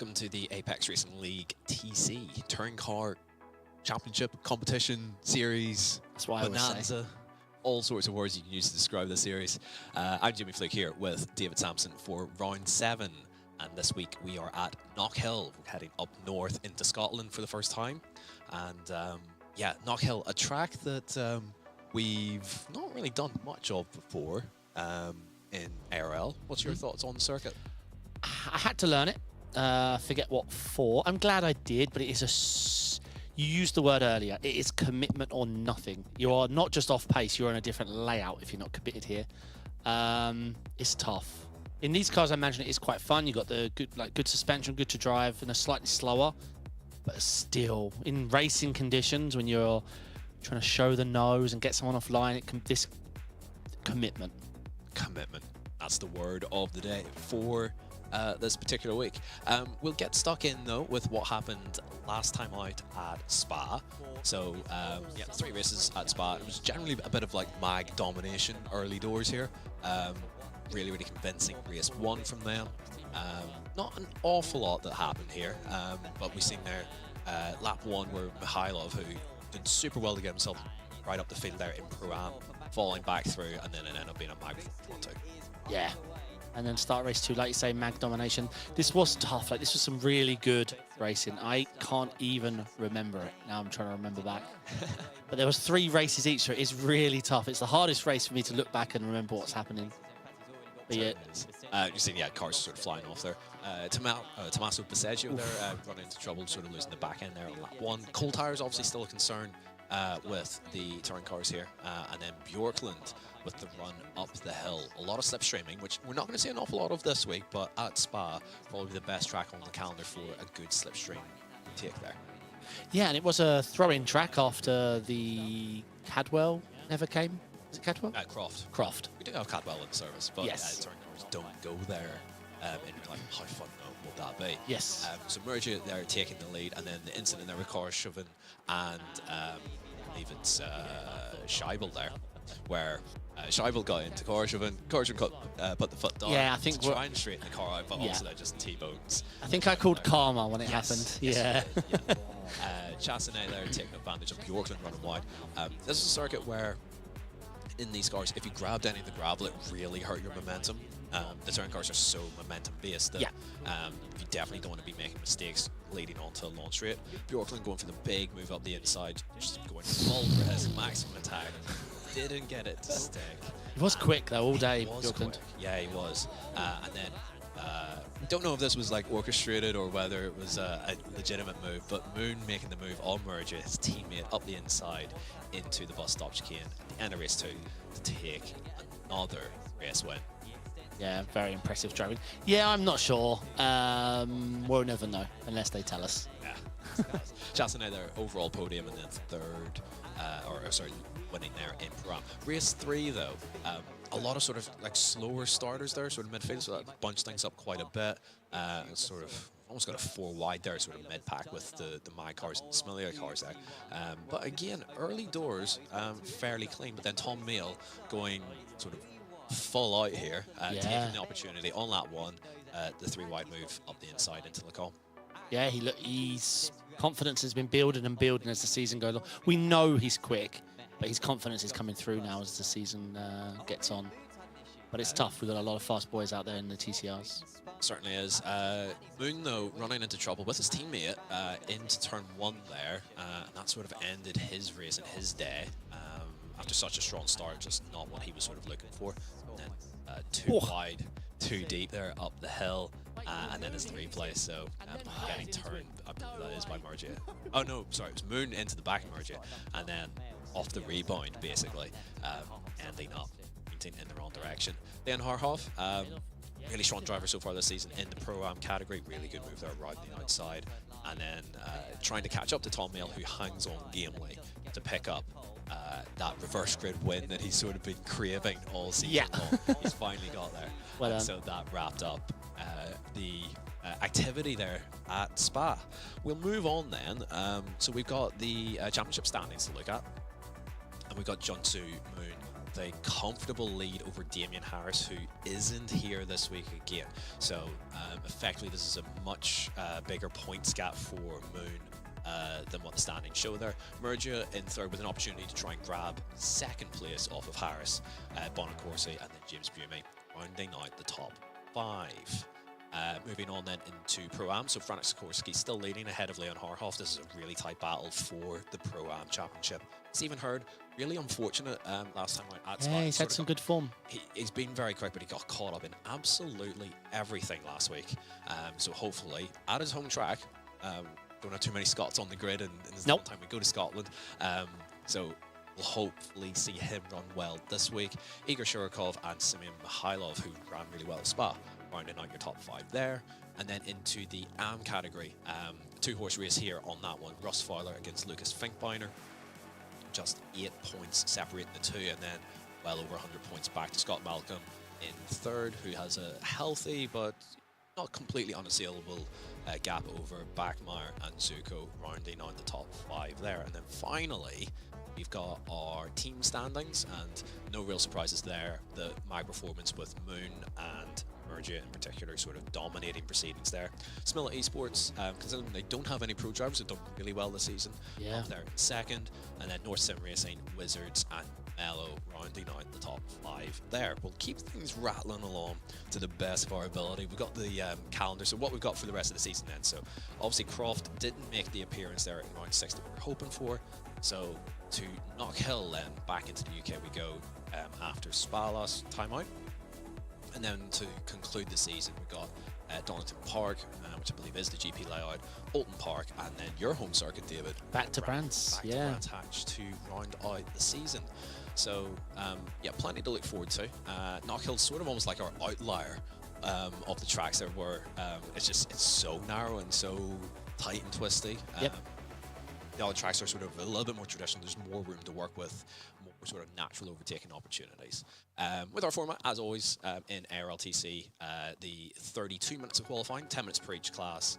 welcome to the Apex Racing League TC Touring Car Championship Competition Series. That's why Bonanza. All sorts of words you can use to describe this series. I'm Jimmy Flick here with David Sampson for round 7, and this week we are at Knockhill. We're heading up north into Scotland for the first time, and yeah, Knockhill, a track that we've not really done much of before in ARL. What's your thoughts on the circuit? I had to learn it. Forget what for. I'm glad I did, but it is you used the word earlier. It is commitment or nothing. You are not just off pace. You're on a different layout if you're not committed here. It's tough. In these cars, I imagine it is quite fun. You got the good suspension, good to drive, and a slightly slower. But still, in racing conditions, when you're trying to show the nose and get someone offline, this commitment. Commitment. That's the word of the day for this particular week. We'll get stuck in though with what happened last time out at Spa. So yeah, 3 races at Spa. It was generally a bit of like mag domination early doors here. Really convincing race 1 from them. Not an awful lot that happened here, but we've seen there lap 1 where Mikhailov, who did super well to get himself right up the field there in Pro-Am, falling back through, and then it ended up being a mag for 1-2. Yeah. And then start race 2, like you say, mag domination. This was tough. Like, this was some really good racing. I can't even remember it. Now I'm trying to remember back. But there was 3 races each, so it is really tough. It's the hardest race for me to look back and remember what's happening. But yeah. You see, yeah, cars sort of flying off there. Tommaso Baseggio there running into trouble, sort of losing the back end there on lap 1. Cold tires obviously still a concern with the touring cars here. And then Bjorklund with the run up the hill. A lot of slipstreaming, which we're not going to see an awful lot of this week, but at Spa, probably the best track on the calendar for a good slipstream take there. Yeah, and it was a throw-in track after the Cadwell never came. Is it Cadwell? Croft. Croft. We do have Cadwell in service, but yes. Touring cars don't go there. In like, how fun would that be? Yes. So Mergia there taking the lead, and then the incident there with Korshoven and I believe it's Scheibel there, where Scheibel got into Korshoven. Korshoven put the foot down. Yeah, I think to try and straighten the car out, but also they're just T-bones. I think I called karma when it happened. Yes, yeah. Chassanet there taking advantage of Bjorklund running wide. This is a circuit where, in these cars, if you grabbed any of the gravel, it really hurt your momentum. The touring cars are so momentum based that you definitely don't want to be making mistakes leading on to a launch straight. Bjorklund going for the big move up the inside, just going full for his maximum attack. Didn't get it to stick. He was quick though all day, Bjorklund. Yeah, he was. And then don't know if this was like orchestrated or whether it was a legitimate move, but Moon making the move on Mergia, his teammate up the inside into the bus stop chicane at the end of race 2 to take another race win. Yeah, very impressive driving. Yeah, I'm not sure. We'll never know unless they tell us. Yeah. Chassanet there, overall podium, and then 3rd, winning there in Pro-Am. Race 3 though, a lot of sort of like slower starters there, sort of midfield, so that bunched things up quite a bit. Sort of almost got a 4 wide there, sort of mid-pack with the my cars and the Smilia cars there. But again, early doors, fairly clean, but then Tom Meal going sort of full out here, taking the opportunity on lap 1, the 3 wide move up the inside into the call. Yeah, his confidence has been building and building as the season goes on. We know he's quick, but his confidence is coming through now as the season gets on. But it's tough. We've got a lot of fast boys out there in the TCRs. Certainly is. Moon, though, running into trouble with his teammate into turn 1 there, and that sort of ended his race and his day. After such a strong start, just not what he was sort of looking for. And then 2 wide, 2 deep there up the hill, and then his 3 place. So getting turned, I believe that is by Mergia. Oh no, sorry, it was Moon into the back of Mergia, and then off the rebound basically, ending up in the wrong direction. Then Harhoff, really strong driver so far this season in the Pro-Am category. Really good move there, right the outside, and then trying to catch up to Tom Mail, who hangs on gamely to pick up that reverse grid win that he's sort of been craving all season long. He's finally got there. Well done. So that wrapped up the activity there at Spa. We'll move on then. So we've got the championship standings to look at, and we've got Junsu, Moon, with a comfortable lead over Damien Harris, who isn't here this week again. So effectively, this is a much bigger points gap for Moon than what the standings show there. Mergia in third with an opportunity to try and grab second place off of Harris, Bonacorsi, and then James Bume rounding out the top 5. Moving on then into Pro-Am, so Frank Sikorsky still leading ahead of Leon Harhoff. This is a really tight battle for the Pro-Am Championship. Stephen Hurd, really unfortunate last time out at Spa. Yeah, he's had some good form. He's been very quick, but he got caught up in absolutely everything last week. So hopefully, at his home track, don't have too many Scots on the grid, and this is the time we go to Scotland. So we'll hopefully see him run well this week. Igor Shurikov and Simeon Mikhailov, who ran really well at Spa, rounding out your top 5 there. And then into the AM category, 2-horse race here on that one. Russ Fowler against Lucas Finkbeiner. Just 8 points separating the two, and then well over 100 points back to Scott Malcolm in third, who has a healthy but not completely unassailable gap over Bachmeyer and Zuko, rounding out the top 5 there. And then finally, we've got our team standings, and no real surprises there. My performance with Moon and Mergia in particular sort of dominating proceedings there. Smilla Esports, considering they don't have any pro drivers, have done really well this season. Yeah. Up there in second, and then North Sim Racing, Wizards, and Mello rounding out the top 5 there. We'll keep things rattling along to the best of our ability. We've got the calendar, so what we've got for the rest of the season then. So obviously Croft didn't make the appearance there in round 6 that we were hoping for. So to Knockhill then, back into the UK we go after Spa last time out. And then to conclude the season, we've got Donington Park, which I believe is the GP layout, Alton Park, and then your home circuit, David. Back to Brands, back to Brands Hatch to round out the season. So, yeah, plenty to look forward to. Knockhill's sort of almost like our outlier of the tracks there, where it's so narrow and so tight and twisty. Yep. The other tracks are sort of a little bit more traditional. There's more room to work with, more sort of natural overtaking opportunities. With our format, as always, in ARLTC, the 32 minutes of qualifying, 10 minutes per each class,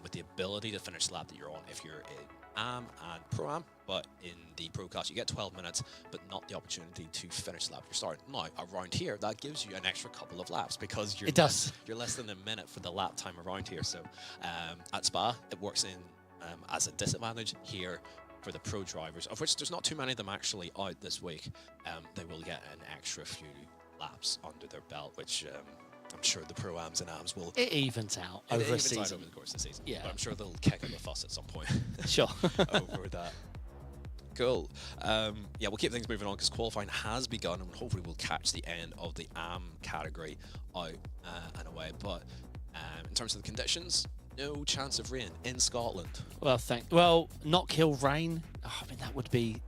with the ability to finish the lap that you're on if you're in AM and Pro-Am. But in the Pro class, you get 12 minutes, but not the opportunity to finish the lap you're starting. Now, around here, that gives you an extra couple of laps, because you're less than a minute for the lap time around here. So at Spa, it works in as a disadvantage. Here for the pro drivers, of which there's not too many of them actually out this week, they will get an extra few laps under their belt, which I'm sure the pro-ams and AMs will... It evens out over a season. Over the course of the season. Yeah. But I'm sure they'll kick up a fuss at some point. Sure. over that. Cool. Yeah, we'll keep things moving on, because qualifying has begun, and hopefully we'll catch the end of the AM category out and away. But in terms of the conditions, no chance of rain in Scotland. Well, Knockhill rain. Oh, I mean, that would be...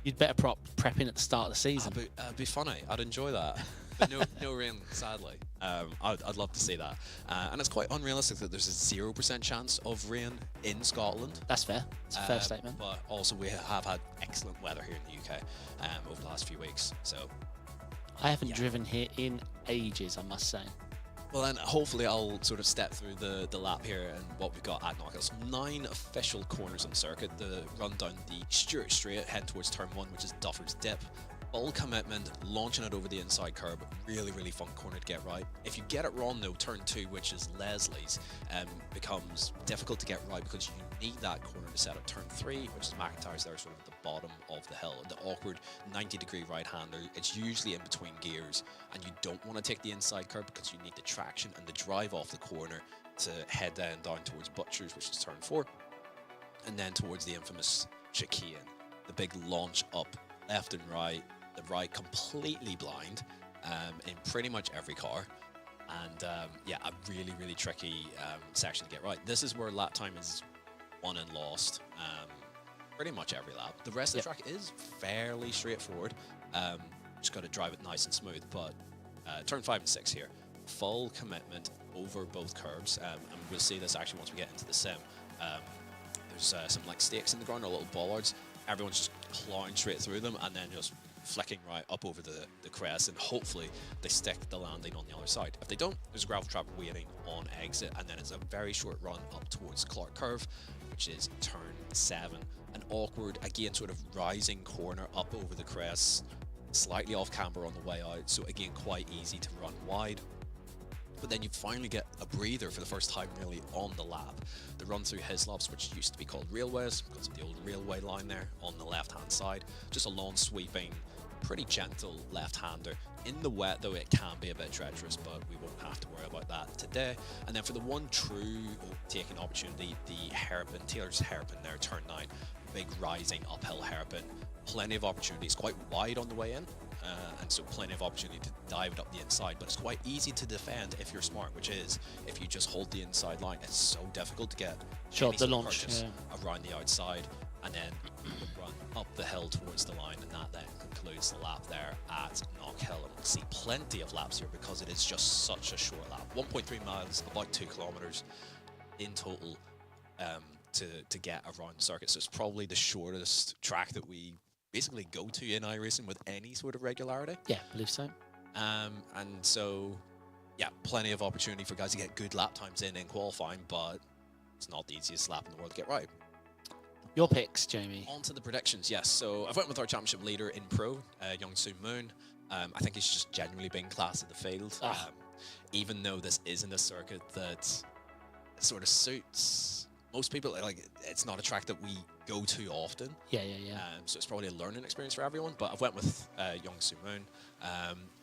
You'd better prep in at the start of the season. It'd be funny. I'd enjoy that. But no rain, sadly. I'd love to see that. And it's quite unrealistic that there's a 0% chance of rain in Scotland. That's fair. It's a fair statement. But also we have had excellent weather here in the UK over the last few weeks. So I haven't driven here in ages, I must say. Well, then hopefully I'll sort of step through the lap here and what we've got at Knockhill. So 9 official corners on the circuit. The run down the Stewart Straight, head towards turn 1, which is Duffer's Dip. Full commitment, launching it over the inside curb. Really, really fun corner to get right. If you get it wrong though, turn 2, which is Leslie's, becomes difficult to get right, because you need that corner to set up turn 3, which is McIntyre's there, sort of at the bottom of the hill. The awkward 90-degree right-hander. It's usually in between gears, and you don't want to take the inside curb, because you need the traction and the drive off the corner to head down towards Butchers, which is turn 4, and then towards the infamous chicane. The big launch up left and right. The right completely blind in pretty much every car, and yeah, a really, really tricky section to get right. This is where lap time is won and lost pretty much every lap. The rest of the track is fairly straightforward. Just got to drive it nice and smooth, but turn 5 and 6 here, full commitment over both curbs, and we'll see this actually once we get into the sim. There's some like stakes in the ground, or little bollards. Everyone's just plowing straight through them, and then just flicking right up over the crest, and hopefully they stick the landing on the other side. If they don't, there's a gravel trap waiting on exit, and then it's a very short run up towards Clark Curve, which is turn 7. An awkward, again, sort of rising corner up over the crest, slightly off camber on the way out, so again, quite easy to run wide. But then you finally get a breather for the first time really on the lap. The run through Hislops, which used to be called railways, because of the old railway line there on the left-hand side. Just a long sweeping, pretty gentle left-hander. In the wet though, it can be a bit treacherous, but we won't have to worry about that today. And then for the one true taking opportunity, the hairpin, Taylor's hairpin there, turn 9, big rising uphill hairpin. Plenty of opportunities, quite wide on the way in. And so plenty of opportunity to dive it up the inside, but it's quite easy to defend if you're smart, which is if you just hold the inside line. It's so difficult to get the launch around the outside and then run up the hill towards the line, and that then concludes the lap there at Knockhill. And we'll see plenty of laps here because it is just such a short lap. 1.3 miles, about 2 kilometers in total to get around the circuit. So it's probably the shortest track that we basically go to in iRacing with any sort of regularity. Yeah, I believe so. And so, yeah, plenty of opportunity for guys to get good lap times in qualifying, but it's not the easiest lap in the world to get right. Your picks, Jamie. On to the predictions, yes. So I've went with our championship leader in pro, Young-Soo Moon. I think he's just genuinely been class of the field. Even though this isn't a circuit that sort of suits most people, like it's not a track that we go to often. Yeah. So it's probably a learning experience for everyone. But I've went with Young-Soo Moon.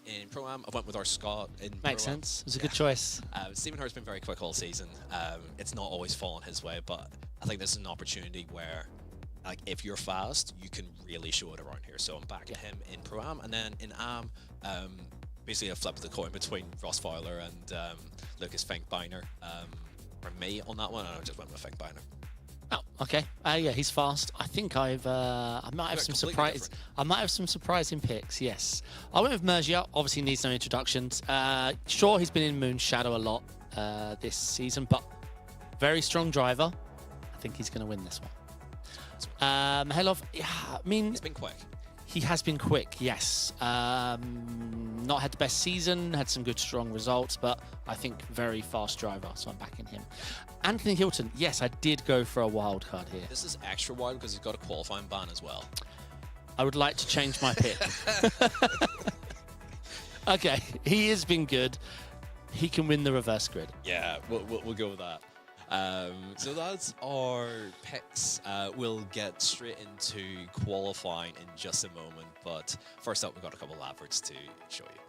In Pro-Am, I've went with our Scott in Makes Pro-Am. sense. It was a good choice. Stephen Hurt's been very quick all season. It's not always fallen his way, but I think this is an opportunity where, like, if you're fast, you can really show it around here. So I'm backing him in Pro-Am, and then in Am, basically a flip of the coin between Ross Fowler and Lucas Finkbeiner. For me on that one, and I just went with Finkbeiner. Oh, okay. Yeah, he's fast. I think I might have some surprise. I might have some surprising picks. Yes, I went with Mergia. Obviously, needs no introductions. Sure, he's been in Moon's shadow a lot this season, but very strong driver. I think he's going to win this one. Helov, yeah, I mean, he's been quick. He has been quick, yes. Not had the best season, had some good strong results, but I think very fast driver, so I'm backing him. Anthony Hilton, yes, I did go for a wild card here. This is extra wild because he's got a qualifying ban as well. I would like to change my pick. Okay, he has been good. He can win the reverse grid. Yeah, we'll go with that. So that's our picks. We'll get straight into qualifying in just a moment, but first up, we've got a couple of adverts to show you.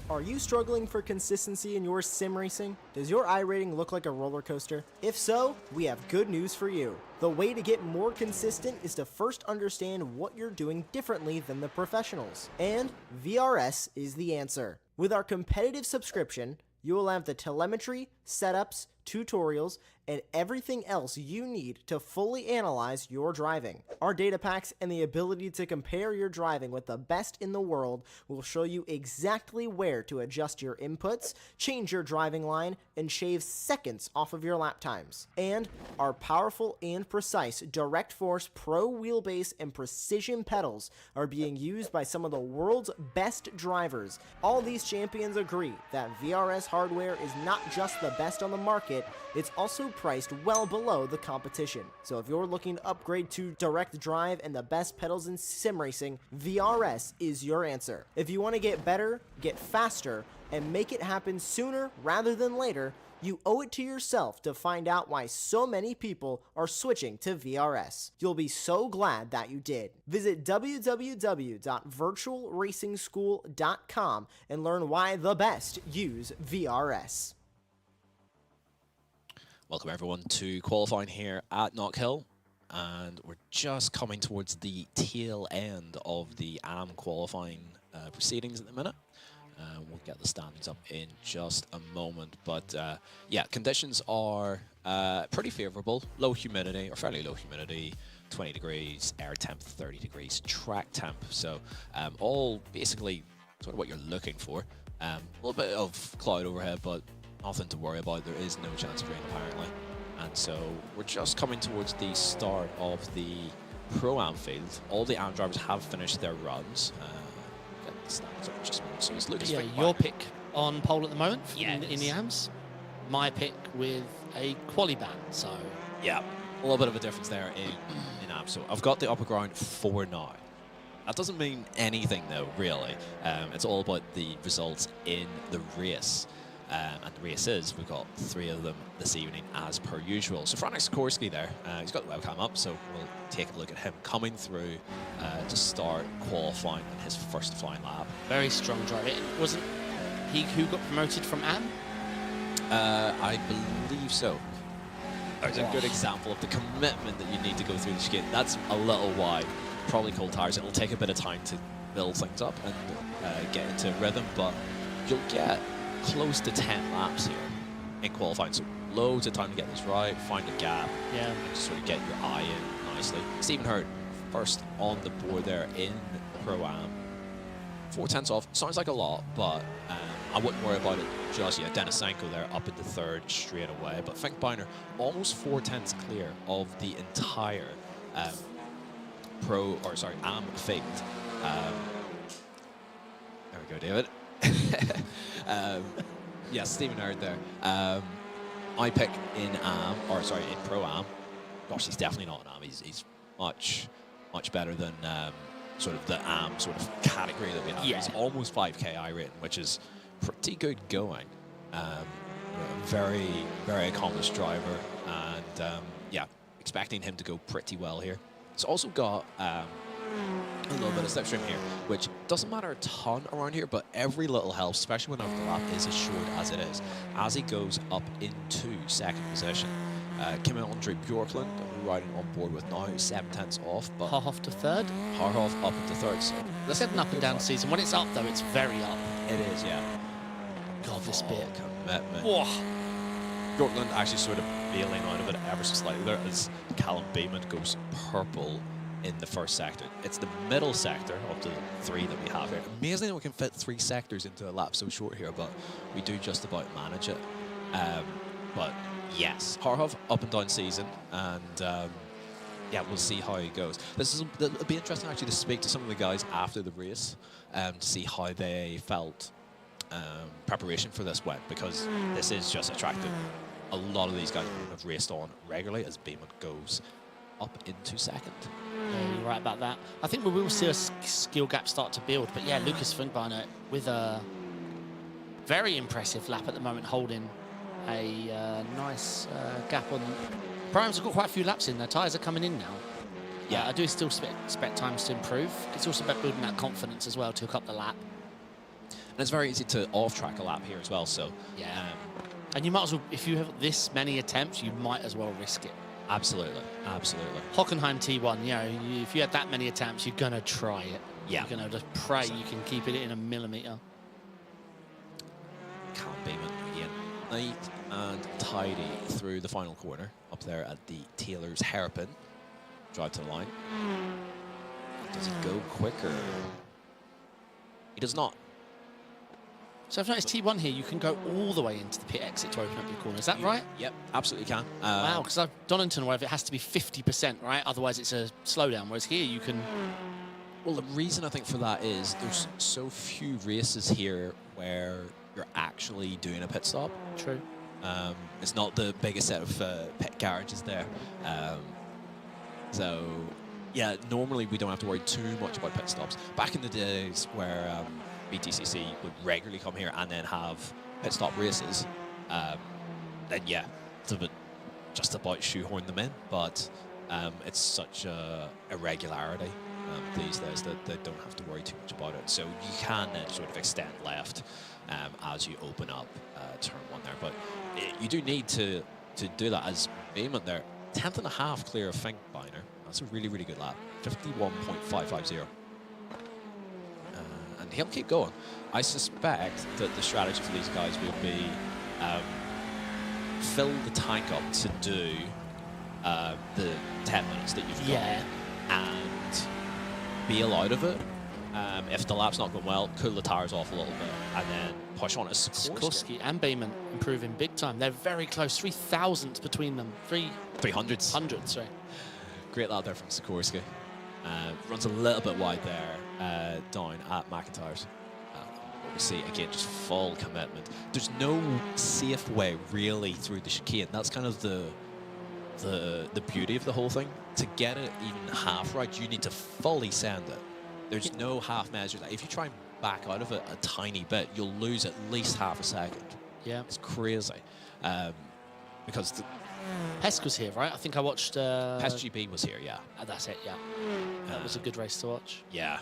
Are you struggling for consistency in your sim racing? Does your iRating look like a roller coaster? If so, we have good news for you. The way to get more consistent is to first understand what you're doing differently than the professionals. And VRS is the answer. With our competitive subscription, you will have the telemetry, setups, tutorials, and everything else you need to fully analyze your driving. Our data packs and the ability to compare your driving with the best in the world will show you exactly where to adjust your inputs, change your driving line, and shave seconds off of your lap times. And our powerful and precise Direct Force Pro wheelbase and precision pedals are being used by some of the world's best drivers. All these champions agree that VRS hardware is not just the best on the market, it's also priced well below the competition. So if you're looking to upgrade to direct drive and the best pedals in sim racing, VRS is your answer. If you want to get better, get faster, and make it happen sooner rather than later, you owe it to yourself to find out why so many people are switching to VRS. You'll be so glad that you did. Visit www.virtualracingschool.com and learn why the best use VRS. Welcome everyone to qualifying here at Knockhill, and we're just coming towards the tail end of the AM qualifying proceedings at the minute. We'll get the standings up in just a moment, but yeah, conditions are pretty favourable. Low humidity, or fairly low humidity, 20 degrees, air temp 30 degrees, track temp, so all basically sort of what you're looking for. A little bit of cloud overhead, but nothing to worry about. There is no chance of rain apparently, and so we're just coming towards the start of the Pro-Am field. All the AM drivers have finished their runs. Get the standings up just a moment. So it's Lucas Finkbeiner. Your pick on pole at the moment Yes. in the AMs. My pick with a quali ban, so Yeah, a little bit of a difference there in AM. So I've got the upper ground for now. That doesn't mean anything, though, really. It's all about the results in the race. And the race is, we've got 3 of them this evening, as per usual. So Franek Sikorsky there, he's got the webcam up, so we'll take a look at him coming through to start qualifying in his first flying lap. Very strong driver. It wasn't he who got promoted from AM? I believe so. There's a good example of the commitment that you need to go through the chicane. That's a little wide. Probably cold tires. It'll take a bit of time to build things up and get into rhythm, but you'll get close to 10 laps here in qualifying. So loads of time to get this right, find a gap, and sort of get your eye in nicely. Stephen Hurt first on the board there in Pro-Am. 4 tenths off. Sounds like a lot, but I wouldn't worry about it just yet. Denisenko there up in the 3rd straight away, but Finkbeiner almost 4 tenths clear of the entire AM field. There we go, David. Yeah, Stephen Hurd there. I pick in Pro-Am. Gosh, he's definitely not an AM. He's much better than sort of the AM sort of category that we have. Yeah. He's almost 5k I rating, which is pretty good going. Very accomplished driver, and yeah, expecting him to go pretty well here. It's also got a little bit of slipstream here, which doesn't matter a ton around here, but every little helps, especially when the lap is as short as it is. As he goes up into 2nd position, Kim Andre Bjorklund, riding on board with now, 7 tenths off, but Harhoff to 3rd. Harhoff up into 3rd. So Let's have an up and down season. When it's up, though, it's very up. It is, yeah. God, this bit. Commitment. Whoa. Bjorklund actually sort of bailing out of it ever so slightly there as Callum Beeman goes purple in the 1st sector. It's the middle sector of the 3 that we have here. Amazing that we can fit 3 sectors into a lap so short here, but we do just about manage it. But yes, Harhoff up and down season, and yeah, we'll see how it goes. It'll be interesting actually to speak to some of the guys after the race to see how they felt preparation for this went, because this is just attractive. A lot of these guys have raced on regularly as Beeman goes up into 2nd. Yeah, you're right about that. I think we will see a skill gap start to build, but yeah, Lucas Finkbeiner with a very impressive lap at the moment, holding a nice gap on. Prime's have got quite a few laps in. Their tyres are coming in now. Yeah, I do still expect times to improve. It's also about building that confidence as well to hook up the lap. And it's very easy to off-track a lap here as well, so... Yeah. And you might as well, if you have this many attempts, you might as well risk it. Absolutely, absolutely. Hockenheim T1, you know, if you had that many attempts, you're going to try it. Yeah. You're going to just pray you can keep it in a millimetre. Callum Beeman again, nice and tidy through the final corner, up there at the Taylor's hairpin. Drive to the line. Does he go quicker? He does not. So I've noticed T1 here, you can go all the way into the pit exit to open up your corner. Is that right? Yep, absolutely can. Wow, because Donington, whatever, it has to be 50%, right? Otherwise it's a slowdown, whereas here you can... Well, the reason I think for that is there's so few races here where you're actually doing a pit stop. True. It's not the biggest set of pit garages there. So, yeah, normally we don't have to worry too much about pit stops. Back in the days where btcc would regularly come here and then have pit stop races, then yeah, it's a bit just about shoehorn them in, but it's such a irregularity these days that they don't have to worry too much about it. So you can then sort of extend left as you open up turn 1 there, but you do need to do that, as Beeman there, 10th and a half clear of Finkbeiner. That's a really, really good lap. 51.550. And he'll keep going. I suspect that the strategy for these guys will be fill the tank up to do the 10 minutes that you've got and bail out of it. If the lap's not going well, cool the tyres off a little bit and then push on. Sikorsky and Beeman improving big time. They're very close. 3,000 between them. 300s. Hundreds, sorry. Great lap there from Sikorsky. Runs a little bit wide there down at McIntyre's. We see again just full commitment. There's no safe way really through the chicane. That's kind of the beauty of the whole thing. To get it even half right, you need to fully send it. There's no half measures. Like, if you try and back out of it a tiny bit, you'll lose at least half a second. Yeah. It's crazy. Because Pesk was here, right? I think I watched... PES GB was here, yeah. That's it, yeah. That was a good race to watch. Yeah.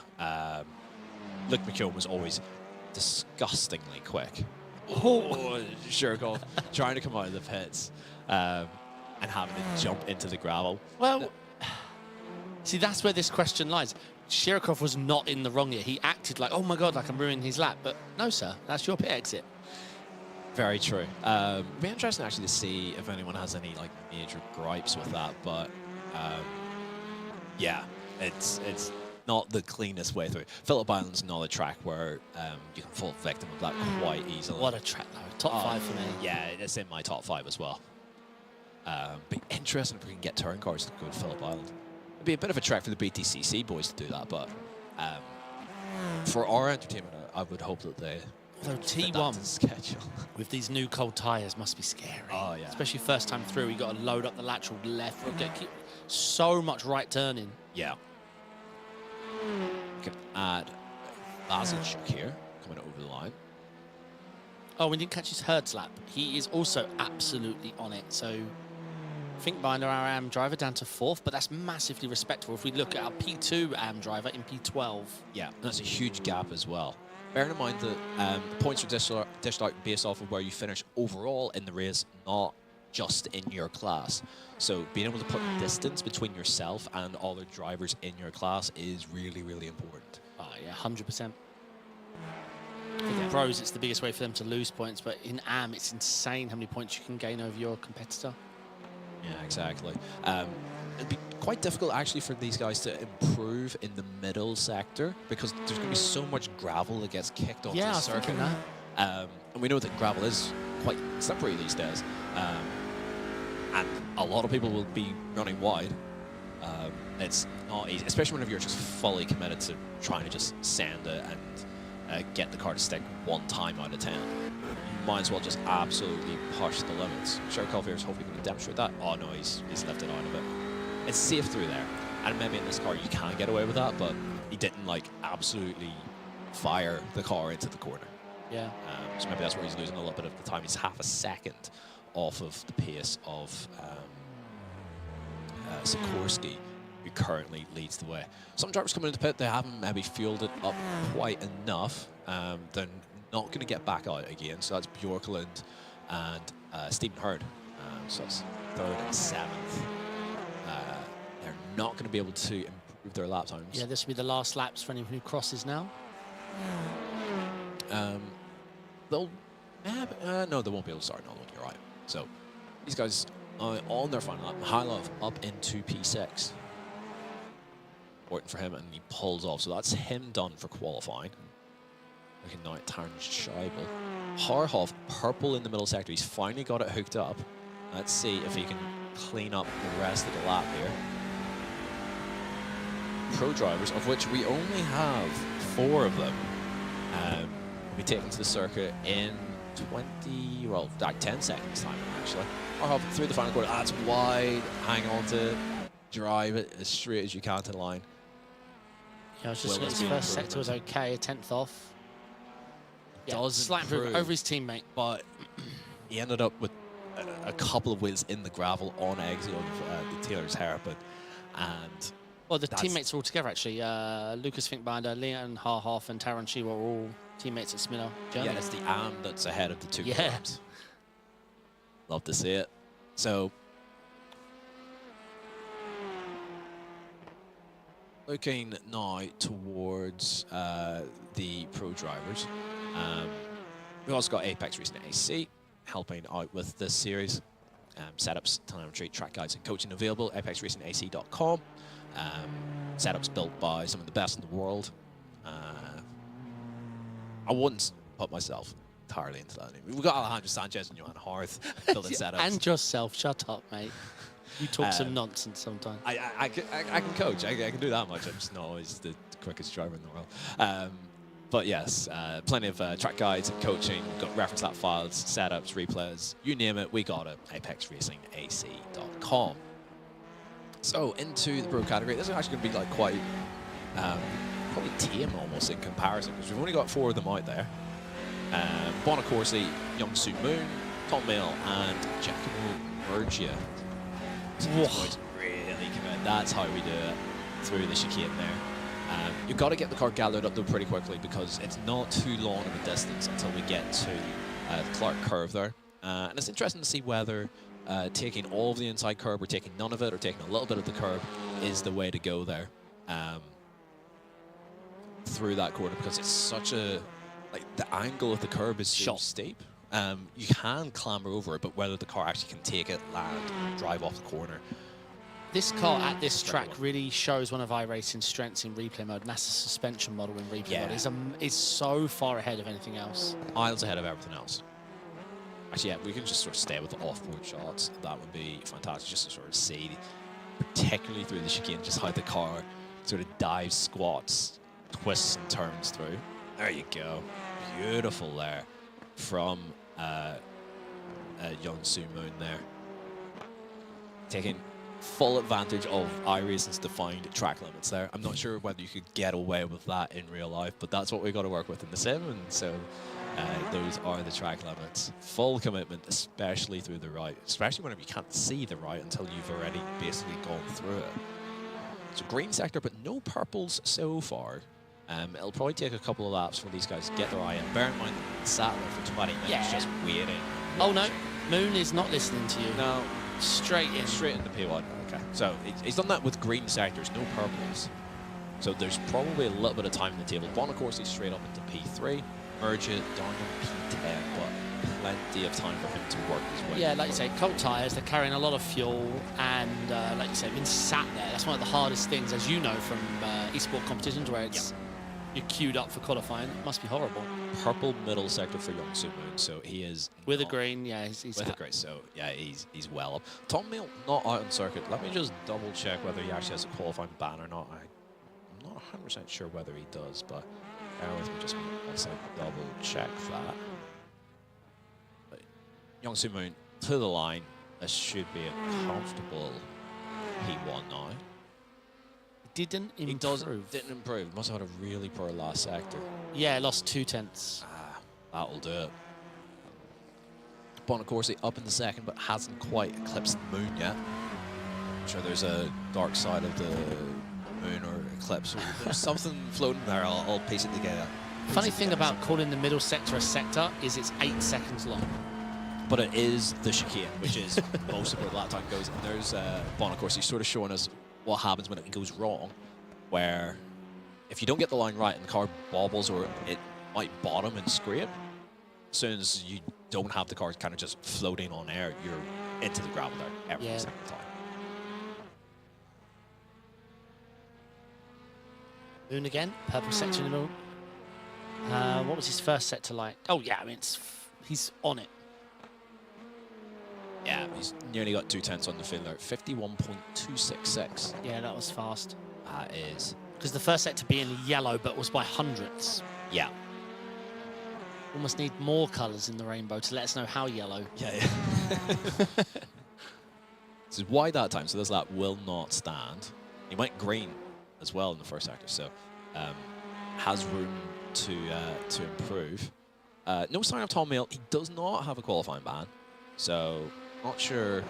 Luke McKeown was always disgustingly quick. Oh, Shirkov trying to come out of the pits and having to jump into the gravel. Well, see, that's where this question lies. Shirokov was not in the wrong here. He acted like, oh my God, like I'm ruining his lap. But no, sir, that's your pit exit. Very true. It'd be interesting actually to see if anyone has any like major gripes with that. But yeah, it's not the cleanest way through. Phillip Island's not a track where you can fall victim of that quite easily. What a track, though. Top 5 for me. Yeah, it's in my top 5 as well. Be interesting if we can get touring cars to go to Phillip Island. It'd be a bit of a trek for the BTCC boys to do that, but for our entertainment, I would hope that they. Although fit that T1 to the schedule with these new cold tyres must be scary. Oh yeah, especially first time through. You got to load up the lateral left. Keep so much right turning. Yeah. We can add Lazarchuk here coming over the line. Oh, we didn't catch his Hertz lap. He is also absolutely on it. So Finkbinder, our AM driver, down to 4th, but that's massively respectable. If we look at our P2 AM driver in P12. Yeah, that's a huge gap as well. Bearing in mind that the points are dished out based off of where you finish overall in the race, not just in your class. So being able to put distance between yourself and other drivers in your class is really, really important. Oh, yeah, 100%. For the pros, it's the biggest way for them to lose points, but in AM, it's insane how many points you can gain over your competitor. Yeah, exactly. It'd be quite difficult actually for these guys to improve in the middle sector because there's going to be so much gravel that gets kicked onto the circuit. And we know that gravel is quite slippery these days. And a lot of people will be running wide. It's not easy, especially whenever you're just fully committed to trying to just sand it and get the car to stick 1 time out of 10. You might as well just absolutely push the limits. Shirkov here is hopefully going to demonstrate that. Oh no, he's lifted out of it. It's safe through there. And maybe in this car you can get away with that, but he didn't like absolutely fire the car into the corner. Yeah. So maybe that's where he's losing a little bit of the time. He's half a second off of the pace of Sikorsky, who currently leads the way. Some drivers coming into the pit, they haven't maybe fueled it up quite enough. They're not going to get back out again. So that's Bjorkland and Stephen Hurd. So that's 3rd and 7th. They're not going to be able to improve their lap times. Yeah, this will be the last laps for anyone who crosses now. They'll no, they won't be able to start another one. You're right. So these guys on their final lap, Mihailov up into P6. Waiting for him, and he pulls off. So that's him done for qualifying. Looking now at Taran Scheibel. Harhoff, purple in the middle sector. He's finally got it hooked up. Let's see if he can clean up the rest of the lap here. Pro drivers, of which we only have 4 of them, will be taken to the circuit in 10 seconds time, actually. Harhoff through the final corner. That's wide. Hang on to it. Drive it as straight as you can to the line. Yeah, I was just his first sector was okay, 10th off. Yeah, slight over his teammate. But he ended up with a couple of wheels in the gravel on exit of the Taylor's hairpin. And well, the teammates are all together, actually. Lucas Finkbinder, Leon Harhoff, and Taran Shi were all teammates at Smiller, Germany. Yeah, it's the AM that's ahead of the 2 yeah. clubs. Love to see it. So, looking now towards the pro drivers. We've also got Apex Racing AC helping out with this series. Setups, telemetry, track guides, and coaching available. ApexRacingAC.com. Setups built by some of the best in the world. I wouldn't put myself entirely into that. We've got Alejandro Sanchez and Johan Harth building setups. And yourself, shut up, mate. You talk some nonsense sometimes. I can coach. I can do that much. I'm just not always the quickest driver in the world. But yes, plenty of track guides and coaching. We've got reference lap files, setups, replays, you name it, we got it. ApexRacingAC.com. So into the pro category. This is actually going to be like quite probably tame almost in comparison, because we've only got 4 of them out there. Bonacorsi, Young Soo Moon, Tom Mail, and Giacomo Murgia. So really commit. That's how we do it through the chicane there. You've got to get the car gathered up though pretty quickly, because it's not too long of a distance until we get to the Clark curve there. And it's interesting to see whether taking all of the inside curb or taking none of it or taking a little bit of the curb is the way to go there through that corner, because it's such a, like, the angle of the curb is so steep. You can clamber over it, but whether the car actually can take it, land, drive off the corner. This car at this track really shows one of iRacing's strengths in replay mode, and that's the suspension model in replay mode. It's so far ahead of anything else. Miles ahead of everything else. Actually, yeah, we can just sort of stay with the off-board shots. That would be fantastic, just to sort of see, particularly through the chicane, just how the car sort of dives, squats, twists and turns through. There you go. Beautiful there from Young Soo Moon there. Taking full advantage of iRacing's defined track limits there. I'm not sure whether you could get away with that in real life, but that's what we got to work with in the sim, and so those are the track limits. Full commitment, especially through the right, especially whenever you can't see the right until you've already basically gone through it. So green sector, but no purples so far. It'll probably take a couple of laps for these guys to get their eye in. Bear in mind, sat there for 20 minutes just waiting. Oh no, Moon is not listening to you. No. Straight in. Straight into P1. Okay. So he's done that with green sectors, no purples. So there's probably a little bit of time in the table. Bonacorsi straight up into P3. Merge it down to P10, but plenty of time for him to work his way. Yeah, like you say, cold tyres, they're carrying a lot of fuel, and like you say, been sat there. That's one of the hardest things, as you know, from esports competitions where it's you're queued up for qualifying. It must be horrible. Purple middle sector for Young Soo Moon, so he is with a green. Yeah, he's with a green. So yeah, he's well up. Tom Mail not out on circuit. Let me just double check whether he actually has a qualifying ban or not. I'm not 100% sure whether he does, but bear with me just as I double check that. But Young Soo Moon to the line. This should be a comfortable P1 now. Didn't improve. Didn't improve. Must have had a really poor last sector. Yeah, lost 2/10. That'll do it. Bonacorsi up in the second, but hasn't quite eclipsed the Moon yet. I'm sure there's a dark side of the Moon or eclipse. There's something floating there. I'll piece it together. Funny thing about calling the middle sector a sector is it's 8 seconds long. But it is the chicane, which is most of where the lap time goes. And there's Bonacorsi sort of showing us what happens when it goes wrong, where if you don't get the line right and the car bobbles or it might bottom and scrape, as soon as you don't have the car kind of just floating on air, you're into the gravel there every single time. Moon again, purple sector in the middle. What was his first sector like? Oh yeah, I mean, he's on it. Yeah, he's nearly got 2/10 on the field there. 51.266. Yeah, that was fast. That is. Because the first sector being yellow, but was by hundredths. Yeah. Almost need more colours in the rainbow to let us know how yellow. Yeah. This is wide that time, so this lap will not stand. He went green as well in the first sector, so has room to improve. No sign of Tom Mail. He does not have a qualifying ban, so not sure.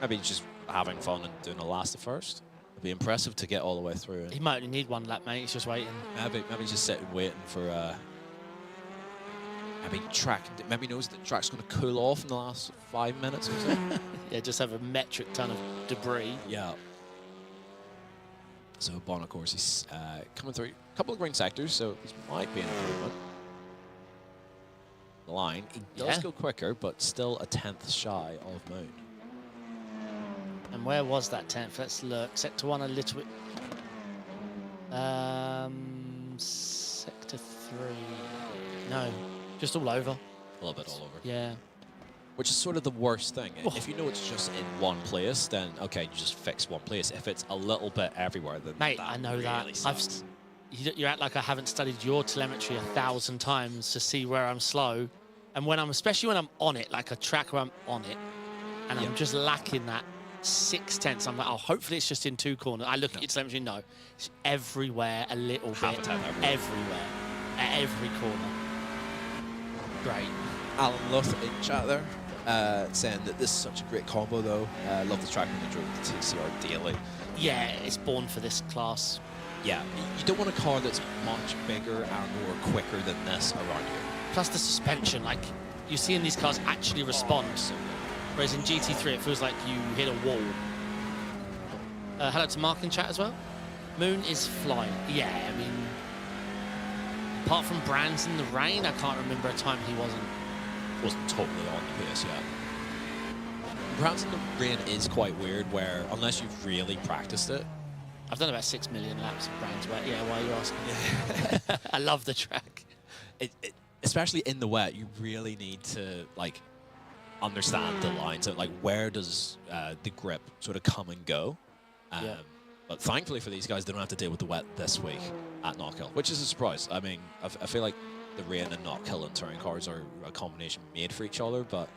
Maybe just having fun and doing a last to first. It'd be impressive to get all the way through. He might only need one lap, mate. He's just waiting. Maybe just sitting waiting for. Maybe knows that the track's going to cool off in the last 5 minutes or so. Yeah, just have a metric ton of debris. Yeah. So Bonacorsi's coming through a couple of green sectors, so this might be an improvement. The line, he does go quicker, but still a 10th shy of Moon. And where was that 10th? Let's look. Sector 1 a little bit. Sector 3. No, just all over. A little bit all over. Yeah. Which is sort of the worst thing. Oh. If you know it's just in one place, then okay, you just fix one place. If it's a little bit everywhere, then mate, that I know really that. sucks. You act like I haven't studied your telemetry 1,000 times to see where I'm slow. And when especially when I'm on it, like a track where I'm on it, and I'm just lacking that 6 tenths. I'm like, oh, hopefully it's just in 2 corners. I look at your telemetry, no. It's everywhere a little Half a bit. tenth Everywhere. At every corner. Great. Alan Luth in chat there, saying that this is such a great combo though. Love the track when they drove the TCR daily. Yeah, it's born for this class. Yeah, you don't want a car that's much bigger and more quicker than this around here. Plus the suspension, like, you see in these cars actually respond. So Whereas in GT3, it feels like you hit a wall. Hello to Mark in chat as well. Moon is flying. Yeah, I mean, apart from Brands in the rain, I can't remember a time he wasn't totally on the pace yet. Brands in the rain is quite weird, where unless you've really practiced it. I've done about 6 million laps of Brands wet. Yeah, why are you asking? I love the track. Especially in the wet, you really need to like understand the lines of like where does the grip sort of come and go. Yeah. But thankfully for these guys, they don't have to deal with the wet this week at Knockhill, which is a surprise. I mean, I feel like the rain and Knockhill and touring cars are a combination made for each other, but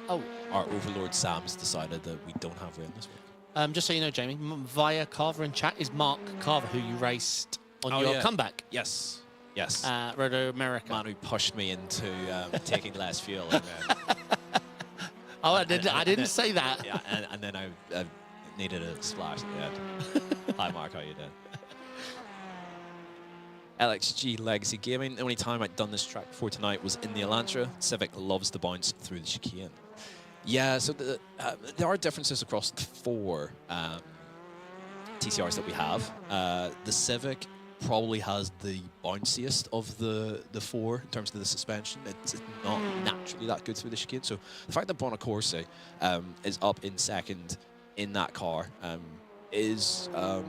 our overlord Sam's decided that we don't have rain this week. Just so you know, Jamie, via Carver in chat is Mark Carver, who you raced on your comeback. Yes. Yes. Roto America. Man who pushed me into taking less fuel. And, oh, I didn't say that. Yeah, and then I needed a splash at the end. Hi, Mark, how you doing? LXG Legacy Gaming. The only time I'd done this track before tonight was in the Elantra. Civic loves to bounce through the chicane. Yeah, so there are differences across the 4 TCRs that we have. The Civic probably has the bounciest of the 4 in terms of the suspension. It's not naturally that good through the chicane. So the fact that Bonacorsi is up in second in that car is, I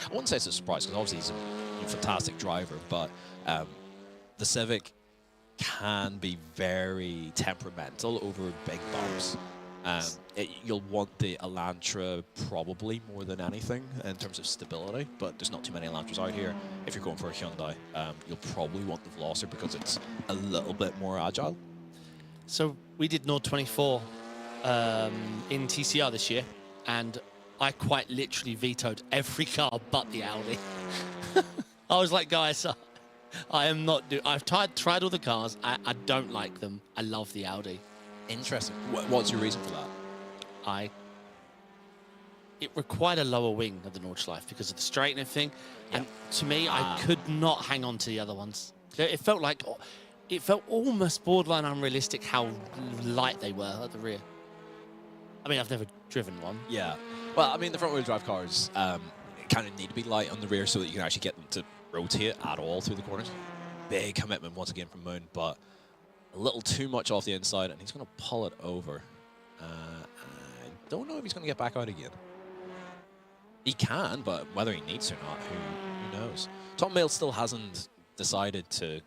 wouldn't say it's a surprise, because obviously he's a fantastic driver, but the Civic can be very temperamental over big bumps. You'll want the Elantra probably more than anything in terms of stability, but there's not too many Elantras out here. If you're going for a Hyundai, you'll probably want the Veloster because it's a little bit more agile. So we did Nord 24 in TCR this year, and I quite literally vetoed every car but the Audi. I was like, guys, I am not I've tried all the cars. I don't like them. I love the Audi. Interesting. What's your reason for that? It required a lower wing of the Nordschleife because of the straightening thing, and to me, I could not hang on to the other ones. It felt almost borderline unrealistic how light they were at the rear. I mean, I've never driven one. Yeah. Well, I mean, the front-wheel drive cars kind of need to be light on the rear so that you can actually get them to rotate at all through the corners. Big commitment once again from Moon, but a little too much off the inside, and he's going to pull it over. I don't know if he's going to get back out again. He can, but whether he needs to or not, who knows? Tom Mail still hasn't decided to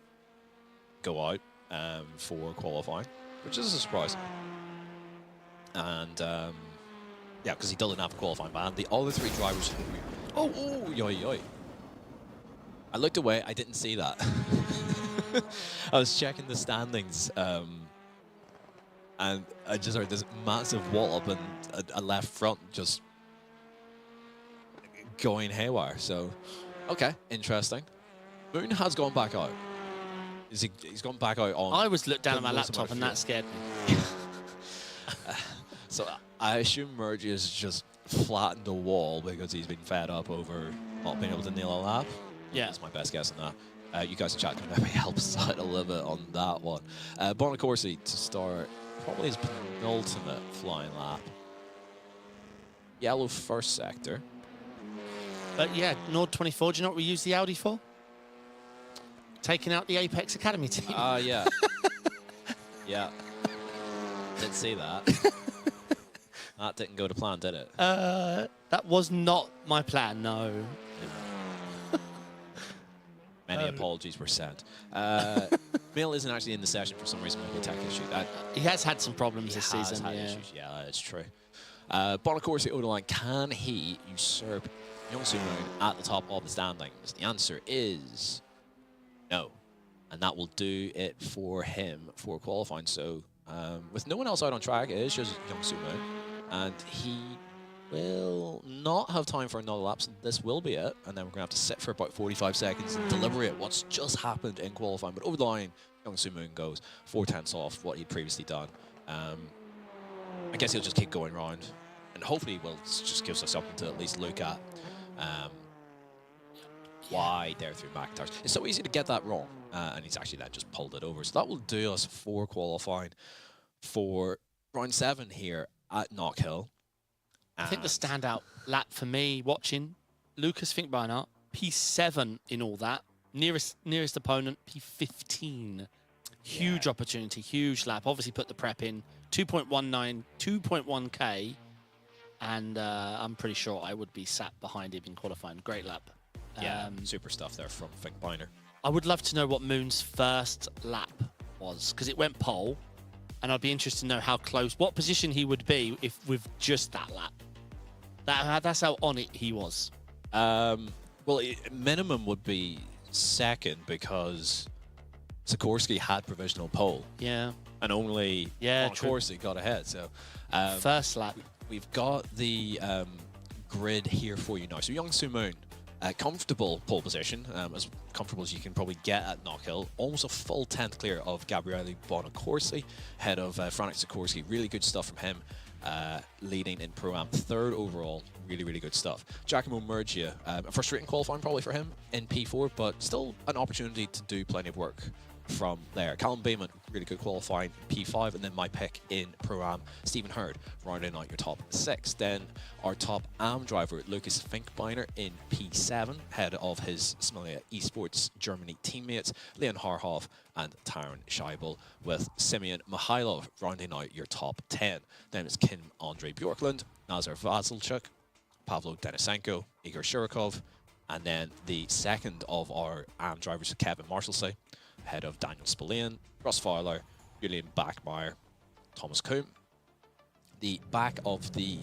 go out for qualifying, which is a surprise. And yeah, because he doesn't have a qualifying ban. The other 3 drivers who... Oh, yoy, yoy. I looked away, I didn't see that. I was checking the standings, and I just heard this massive wallop and a left front just going haywire. So, okay, interesting. Moon has gone back out. He's gone back out on... I was looked down at my laptop and that scared me. So I assume Merge has just flattened the wall because he's been fed up over not being able to nail a lap. Yeah. That's my best guess on that. You guys in chat can maybe help us out a little bit on that one. Bonacorsi to start probably his penultimate flying lap. Yellow first sector. But yeah, Nord 24, do you know what we use the Audi for? Taking out the Apex Academy team. Yeah. Yeah. Didn't see that. That didn't go to plan, did it? That was not my plan, no. Many apologies were sent. Mill isn't actually in the session for some reason, maybe a tech issue. He has had some problems this He has season. had issues, yeah, that's true. Bonacorsi Odoline, can he usurp Youngsu Moon at the top of the standings? The answer is no. And that will do it for him for qualifying. So with no one else out on track, it is just Youngsu Moon. and he will not have time for another lap, so this will be it, and then we're going to have to sit for about 45 seconds and deliberate what's just happened in qualifying. But over the line, Young Soo Moon goes 4/10 off what he'd previously done. I guess he'll just keep going around, and hopefully will just gives us something to at least look at. Why they're through McIntyre. It's so easy to get that wrong, and he's actually then just pulled it over. So that will do us for qualifying for round 7 here at Knockhill. I think the standout lap for me watching, Lucas Finkbeiner, P7 in all that. Nearest opponent, P15. Huge opportunity, huge lap. Obviously put the prep in. 2.19, 2.1K. And I'm pretty sure I would be sat behind him in qualifying. Great lap. Yeah, super stuff there from Finkbeiner. I would love to know what Moon's first lap was, because it went pole. And I'd be interested to know how close, what position he would be if with just that lap. That's how on it he was. Well, minimum would be second because Sikorsky had provisional pole. Yeah. And only Sikorsky got ahead. So first lap. We've got the grid here for you now. So Young Soo Moon, comfortable pole position, as comfortable as you can probably get at Knockhill. Almost a full 10th clear of Gabriele Bonacorsi, head of Frank Sikorsky. Really good stuff from him. Leading in Pro-Am, 3rd overall. Really, really good stuff. Giacomo Murgia, a frustrating qualifying probably for him in P4, but still an opportunity to do plenty of work from there. Callum Bayman, really good qualifying in P5, and then my pick in Pro-Am, Stephen Hurd, rounding out your top 6. Then our top AM driver, Lucas Finkbeiner in P7, head of his Smilia Esports Germany teammates, Leon Harhoff and Tyron Scheibel, with Simeon Mihailov rounding out your top 10. Then it's Kim Andre Bjorklund, Nazar Vasilchuk, Pavlo Denisenko, Igor Shurikov, and then the second of our AM drivers, Kevin Marshallsey, head of Daniel Spillane, Ross Fowler, Julian Backmeyer, Thomas Coombe. The back of the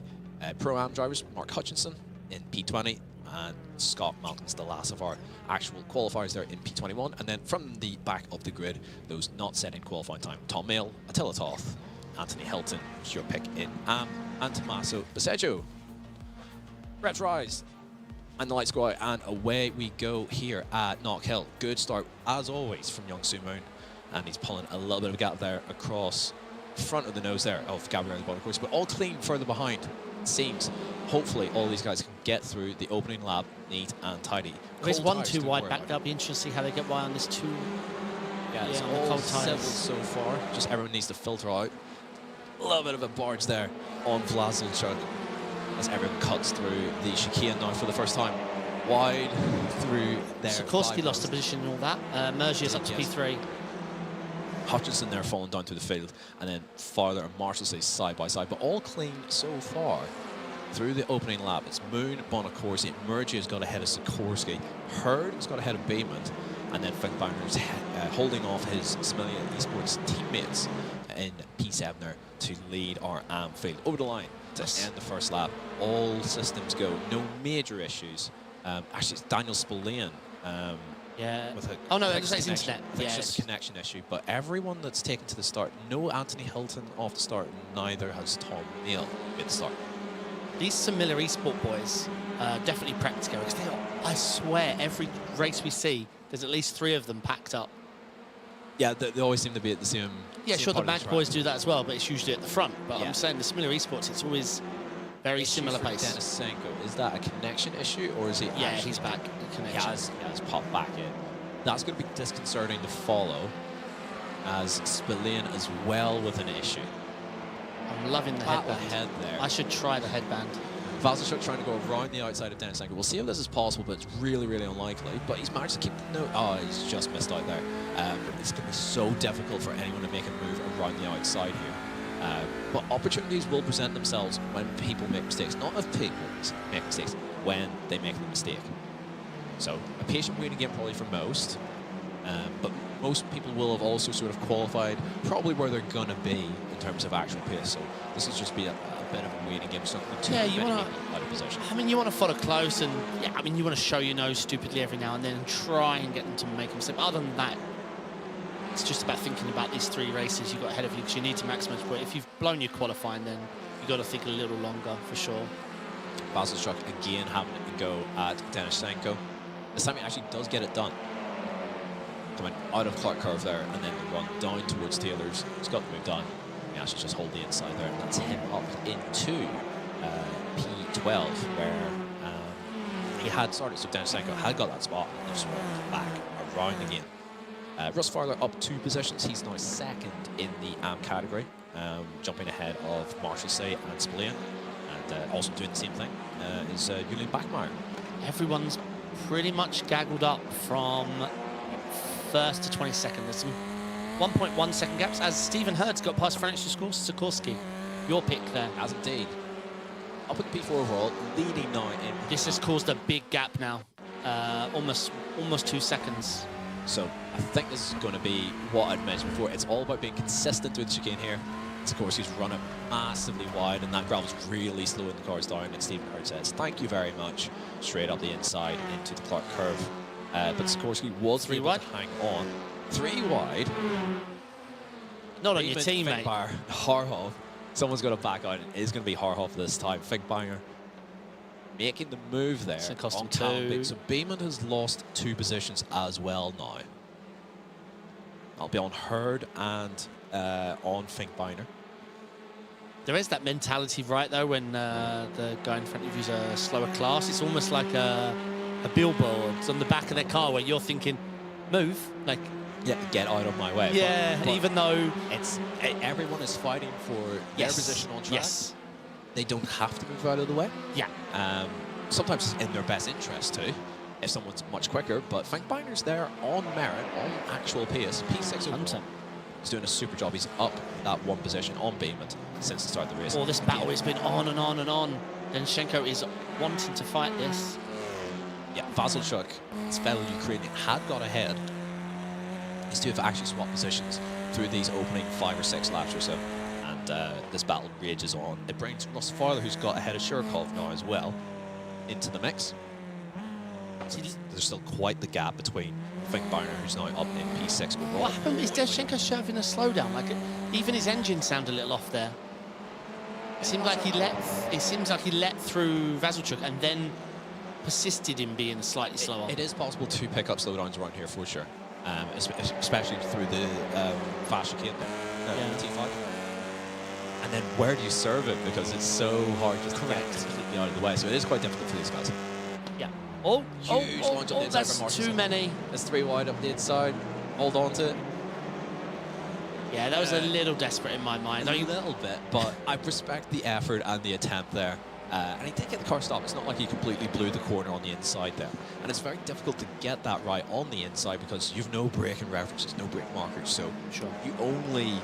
Pro-Am drivers, Mark Hutchinson in P20, and Scott Malcolm's the last of our actual qualifiers there in P21. And then from the back of the grid, those not set in qualifying time, Tom Mayle, Attila Toth, Anthony Hilton, was your pick in AM, and Tommaso Baseggio. Let's rise. And the lights go out, and away we go here at Knockhill. Good start, as always, from Young Soo Moon. And he's pulling a little bit of a gap there across front of the nose there of Gabriele Bonacorsi, but all clean further behind. It seems, hopefully, all these guys can get through the opening lap neat and tidy. If it's 1 too wide back, that'll be interesting to see how they get by on this 2. Yeah, it's all civil so far. Just everyone needs to filter out. A little bit of a barge there on Vlasilchuk, as everyone cuts through the chicane now for the first time. Wide through there. Sikorsky lost the position and all that. Mergier's up to P3. Hutchinson there falling down through the field, and then Fowler and Marshall stay side by side, but all clean so far through the opening lap. It's Moon, Bonacorsi, Murgia has got ahead of Sikorsky, Hurd has got ahead of Bayman, and then Finkbeiner's holding off his Smilia Esports teammates in P7 there to lead our AM field. Over the line to end the first lap. All systems go. No major issues. Actually, it's Daniel Spillane. Yeah. With it's internet. Yeah, it's just a connection issue. But everyone that's taken to the start, no Anthony Hilton off the start, neither has Tom Mayle at the start. These similar esport boys definitely prepped to go, because I swear, every race we see, there's at least 3 of them packed up. Yeah, they always seem to be at the same. Yeah, sure, the match boys do that as well, but it's usually at the front. But I'm saying the similar esports, it's always very similar pace. Denisenko, is that a connection issue, or is he? Yeah, he's back. He has popped back in. That's going to be disconcerting to follow, as Spillane as well with an issue. I'm loving the headband. Head there. I should try the headband. Vasilchuk trying to go around the outside of Denisenko. We'll see if this is possible, but it's really, really unlikely. But he's managed to keep the note. Oh, he's just missed out there. It's going to be so difficult for anyone to make a move around the outside here. But opportunities will present themselves when people make mistakes. Not if people make mistakes, when they make the mistake. So a patient waiting game probably for most. But most people will have also sort of qualified probably where they're going to be in terms of actual pace. So this has just been a bit of a waiting game. It's not too many people out of position. I mean, you want to follow close, and yeah, I mean, you want to show your nose stupidly every now and then and try and get them to make a mistake. But other than that, it's just about thinking about these 3 races you've got ahead of you, because you need to maximise point. If you've blown your qualifying, then you got to think a little longer for sure. Vasilchuk again having a go at Denishenko. This time he actually does get it done. Coming out of Clark Curve there, and then the run down towards Taylor's. He's got the move done. He actually just hold the inside there, and that's him up into P12, where he had started. So Denishenko had got that spot, and just went back around again. Russ Farler up 2 positions. He's now second in the AM category, jumping ahead of Marshalsea and Spillane. And also doing the same thing is Julian Bachmeier. Everyone's pretty much gaggled up from 1st to 22nd. There's some 1.1 second gaps as Stephen Hurd's got past Franciszek Sikorsky. Your pick there. As indeed. Up at the P4 overall, leading now in. This has caused a big gap now. Almost 2 seconds. So I think this is going to be what I'd mentioned before. It's all about being consistent with the chicane here. Of course, he's running massively wide, and that gravel's really slowing the cars down. And Stephen Hurd says, "Thank you very much." Straight up the inside into the Clark Curve. But Sikorsky was able to hang on. 3 wide. Not on your teammate. Harhoff. Someone's got to back out. It is going to be Harhoff this time. Figbanger making the move there. So cost him on 2. So Beeman has lost 2 positions as well now. I'll be on Hurd and on Finkbeiner. There is that mentality, right, though, when the guy in front of you is a slower class. It's almost like a billboard on the back of their car where you're thinking, move, like, yeah, get out of my way. Yeah, but even though it's everyone is fighting for their position on track. Yes. They don't have to move out of the way. Yeah. Sometimes it's in their best interest too, if someone's much quicker. But Finkbeiner's there on merit, on actual pace. P6 overall. He's doing a super job. He's up that 1 position on Beeman since the start of the race. Oh, this battle has been on and on and on. Denishenko is wanting to fight this. Yeah, Vasilchuk, his fellow Ukrainian, had got ahead. These two have actually swapped positions through these opening 5 or 6 laps or so. And this battle rages on. It brings Russ Farler, who's got ahead of Shirkov now as well, into the mix. There's still quite the gap between Finkbeiner, who's now up in P6 overall. What happened? Is Denishenko shoving a slowdown? Like, even his engine sounded a little off there. It seemed like he let. It seems like he let through Vasilchuk and then persisted in being slightly slower. It is possible to pick up slowdowns around here for sure, especially through the fast chicane there, T5. And then where do you serve it? Because it's so hard just to get completely out of the way. So it is quite difficult for these guys. Yeah. Huge launch up the inside that's from Marshall. too many. There's 3 wide up the inside. Hold on to it. Yeah, that was a little desperate in my mind. A little bit, but I respect the effort and the attempt there. And he did get the car stopped. It's not like he completely blew the corner on the inside there. And it's very difficult to get that right on the inside because you've no braking references, no brake markers. So you only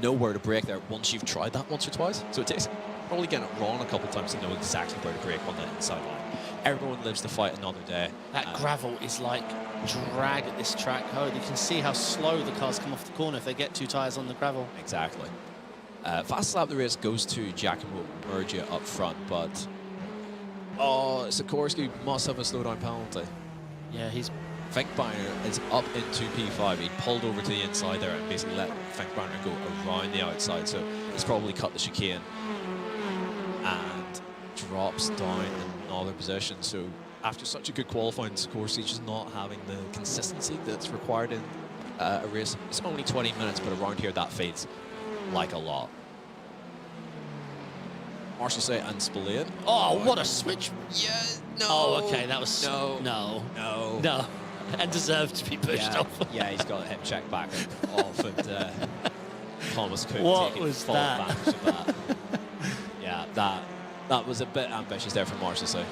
know where to brake there once you've tried that once or twice. So it takes probably getting it wrong a couple of times to know exactly where to brake on that inside line. Everyone lives to fight another day. That gravel is like drag at this track. Oh, you can see how slow the cars come off the corner if they get 2 tyres on the gravel. Exactly. Fastest lap of the race goes to Giacomo Murgia up front, but Sikorsky must have a slowdown penalty. Yeah, Finkbeiner is up into P5. He pulled over to the inside there and basically let Finkbeiner go around the outside, so he's probably cut the chicane and drops down another position. So after such a good qualifying, Sikorsky just not having the consistency that's required in a race. It's only 20 minutes, but around here that fades like a lot. Marshalsea and Spillane. Oh, what a switch. Yeah, no. Oh, okay, that was... No. And deserved to be pushed off. Yeah, he's got him checked back off, and Thomas Cook taking full advantage of that. Yeah, that was a bit ambitious there from Marshalsea.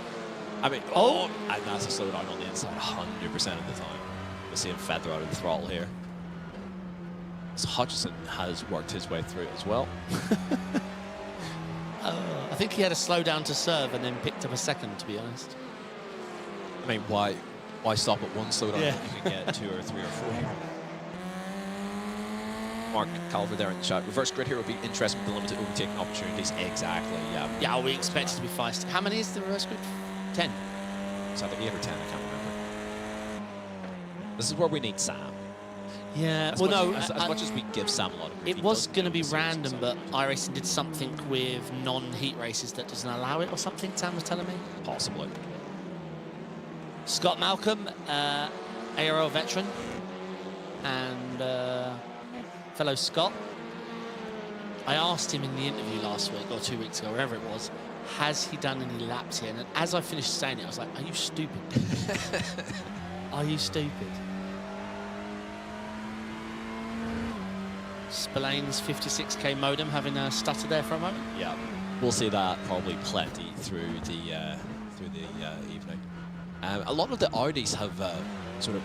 I mean, and that's a slowdown on the inside 100% of the time. We're seeing Feather out of the throttle here. So Hutchison has worked his way through as well. I think he had a slowdown to serve and then picked up a second, to be honest. I mean, why stop at 1 slowdown if you can get 2 or 3 or 4 here? Mark Calver there in the chat. Reverse grid here would be interesting with the limited overtaking opportunities. Exactly, yeah. Yeah, we expect it to be feisty. How many is the reverse grid? 10. It's either 8 or 10, I can't remember. This is where we need Sam. Yeah, As well, much no, as much as we give Sam a lot of grief, it he was doesn't going to do be the series random, himself. but iRacing did something with non-heat races that doesn't allow it or something, Sam was telling me. Possibly. Scott Malcolm, ARL veteran, and fellow Scott. I asked him in the interview last week, or 2 weeks ago, wherever it was, has he done any laps here? And as I finished saying it, I was like, are you stupid? Are you stupid? Spillane's 56k modem having a stutter there for a moment. Yeah, we'll see that probably plenty through the evening. A lot of the Audis have sort of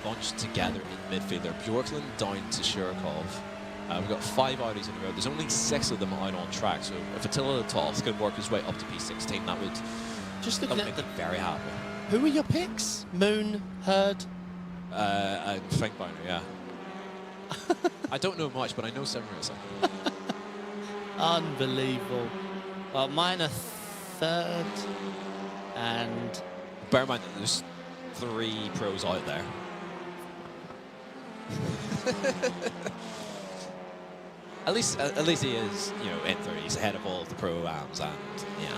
bunched together in midfield. They're Bjorklund down to Shirkov. We've got 5 Audis in a row. There's only 6 of them out on track. So if Attila the Toth can work his way up to P16, that would Just looking at make the, me very happy. who are your picks? Moon, Herd. And Finkbiner, yeah. I don't know much, but I know sim racing. Unbelievable. Well, mine are 3rd, and Bear in mind that there's 3 pros out there. At least he is, you know, in 30s. He's ahead of all the pro-ams and yeah.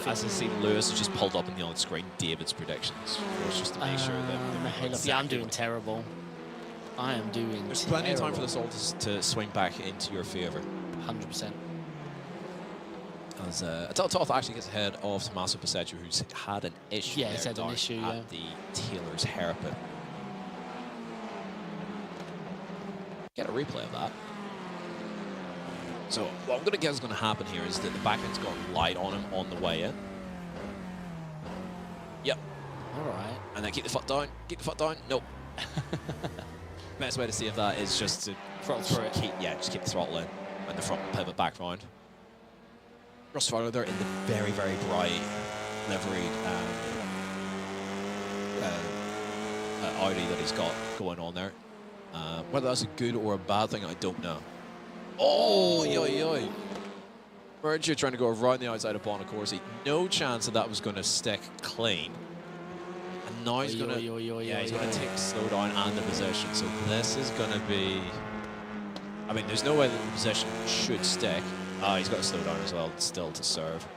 As I see, Lewis has just pulled up on the on screen David's predictions, just to make sure that yeah, I'm doing terrible. I am doing. There's plenty of time for this all to swing back into your favour. 100%. As Toth actually gets ahead of Tommaso Passeggio, who's had an issue. Yeah, he's had an issue, at the Taylor's hairpin. Get a replay of that. So what I'm going to guess is going to happen here is that the backend's gone light on him on the way in. Yep. All right. And then keep the foot down. Keep the foot down. Nope. Best way to see if that is just to Throttle through it. just keep the throttle in and the front pivot back round. Ross Farlow there in the very, very bright liveried Audi that he's got going on there. Whether that's a good or a bad thing, I don't know. Oh, yoy. Merger trying to go around the outside of Bonacorsi. No chance that was going to stick clean. And now he's going to he's going to take the slow down and the position. So this is going to be... I mean, there's no way that the position should stick. He's got to slow down as well, still to serve.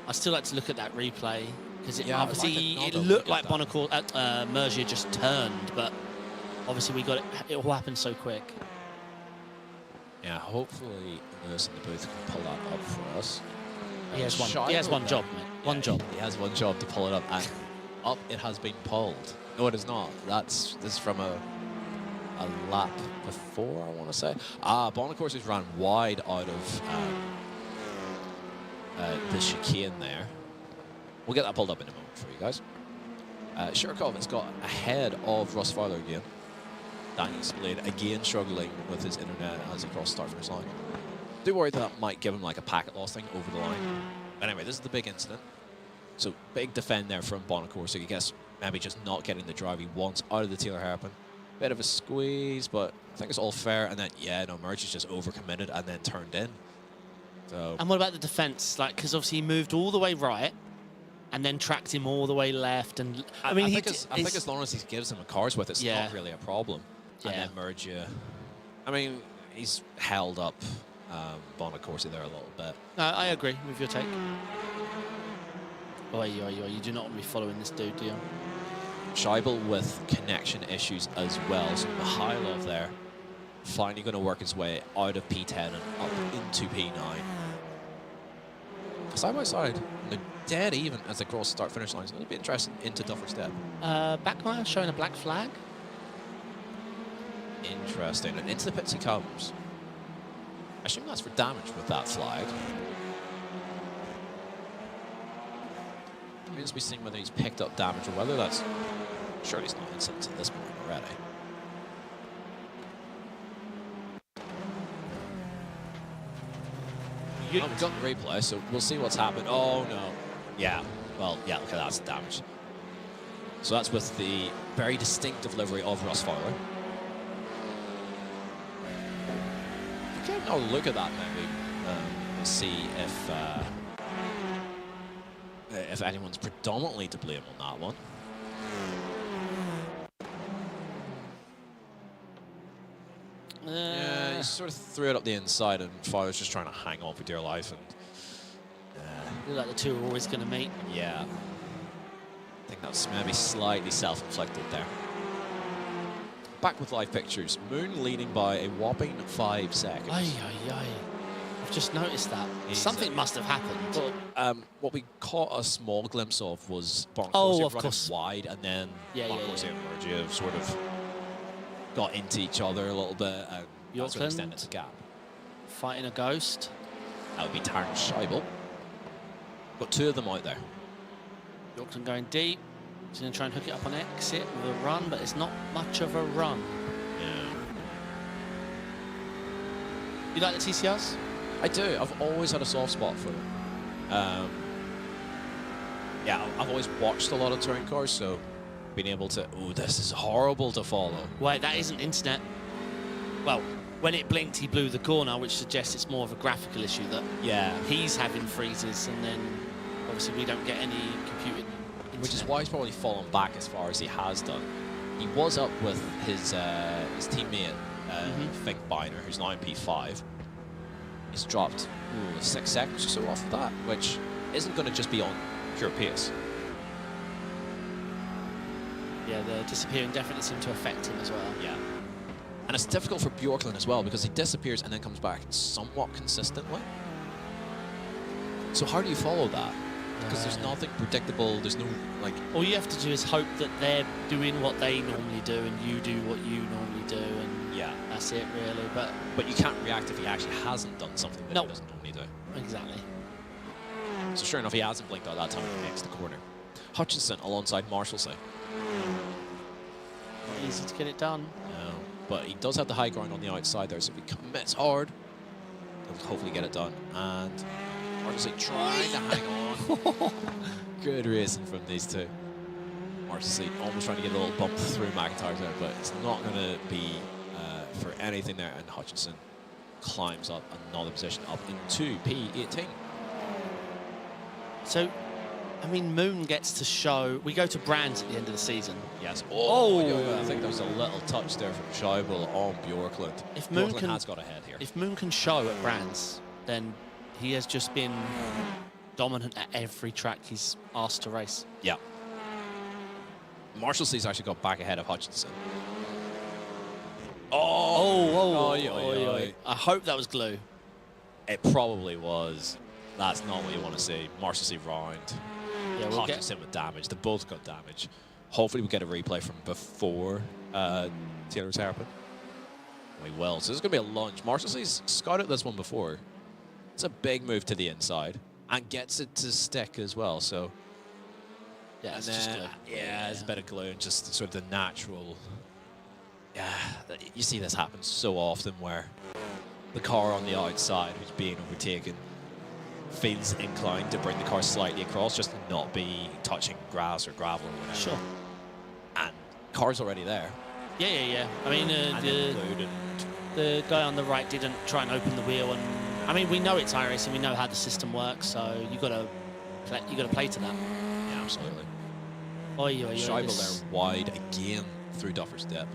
I'd still like to look at that replay, because Yeah, obviously I'd like it to looked look like at Bonacorsi, Mergia just turned, but obviously we got it. It all happened so quick. Yeah, hopefully Lewis in the booth can pull that up for us. He has one job, mate. One job. He has one job to pull it up, and up it has been pulled. No, it is not. This is from a lap before, I want to say. Bonacorsi's ran wide out of the chicane there. We'll get that pulled up in a moment for you guys. Shirkov has got ahead of Russ Fowler again. Daniel Spillane again struggling with his internet as he crosses start finish line. Do worry that might give him like a packet loss thing over the line. But anyway, this is the big incident. So big defend there from Bonacorsi. I guess maybe just not getting the drive he wants out of the Taylor hairpin. Bit of a squeeze, but I think it's all fair. And then, yeah, no, Merge is just overcommitted and then turned in. So. And what about the defence? Like, because obviously he moved all the way right and then tracked him all the way left. And I mean, I think as long as he gives him a cars with, it's not really a problem. Yeah. And then Merge, I mean, he's held up Bonacorsi there a little bit. No, I agree with your take. You do not want to be following this dude, do you? Scheibel with connection issues as well. So Mikhailov there finally going to work his way out of P10 and up into P9. Side by side, they're dead even as they cross start finish lines. It'll be interesting into Duffer Step. Backmire showing a black flag. Interesting. And into the pits he comes. I assume that's for damage with that flag. Remains to be seen whether he's picked up damage or whether that's... Surely it's not incident at this point already. We've got the replay, so we'll see what's happened. Oh, no. Yeah. Well, yeah, look at that. That's damage. So that's with the very distinctive livery of Russ Fowler. Okay, now look at that maybe. See if anyone's predominantly to blame on that one. just sort of threw it up the inside, and Fowler's just trying to hang on for dear life. And Look like the two are always going to meet. yeah, I think that's maybe slightly self-inflicted there. Back with live pictures. Moon leading by a whopping 5 seconds. Ay, ay, ay. I've just noticed that. He's, Something must have happened. Well, what we caught a small glimpse of was Boncorsia of running course. wide, and then Yeah, yeah, Boncorsia yeah. and Mergia have sort of got into each other a little bit, and that sort of extended the gap. Fighting a ghost. That would be Tarn Scheibel. Got 2 of them out there. Yorkton going deep. He's going to try and hook it up on exit with a run, but it's not much of a run. Yeah. You like the TCRs? I do. I've always had a soft spot for them. Yeah, I've always watched a lot of touring cars, so being able to... Oh, this is horrible to follow. Wait, that isn't internet. Well, when it blinked, he blew the corner, which suggests it's more of a graphical issue that Yeah. he's having freezes, and then obviously we don't get any computing. Which is why he's probably fallen back as far as he has done. He was up with his teammate, Fink Biner, who's now in P5. He's dropped 6 seconds or so off of that, which isn't going to just be on pure pace. Yeah, the disappearing definitely seemed to affect him as well. Yeah. And it's difficult for Bjorklund as well, because he disappears and then comes back somewhat consistently. So how do you follow that? Because there's nothing predictable, there's no, like... All you have to do is hope that they're doing what they normally do and you do what you normally do, and Yeah. that's it really. But you can't react if he actually hasn't done something that he doesn't normally do. exactly. So sure enough, he hasn't blinked out that time he makes the corner. Hutchinson alongside Marshalsea. Not easy to get it done. No, but he does have the high ground on the outside there, so if he commits hard, he'll hopefully get it done. And Marshalsea trying to hang on. Good racing from these two. Marshalsea almost trying to get a little bump through McIntyre's there, but it's not going to be for anything there. And Hutchinson climbs up another position up into P18. So, I mean, Moon gets to show... We go to Brands at the end of the season. Yes. Oh. I think there was a little touch there from Scheibel on Bjorklund. If Moon Bjorklund can, has got ahead here. If Moon can show at Brands, then he has just been dominant at every track he's asked to race. Yeah. Marshallsea's actually got back ahead of Hutchinson. I hope that was glue. It probably was. That's not what you want to see. Marshallsea round. Yeah, we'll get... Hutchinson with damage. They both got damage. Hopefully we get a replay from before Taylor's hairpin. We will. So this is going to be a lunge. Marshallsea's scouted this one before. It's a big move to the inside and gets it to stick as well. So yeah, it's just glue. Yeah, it's a bit of glue and just sort of the natural. Yeah, you see this happen so often where the car on the outside who's being overtaken feels inclined to bring the car slightly across, just to not be touching grass or gravel or whatever. Sure. And car's already there. Yeah. I mean, the guy on the right didn't try and open the wheel, and I mean, we know it's iRacing, we know how the system works, so you got to play to that. Yeah, absolutely. Scheibel there wide again through Duffer's Dip.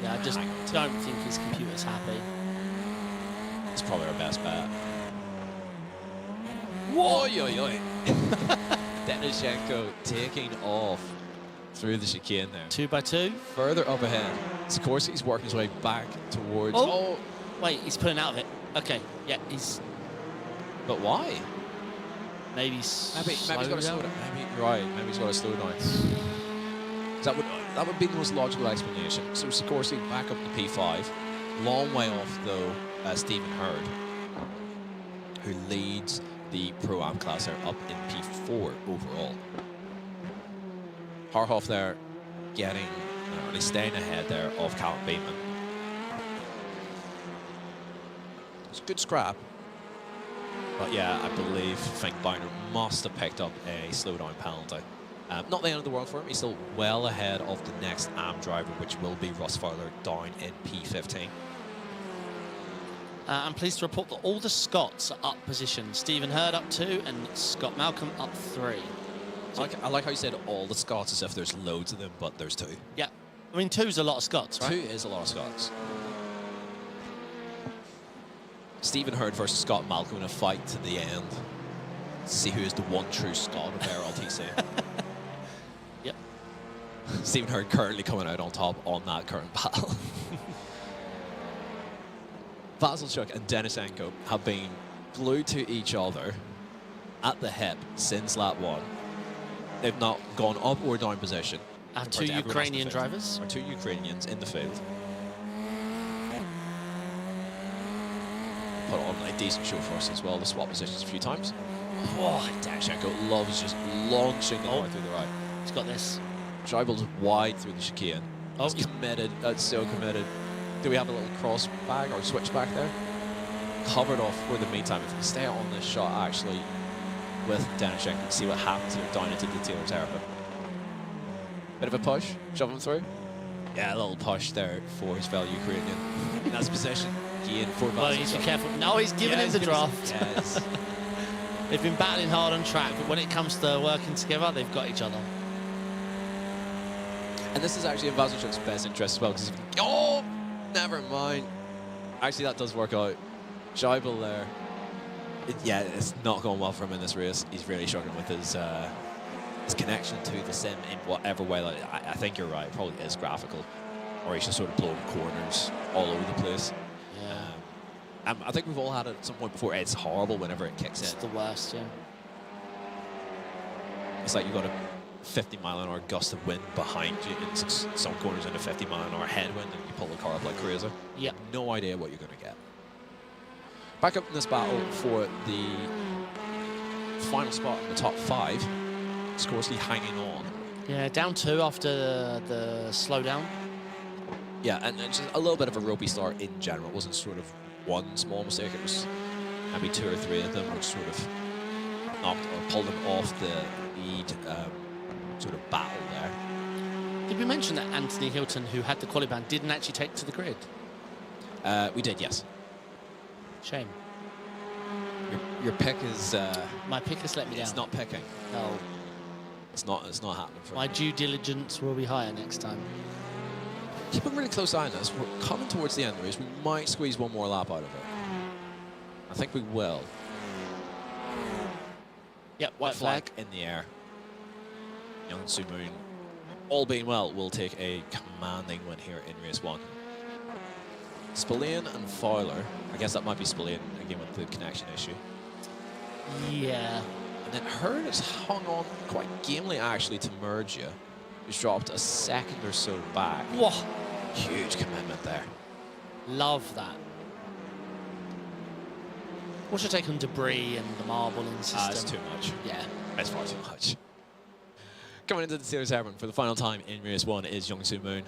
Yeah, I just don't think his computer's happy. It's probably our best bet. Whoa! Denishenko taking off through the chicane there. 2x2. Further up ahead. Sikorsky's working his way back towards... Oh! Wait, he's pulling out of it. Okay, yeah, he's... But why? Maybe he's got to slow down. Maybe, right, maybe he's got to slow down. That would be the most logical explanation. So Sikorsky back up to P5. Long way off, though, Stephen Hurd, who leads the Pro-Am class there up in P4 overall. Harhoff there getting, really staying ahead there of Callum Bateman. It's a good scrap. But yeah, I believe Fink Biner must have picked up a slowdown penalty. Not the end of the world for him. He's still well ahead of the next AM driver, which will be Russ Fowler down in P15. I'm pleased to report that all the Scots are up position. Stephen Hurd up 2 and Scott Malcolm up 3. So I like how you said all the Scots as if there's loads of them, but there's 2. Yeah. I mean, 2's a lot of Scots, right? 2 is a lot of Scots. Stephen Hurd versus Scott Malcolm in a fight to the end. See who is the one true Scott of ARLTC. Yep. Stephen Hurd currently coming out on top on that current battle. Vasilchuk and Denisenko have been glued to each other at the hip since lap 1. They've not gone up or down position. Our compared two to everyone else in the Ukrainian field. drivers. Our 2 Ukrainians in the field. Put on a decent show for us as well. The swap positions a few times. Oh, Denisenko loves just launching the car through the right. He's got this. Dribbles wide through the chicane. Oh, He's committed. That's so committed. Do we have a little cross bag or switch back there? Covered off for the meantime. If we stay on this shot actually with Denisenko and see what happens here down into the Taylor's hairpin. Bit of a push, shove him through. Yeah, a little push there for his fellow Ukrainian. That's position. Gain for Well, you should be careful. No, he's giving him the draft. Yes. They've been battling hard on track, but when it comes to working together, they've got each other. And this is actually in Vasilchuk's best interest as well, because oh, never mind. Actually, that does work out. Scheibel there. Yeah, it's not going well for him in this race. He's really struggling with his connection to the sim in whatever way. Like, I think you're right. It probably is graphical, or he's just sort of blowing corners all over the place. Yeah. I think we've all had it at some point before. It's horrible whenever it kicks It's in. the worst, yeah. It's like you've got a 50-mile-an-hour gust of wind behind you in some corners and a 50-mile-an-hour headwind, and you pull the car up like crazy. Yeah. No idea what you're going to get. Back up in this battle for the final spot in the top 5. Skorsky hanging on. Yeah, down 2 after the slowdown. Yeah, and just a little bit of a ropey start in general. It wasn't sort of one small mistake. It was maybe 2 or 3 of them which sort of knocked or pulled him off the lead sort of battle there. Did we mention that Anthony Hilton, who had the quality ban, didn't actually take to the grid? We did, yes. Shame. Your pick is... My pick has let me down. it's not picking. No. It's not happening for My me. due diligence will be higher next time. Keep a really close eye on this. We're coming towards the end of the race. We might squeeze one more lap out of it. I think we will. Yep, white flag. In the air. Young Soo Moon, all being well, will take a commanding win here in race 1. Spillane and Fowler. I guess that might be Spillane again with the connection issue. Yeah. And then Hurd has hung on quite gamely actually to Mergia, who's dropped a second or so back. Whoa. Huge commitment there. Love that. What's your take on debris and the marbling system? It's too much. Yeah. It's far too much. Coming into the Steelers Hairpin for the final time in race 1 is Young Soo Moon.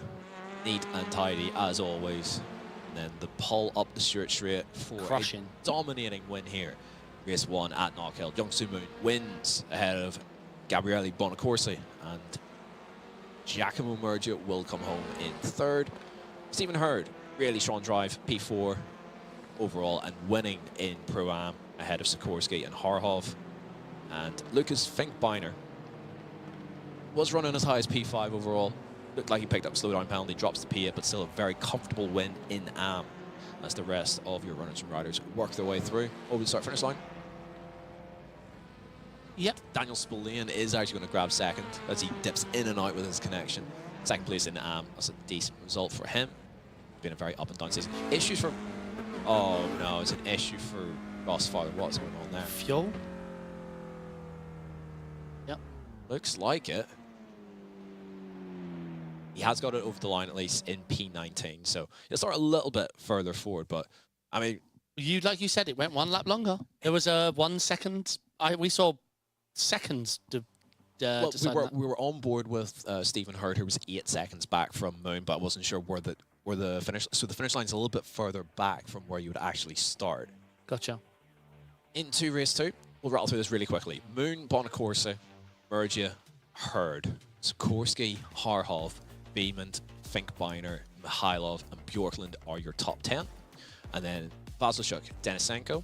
Neat and tidy as always. And then the pull up the Stuart Straight for Crushing. a dominating win here. Race 1 at Knockhill. Young Soo Moon wins ahead of Gabriele Bonacorsi, and Giacomo Mergia will come home in 3rd. Stephen Hurd, really strong drive, P4 overall, and winning in Pro-Am ahead of Sikorsky and Harhov. And Lucas Finkbeiner was running as high as P5 overall. Looked like he picked up a slowdown penalty, drops to P8, but still a very comfortable win in AM as the rest of your runners and riders work their way through over the start-finish line. Yep. Daniel Spillane is actually going to grab 2nd as he dips in and out with his connection. 2nd place in AM. That's a decent result for him. Been a very up and down season. Issues for... Oh, no, it's an issue for Ross Fowler. What's going on there? Fuel. Yep. Looks like it. He has got it over the line at least in P19, so he'll start a little bit further forward, but I mean... Like you said, it went 1 lap longer. There was a 1 second... we saw seconds to well, decide that. we were on board with Stephen Hurd, who was 8 seconds back from Moon, but I wasn't sure where the finish... So the finish line's a little bit further back from where you would actually start. Gotcha. Into race 2, we'll rattle through this really quickly. Moon, Bonacorsi, Mergia, Hurd, Sikorsky, Harhov, Beamond, Finkbeiner, Mikhailov, and Bjorklund are your top 10. And then Vasilchuk, Denisenko,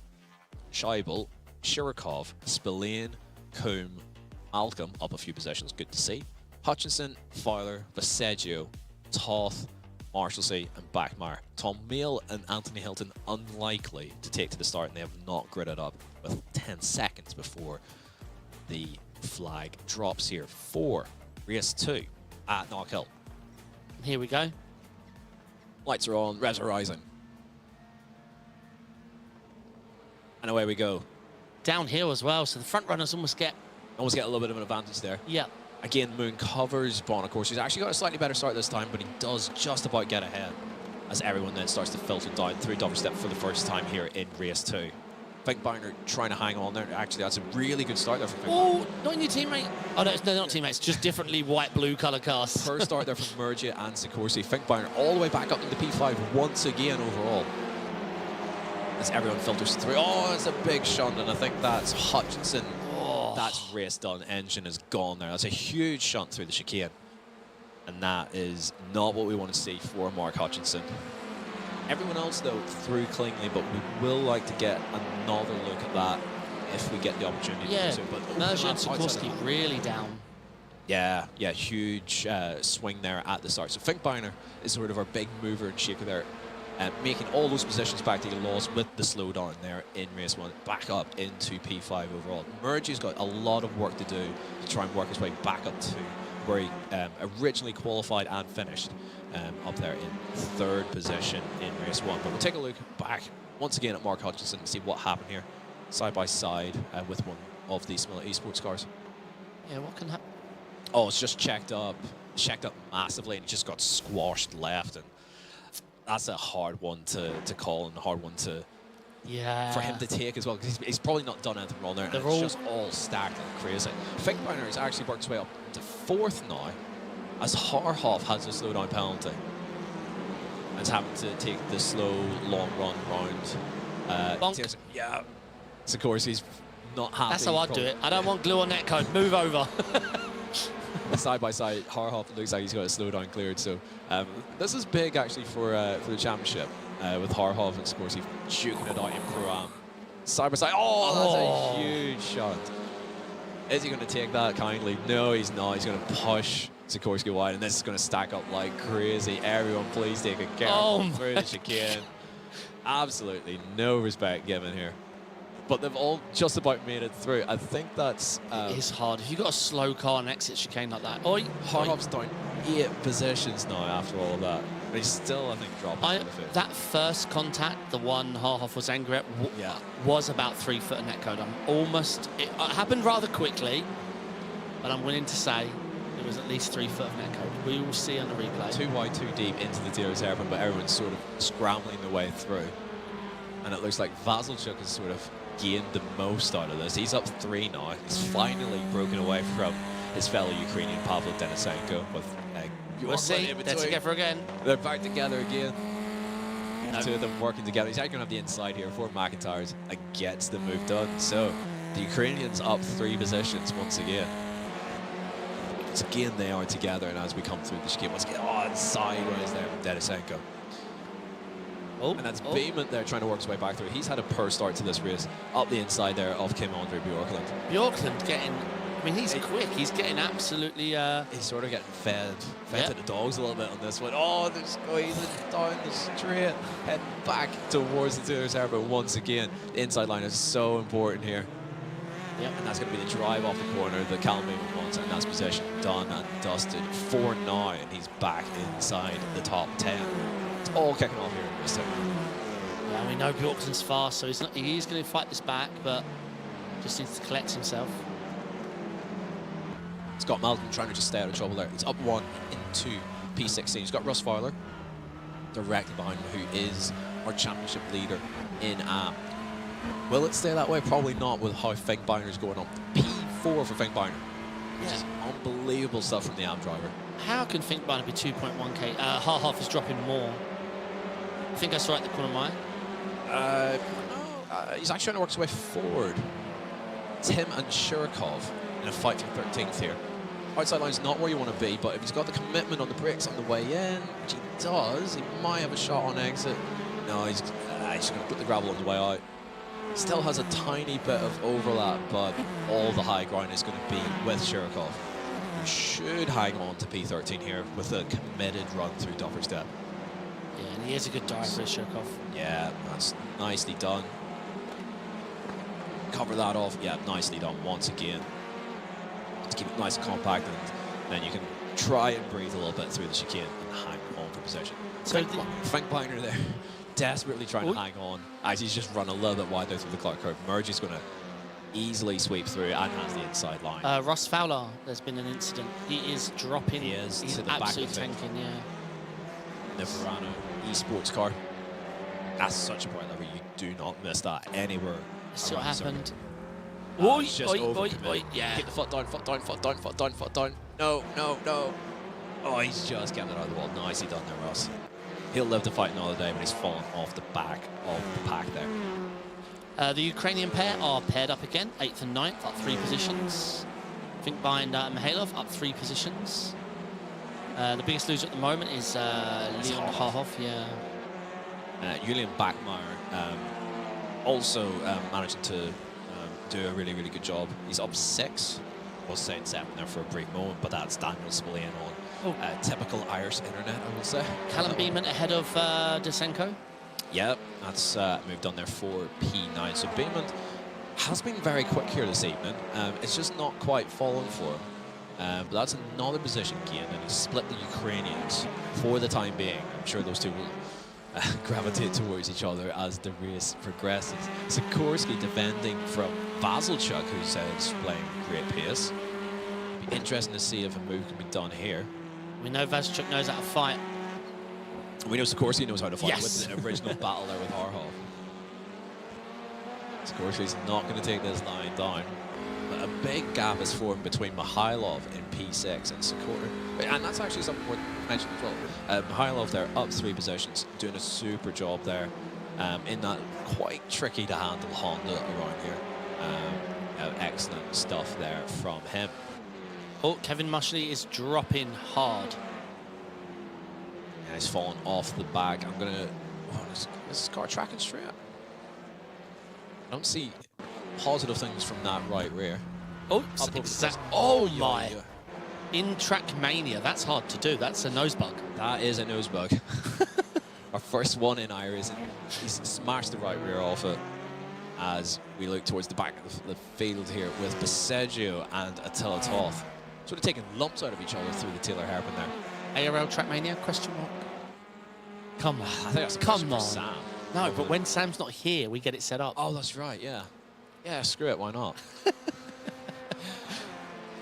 Scheibel, Shirokov, Spillane, Coombe, Malcolm up a few positions, good to see. Hutchinson, Fowler, Viseggio, Toth, Marshalsea and Backmeyer. Tom Mail and Anthony Hilton unlikely to take to the start, and they have not gridded up with 10 seconds before the flag drops here for race 2 at Knockhill. Here we go. Lights are on, revs are rising. And away we go. Downhill as well, so the front runners almost get a little bit of an advantage there. Yeah. Again, Moon covers Bon, of course. He's actually got a slightly better start this time, but he does just about get ahead as everyone then starts to filter down through double step for the first time here in race 2. Finkbeiner trying to hang on there. Actually, that's a really good start there from Finkbeiner. Oh, not in your teammate. Oh, no, they're not teammates, just differently white-blue colour cars. First start there from Mergia and Sikorsky. Finkbeiner all the way back up into P5 once again overall. As everyone filters through. Oh, it's a big shunt, and I think that's Hutchinson. That's race done. Engine is gone there. That's a huge shunt through the chicane. And that is not what we want to see for Mark Hutchinson. Everyone else, though, through cleanly, but we will like to get another look at that if we get the opportunity to do so. But Mergia and Sikorsky really down. Yeah, huge swing there at the start. So Finkbeiner is sort of our big mover and shaker there, making all those positions back that he lost with the slowdown there in race 1, back up into P5 overall. Mergia's got a lot of work to do to try and work his way back up to where he originally qualified and finished up there in 3rd position in race 1. But we'll take a look back once again at Mark Hutchinson and see what happened here, side by side with one of the smaller esports cars. Yeah, what can happen? Oh, it's just checked up massively, and he just got squashed left, and that's a hard one to call and a hard one to for him to take as well, because he's probably not done anything wrong there, and it's just all stacked and crazy. Finkbeiner has actually worked his way up to 4th now, as Harhoff has a slowdown penalty. And it's having to take the slow, long run round. Yeah, Sikorsky's not happy. That's how I'd do it. I don't want glue on netcode. Move over. Side by side, Harhoff looks like he's got a slowdown cleared. So this is big actually for the championship with Harhoff and Sikorsky duking it out in Pro-Am. Side by side. Oh, that's a huge shot. Is he going to take that kindly? No, he's not. He's going to push Sikorsky wide, and this is going to stack up like crazy. Everyone, please take a care through the chicane. Absolutely no respect given here. But they've all just about made it through. I think that's... it is hard. If you've got a slow car and exit chicane like that... Harhoff's down 8 positions now after all of that. But he's still, I think, dropping. That first contact, the one Harhoff was angry at, was about 3 foot of netcode. It happened rather quickly, but I'm willing to say it was at least 3 foot of netcode. We will see on the replay. 2 wide, 2 deep into the Dealer's Hairpin, but everyone's sort of scrambling the way through. And it looks like Vasilchuk has sort of gained the most out of this. He's up 3 now. He's finally broken away from his fellow Ukrainian Pavel Denisenko with we'll see. They're together again. They're back together again. The 2 of them working together. He's actually going to have the inside here for McIntyre's and gets the move done. So the Ukrainians up 3 positions once again. Once again, they are together, and as we come through the chicane, once again, it's sideways there from Denisenko. And that's Beeman there trying to work his way back through. He's had a poor start to this race. Up the inside there of Kim Andre Bjorklund. Bjorklund getting... I mean, he's quick. He's getting absolutely... He's sort of getting fed to the dogs a little bit on this one. Oh, they're squeezing down the straight. Heading back towards the Dealer's Hairpin once again. The inside line is so important here. Yep. And that's going to be the drive off the corner that Callum Beeman wants. And that's possession done and dusted for now. And he's back inside the top 10. It's all kicking off here in this time. Yeah, we know Bjorklund's fast, so he's going to fight this back, but just needs to collect himself. Scott Malcolm trying to just stay out of trouble there. He's up 1 into P16. He's got Russ Fowler directly behind him, who is our championship leader in AM. Will it stay that way? Probably not, with how Finkbeiner is going on. P4 for Finkbeiner, which is unbelievable stuff from the AM driver. How can Finkbeiner be 2.1k? Harhoff is dropping more. I think I saw it at the corner of my eye. No, he's actually trying to work his way forward. It's him and Shurkov in a fight for 13th here. Outside line's not where you want to be, but if he's got the commitment on the brakes on the way in, which he does, he might have a shot on exit. No, he's just going to put the gravel on the way out. Still has a tiny bit of overlap, but all the high ground is going to be with Shurkov, who should hang on to P13 here with a committed run through Duffer Step. Yeah, and he is a good dive for Shirkov. Yeah, that's nicely done. Cover that off. Yeah, nicely done once again. Just keep it nice and compact, and then you can try and breathe a little bit through the chicane and hang on for position. So Frank Biner there, desperately trying to hang on as he's just run a little bit wider through the clock curve. Merge is going to easily sweep through and has the inside line. Russ Fowler, there's been an incident. He is dropping. He is He's to the absolutely back of tanking, yeah. the Verano esports car. That's such a bright lever. You do not miss that anywhere. See what around the happened. circuit. Oi, He's just oi, oi, overcommitted. oi, yeah. Get the foot down, foot down, foot down, foot down, foot down. No, no, no. Oh, he's just kept it out of the wall. Nicely done there, Ross. He'll live to fight another day, but he's fallen off the back of the pack there. The Ukrainian pair are paired up again, 8th and 9th, up 3 positions. Finkby and Mihailov up 3 positions. The biggest loser at the moment is Leon Harhov, yeah. Julian Bachmeier also managing to do a really, really good job. He's up 6. I was saying 7 there for a brief moment, but that's Daniel Smolyan on typical Irish internet, I would say. Callum Beeman ahead of Desenko. Yep, that's moved on there for P9. So Beeman has been very quick here this evening. It's just not quite fallen for him. But that's another position gain, and he's split the Ukrainians for the time being. I'm sure those two will gravitate towards each other as the race progresses. Sikorsky defending from Vasilchuk, who's displaying great pace. Be interesting to see if a move can be done here. We know Vasilchuk knows how to fight. We know Sikorsky knows how to fight Yes. with the original battle there with Harhov. Sikorsky's not going to take this line down. But a big gap is formed between Mihailov in P6 and Sikor. And that's actually something worth mentioning as well. Mihailov there up 3 positions, doing a super job there in that quite tricky to handle Honda around here. Excellent stuff there from him. Oh, Kevin Mushley is dropping hard. And he's fallen off the back. I'm going to... Oh, is this car tracking straight? I don't see positive things from that right rear. Oh, Up over exact. the- Oh yeah, my! yeah. In track mania, that's hard to do. That's a nose bug. That is a nose bug. Our first one in iRacing. He's smashed the right rear off it as we look towards the back of the field here with Baseggio and Attila Toth. Sort of taking lumps out of each other through the Taylor hairpin there. ARL track mania? Question mark. Come on. I think that's a question Come for on. Sam. No, but when Sam's not here, we get it set up. Oh, that's right, yeah. Yeah, screw it, why not?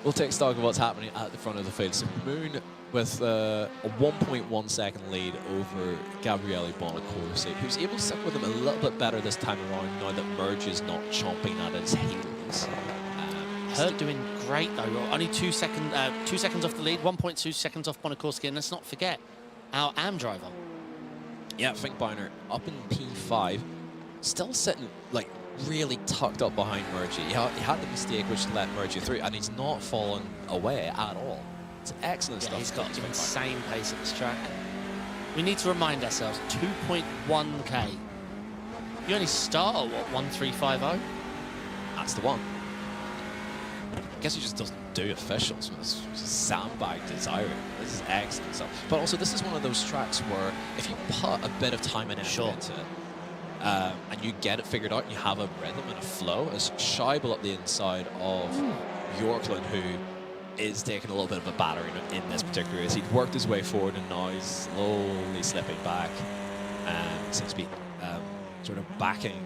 We'll take stock of what's happening at the front of the field. So Moon with a 1.1 second lead over Gabriele Bonacorsi, who's able to stick with him a little bit better this time around now that Merge is not chomping at his heels. Her doing great though. Only 2 seconds off the lead, 1.2 seconds off Bonacorsi, and let's not forget our AM driver. Yeah, Finkbeiner up in P5, still sitting like really tucked up behind Murgy. He had the mistake which let Murgy through, and he's not fallen away at all. It's excellent stuff. He's got from Finkbeiner. insane pace at this track. We need to remind ourselves, 2.1k. You only start at what, 1350? That's the one. I guess he just doesn't do officials. It's just sandbagged his iron. This is excellent stuff. But also, this is one of those tracks where if you put a bit of time and effort into it, and you get it figured out, and you have a rhythm and a flow, as Scheibel up the inside of Yorkland, who is taking a little bit of a battering in this particular race. He'd worked his way forward, and now he's slowly slipping back, and seems to be sort of backing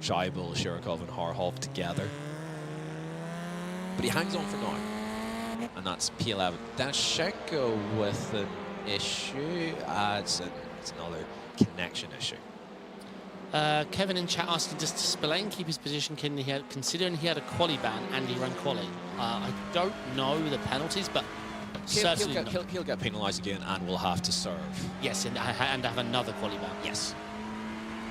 Scheibel, Shirokov, and Harhov together. But he hangs on for now, and that's P11. Dashenko with an issue. It's another connection issue. Kevin in chat asking, does Spillane keep his position considering he had a quali ban and he ran quali? I don't know the penalties, but certainly He'll get penalised again and will have to serve. yes, and have another quali ban. Yes.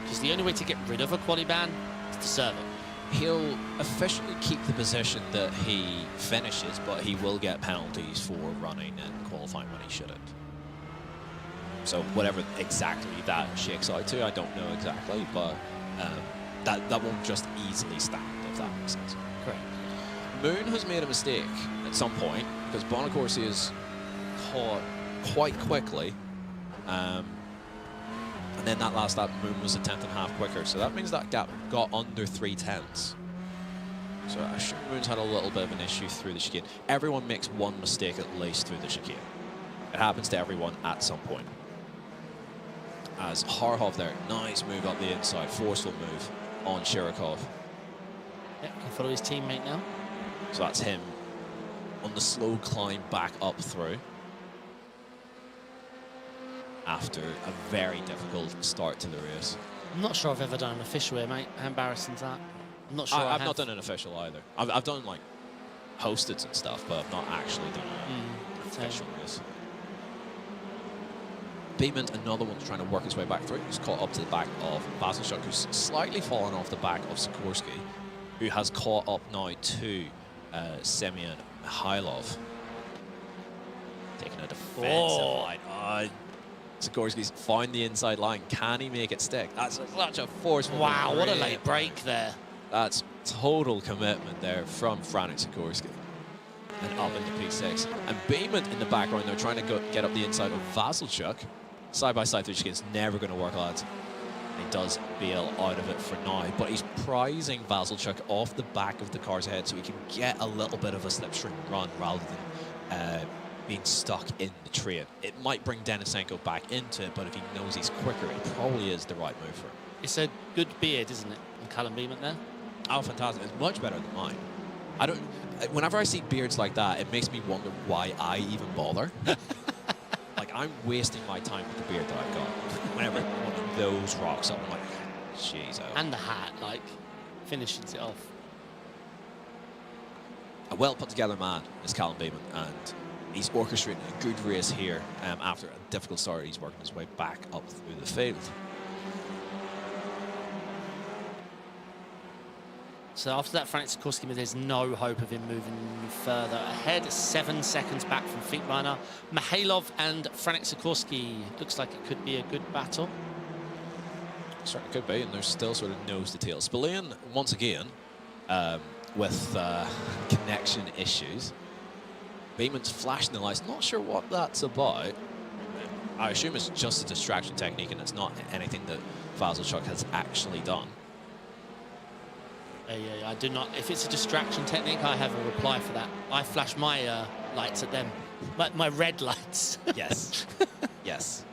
Because the only way to get rid of a quali ban is to serve it. He'll officially keep the position that he finishes, but he will get penalties for running and qualifying when he shouldn't. So whatever exactly that shakes out to, I don't know exactly, but that won't just easily stand, if that makes sense. Correct. Moon has made a mistake at some point, because Bonacorsi is caught quite quickly And then that last lap, Moon was a 10th.5 quicker. So that means that gap got under 3/10. So I assume Moon's had a little bit of an issue through the chicane. Everyone makes one mistake at least through the chicane. It happens to everyone at some point. As Harhov there, nice move up the inside, forceful move on Shirokov. Yeah, can follow his teammate now. So that's him on the slow climb back up through. After a very difficult start to the race. I'm not sure I've ever done an official here, mate. How embarrassing's that? I'm not sure I've not done an official either. I've done like hosted and stuff, but I've not actually done an official race. Beamont, another one trying to work his way back through. He's caught up to the back of Vasilchuk, who's slightly fallen off the back of Sikorsky, who has caught up now to Semyon Mikhailov. Taking a defensive line. Sikorsky's found the inside line. Can he make it stick? That's such a forceful. Wow, what a late break there. That's total commitment there from Franek Sikorsky. And up into P6. And Beamont in the background, they're trying to get up the inside of Vasilchuk. Side by side through chicane's never going to work, lads. He does bail out of it for now, but he's prizing Vasilchuk off the back of the cars ahead so he can get a little bit of a slipstream run rather than being stuck in the train. It might bring Denisenko back into it, but if he knows he's quicker, it probably is the right move for him. It's a good beard, isn't it, on Callum Beamont there? Oh, fantastic. It's much better than mine. Whenever I see beards like that, it makes me wonder why I even bother. Like, I'm wasting my time with the beard that I've got. Whenever one of those rocks up, I'm like, jeez. And the hat, like, finishes it off. A well put together man is Callum Beamont, and he's orchestrating a good race here. After a difficult start, he's working his way back up through the field. So after that Franek Sikorsky move, there's no hope of him moving further ahead. 7 seconds back from Finkbeiner. Mikhailov and Franek Sikorsky. Looks like it could be a good battle. Certainly could be, and there's still sort of nose to tail. Spillane, once again, with connection issues. Beamont's flashing the lights. Not sure what that's about. I assume it's just a distraction technique, and it's not anything that Vasilchuk has actually done. Yeah, I do not. If it's a distraction technique, I have a reply for that. I flash my lights at them, my red lights. Yes. Yes.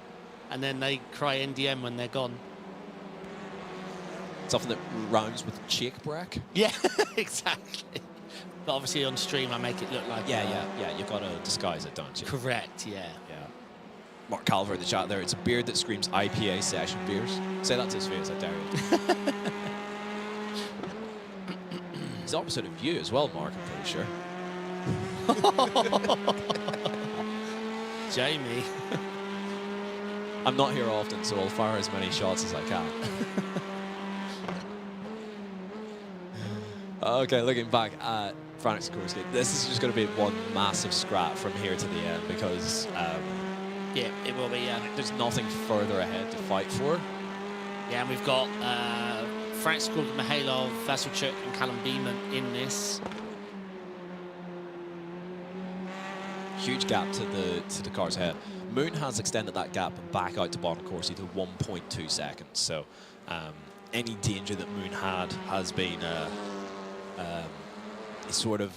And then they cry NDM when they're gone. Something that rhymes with cheek brack. Yeah, exactly. But obviously on stream, I make it look like. Yeah. You've got to disguise it, don't you? Correct. Yeah. Mark Calver in the chat there. It's a beard that screams IPA session beers. Say that to his face, I dare you. He's opposite of you as well, Mark, I'm pretty sure. Jamie. I'm not here often, so I'll fire as many shots as I can. Okay, looking back at Franek Sikorsky, this is just going to be one massive scrap from here to the end because yeah, it will be. There's nothing further ahead to fight for. Yeah, and we've got Franek Sikorsky, Mikhailov, Vasilchuk, and Callum Beamont in this. Huge gap to the cars ahead. Moon has extended that gap back out to Bonaccorsi to 1.2 seconds. So any danger that Moon had has been sort of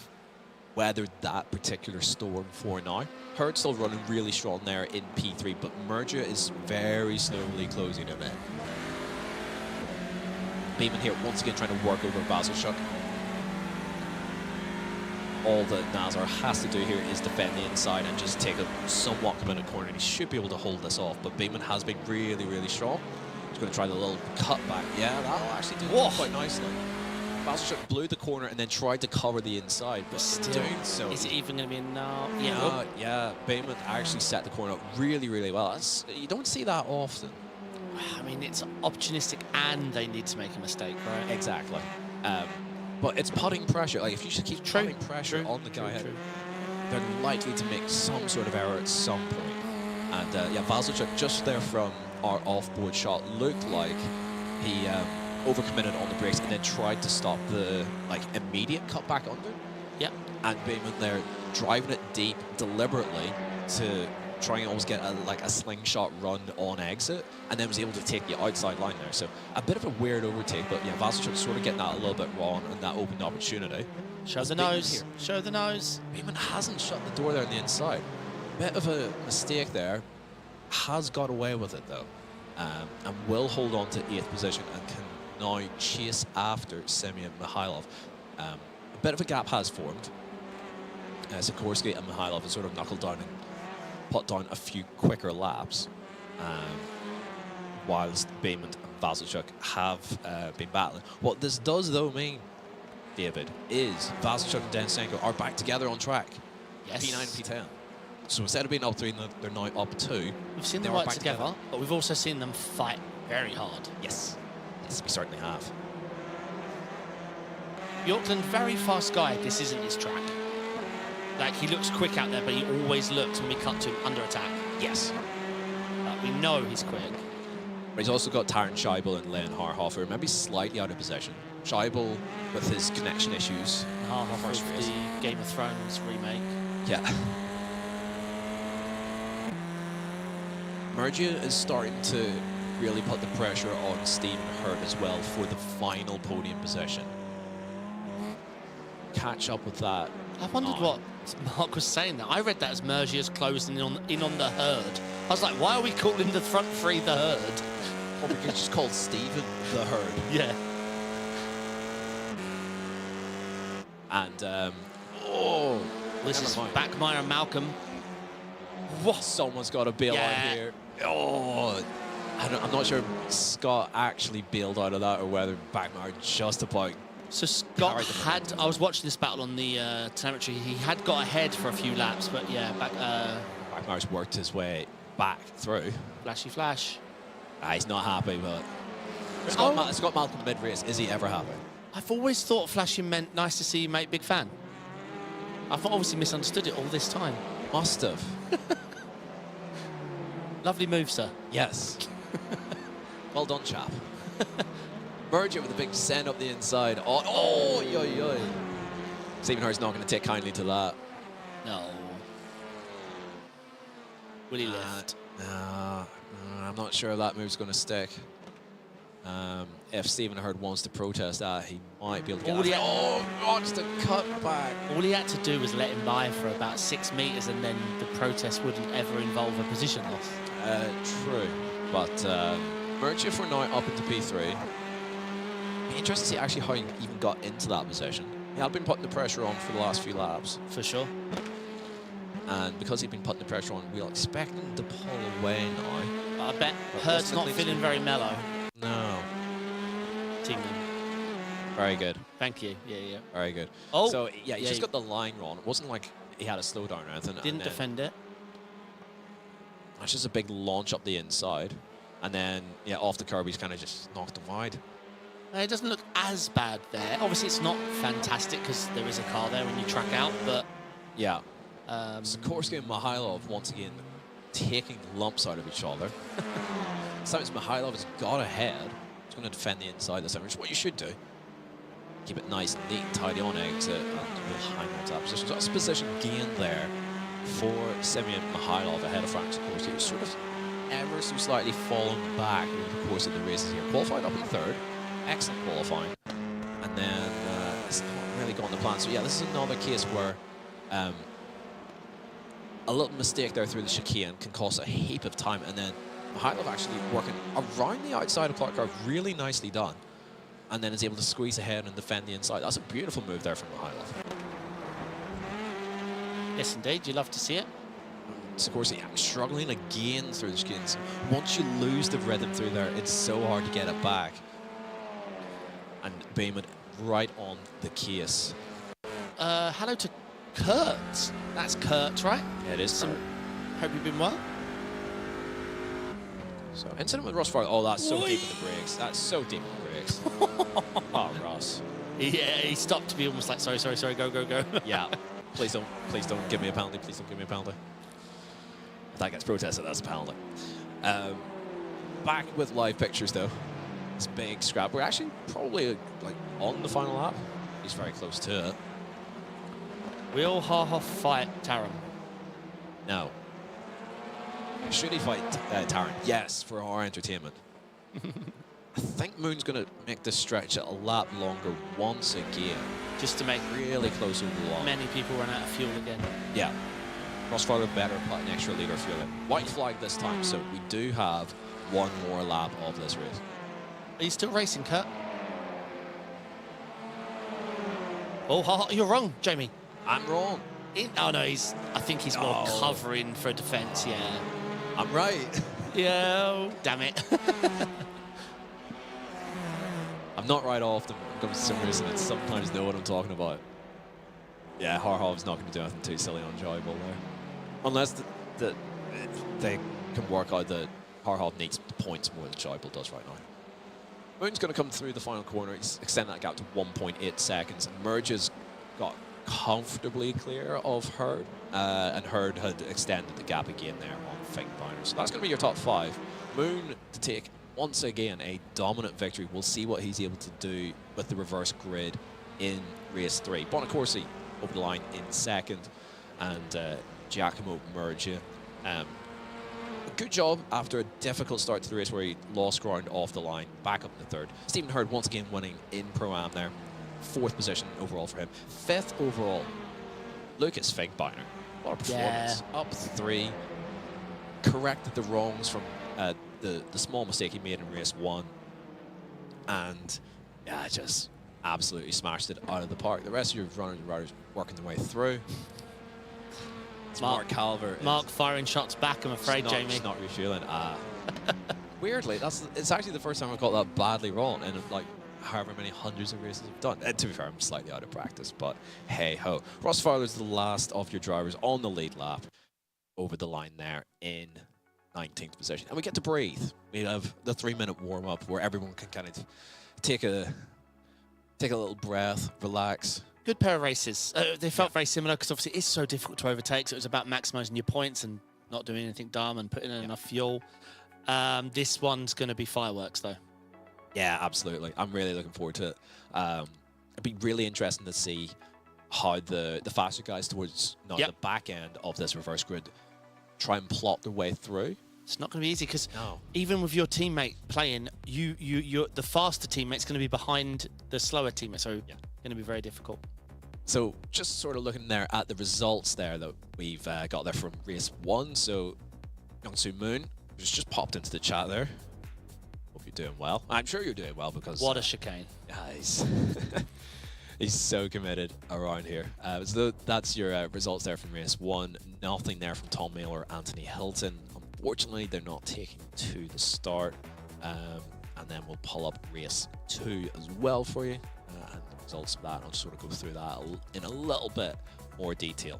weathered that particular storm for now. Herd still running really strong there in P3, but Merja is very slowly closing him in. Beamont here once again trying to work over Vasilchuk. All that Nazar has to do here is defend the inside and just take a somewhat committed corner, and he should be able to hold this off, but Beamont has been really, really strong. He's going to try the little cutback. Yeah, that'll actually do quite nicely. Vasilchuk blew the corner and then tried to cover the inside, but still doing so. Is it even going to be enough? Yeah. Yeah, Beamont actually set the corner up really, really well. You don't see that often. I mean, it's opportunistic and they need to make a mistake, right? Exactly. But it's putting pressure. Like, if you just keep putting pressure on the guy ahead, they're likely to make some sort of error at some point. And yeah, Vasilchuk just there from our off-board shot looked like he overcommitted on the brakes and then tried to stop the immediate cutback under. Yep. And Beamont there driving it deep deliberately to trying to almost get like a slingshot run on exit, and then was able to take the outside line there. So a bit of a weird overtake, but yeah, Vasilchuk sort of getting that a little bit wrong, and that opened opportunity. Show the nose. Show the nose. Beeman hasn't shut the door there on the inside. Bit of a mistake there. Has got away with it though, and will hold on to 8th position and can now chase after Semyon Mikhailov. A bit of a gap has formed. Sikorsky and Mikhailov have sort of knuckled down and put down a few quicker laps, whilst Beeman and Vasilchuk have been battling. What this does though mean, David, is Vasilchuk and Denisenko are back together on track. Yes. P9 and P10. So instead of being up 3, they're now up 2. We've seen them work together, but we've also seen them fight very hard. Yes. Yes, we certainly have. Yorkland, very fast guy. This isn't his track. Like, he looks quick out there, but he always looks when we cut to him under attack. Yes. We know he's quick. But he's also got Taron Scheibel and Len Harhofer, maybe slightly out of possession. Scheibel with his connection issues. Harhofer with the Game of Thrones remake. Yeah. Mergia is starting to really put the pressure on Stephen Hurt as well for the final podium position. Catch up with that. I wondered what Mark was saying there. I read that as Mergia's closing in on the herd. I was like, why are we calling the front three the herd? Or because it's just called Stephen the Herd. Yeah. And, oh, this is Backmeyer and Malcolm. What? Someone's got to bail out here. Oh, I'm not sure if Scott actually bailed out of that or whether Backmeyer just about. So Scott had, I was watching this battle on the telemetry, he had got ahead for a few laps, but yeah, Backmeyer's worked his way back through. Flashy flash. He's not happy, but Scott Malcolm mid-race, is he ever happy? I've always thought flashing meant nice to see you, mate, big fan. I've obviously misunderstood it all this time. Must have. Lovely move, sir. Yes. Well done, chap. Merger with a big descent up the inside. Oh, yo, yo. Stephen Hurt's not going to take kindly to that. No. Will he lift? I'm not sure that move's going to stick. If Stephen Hurt wants to protest that, he might be able to get just a cut back. All he had to do was let him by for about 6 meters, and then the protest wouldn't ever involve a position loss. True. But Merchant for now up into P3. Be interesting to see actually how he even got into that position. He had been putting the pressure on for the last few laps. For sure. And because he'd been putting the pressure on, we'll expect him to pull away now. I bet Hurt's not feeling very mellow. No. Tingling. Very good. Thank you. Yeah. Very good. Oh. So, yeah, he just got the line wrong. It wasn't like he had a slowdown or anything. Didn't defend it. That's just a big launch up the inside. And then, yeah, off the curb, he's kind of just knocked him wide. It doesn't look as bad there. Obviously, it's not fantastic because there is a car there when you track out, but... Yeah. Sikorsky and Mikhailov, once again, taking the lumps out of each other. Sometimes Mikhailov has got ahead. He's going to defend the inside this time, which is what you should do. Keep it nice, neat, and tidy on exit, and we'll hang on to that position. So that's a position gain there for Semyon Mikhailov ahead of Frank Sikorsky. He was sort of ever so slightly fallen back over the course of the races here. Qualified up in 3rd. Excellent qualifying. And then it's not really gone to plan. So yeah, this is another case where a little mistake there through the chicane can cost a heap of time, and then Mikhailov actually working around the outside of Clark car, really nicely done, and then is able to squeeze ahead and defend the inside. That's a beautiful move there from Mikhailov. Yes, indeed. You love to see it. Sikorsky, I'm struggling again through the chicanes. Once you lose the rhythm through there, it's so hard to get it back. And Beeman right on the case. Hello to Kurt. That's Kurt, right? Yeah, it is. Hope you've been well. So, incident with Ross Farley. Oh, that's so deep in the brakes. That's so deep in the brakes. Oh, Ross. Yeah, he stopped to be almost like, sorry, go. Yeah. Please don't give me a penalty. Please don't give me a penalty. If that gets protested, that's a penalty. Back with live pictures, though. This big scrap. We're actually probably like on the final lap. He's very close to it. Will Harhoff fight Taron? No. Should he fight Taran? Yes, for our entertainment. I think Moon's going to make this stretch a lot longer once again. Just to make Really close over the line. many people run out of fuel again. Yeah. Crossfire better put an extra litre of fuel in. White flag this time, so we do have one more lap of this race. Are you still racing, Kurt? Oh, you're wrong, Jamie. I'm wrong. Oh no, I think he's more covering for defence. Yeah. I'm right. Yeah. Damn it. I'm not right often when it comes to sim racing and sometimes know what I'm talking about. Yeah, Harhov's not going to do anything too silly on enjoyable there. Unless they can work out that Harhov needs points more than Scheibel does right now. Moon's going to come through the final corner, extend that gap to 1.8 seconds. Merges got comfortably clear of Herd, and Herd had extended the gap again there on Finkbeiner. So that's going to be your top 5. Moon to take, once again, a dominant victory. We'll see what he's able to do with the reverse grid in race 3. Bonacorsi over the line in second, and Giacomo Mergia. Good job after a difficult start to the race where he lost ground off the line, back up in the third. Stephen Hurd once again winning in Pro-Am there. 4th position overall for him. 5th overall, Lucas Finkbeiner. What a performance. Yeah. Up 3. Corrected the wrongs from the small mistake he made in race 1. And yeah, just absolutely smashed it out of the park. The rest of your runners and riders working their way through. It's Mark Calvert. Mark firing shots back, I'm afraid, Jamie. She's not refueling. Weirdly, it's actually the first time I've got that badly wrong in like however many hundreds of races I've done. And to be fair, I'm slightly out of practice, but hey ho. Ross Fowler's the last of your drivers on the lead lap over the line there in 19th position. And we get to breathe. We have the 3-minute warm-up where everyone can kind of take a little breath, relax. Good pair of races. They felt very similar because obviously it's so difficult to overtake. So it was about maximising your points and not doing anything dumb and putting in enough fuel. This one's going to be fireworks, though. Yeah, absolutely. I'm really looking forward to it. It'd be really interesting to see how the faster guys towards the back end of this reverse grid try and plot their way through. It's not going to be easy because even with your teammate playing, the faster teammate's going to be behind the slower teammate, so going to be very difficult. So just sort of looking there at the results there that we've got there from race 1. So Youngsu Moon, who's just popped into the chat there. Hope you're doing well. I'm sure you're doing well because... What a chicane. Guys. He's so committed around here. So that's your results there from race 1. Nothing there from Tom Mailer or Anthony Hilton. Unfortunately, they're not taking to the start. And then we'll pull up race 2 as well for you. And the results of that, I'll just sort of go through that in a little bit more detail.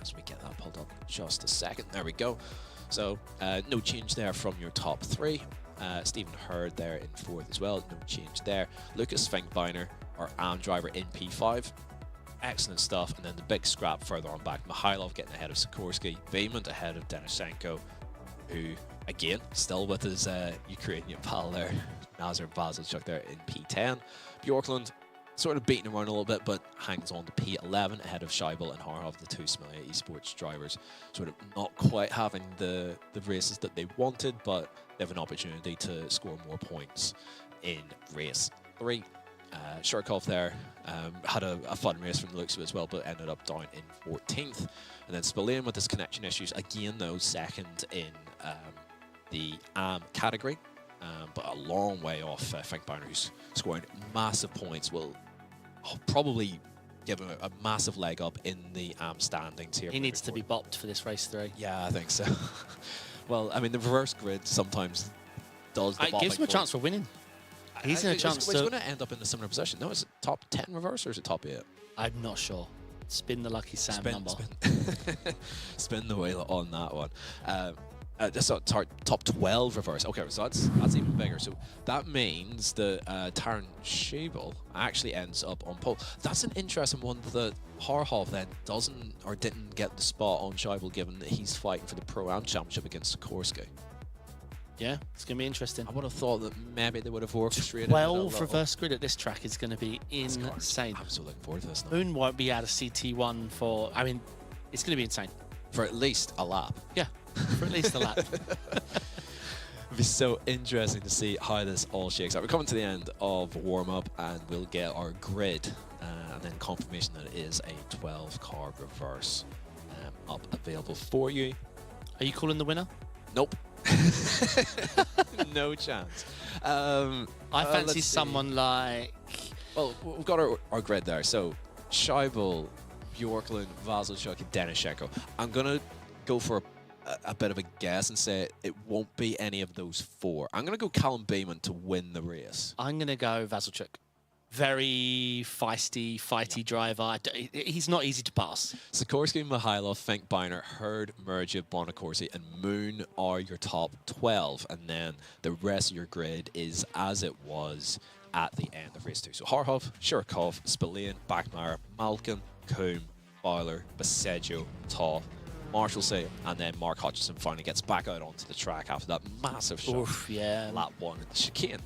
As we get that pulled up in just a second. There we go. So no change there from your top 3. Stephen Hurd there in 4th as well. No change there. Lucas Finkbeiner, our AM driver in P5. Excellent stuff. And then the big scrap further on back. Mikhailov getting ahead of Sikorsky. Vehement ahead of Denishenko, who, again, still with his Ukrainian pal there. Nazar Bazilchuk there in P10. Bjorklund sort of beating around a little bit, but hangs on to P11 ahead of Scheibel and Harhov, the 2 Smelia esports drivers. Sort of not quite having the races that they wanted, but they have an opportunity to score more points in race 3. Shurkov there had a fun race from the looks of it as well, but ended up down in 14th. And then Spillane with his connection issues, again though, second in the AM category. But a long way off Finkbeiner, who's scoring massive points, will probably give him a massive leg up in the AM standings here. He needs to be bopped for this race 3. Yeah, I think so. Well, I mean, the reverse grid sometimes does the bopping. It gives him a chance for winning. He's in a chance to... He's going to end up in a similar position. No, is it top 10 reverse or is it top 8? I'm not sure. Spin the lucky Sam number. Spin the wheel on that one. That's top 12 reverse. Okay, so that's even bigger. So that means that Taran Scheibel actually ends up on pole. That's an interesting one that Harhov then didn't get the spot on Scheibel, given that he's fighting for the Pro-Am Championship against Sikorsky. Yeah, it's going to be interesting. I would have thought that maybe they would have orchestrated 12 reverse grid at this track is going to be insane. I'm so looking forward to this now. Moon won't be out of CT1 for... I mean, it's going to be insane. For at least a lap. Yeah, for at least a lap. It'll be so interesting to see how this all shakes out. We're coming to the end of warm-up, and we'll get our grid and then confirmation that it is a 12-car reverse up available for you. Are you calling the winner? Nope. No chance. I fancy someone like... Well, we've got our grid there. So, Scheibel, Bjorklund, Vasilchuk, and Denishenko. I'm going to go for a bit of a guess and say it won't be any of those four. I'm going to go Callum Beeman to win the race. I'm going to go Vasilchuk. Very fighty driver. He's not easy to pass. Sikorsky, Mihailov, Finkbeiner, Hurd, Mergia, Bonacorsi, and Moon are your top 12. And then the rest of your grid is as it was at the end of race 2. So Harhov, Shirkov, Spillane, Bachmeier, Malcolm, Coombe, Fowler, Baseggio, Toth, Marshallsey, and then Mark Hutchinson finally gets back out onto the track after that massive shot. Oof, yeah. Lap 1 in the chicane.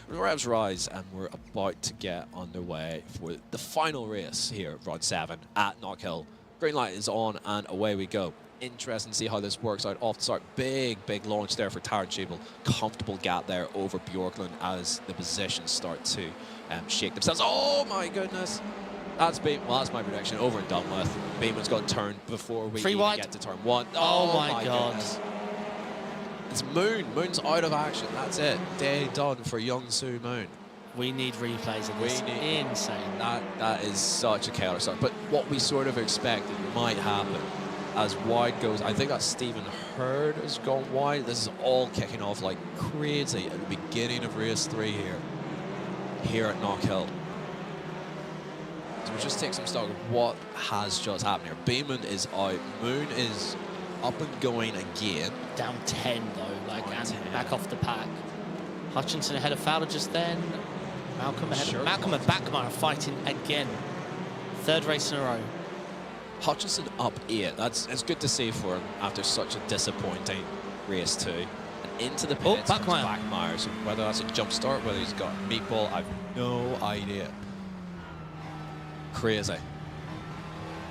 The revs rise, and we're about to get underway for the final race here at round 7 at Knockhill. Green light is on, and away we go. Interesting to see how this works out off the start. Big launch there for Taryn Scheibel. Comfortable gap there over Bjorklund as the positions start to shake themselves. Oh my goodness. That's Beeman. Well, that's my prediction. Over and done with. Beeman's got turned before we even get to turn 1. Oh my God. Goodness. It's Moon. Moon's out of action. That's it. Day done for Young Soo Moon. We need replays of this. Insane. That is such a killer start. But what we sort of expected might happen as wide goes. I think that Stephen Hurd has gone wide. This is all kicking off like crazy at the beginning of race 3 here at Knockhill. So we'll just take some stock of what has just happened here. Beeman is out. Moon is up and going again. Down 10 though, like, and 10. Back off the pack. Hutchinson ahead of Fowler just then. Malcolm ahead. Sure. Malcolm and Bachmeier fighting again. 3rd race in a row. Hutchinson up 8. It's good to see for him after such a disappointing race 2. And into the pits. Bachmeier. So whether that's a jump start, whether he's got a meatball, I've no idea. Crazy.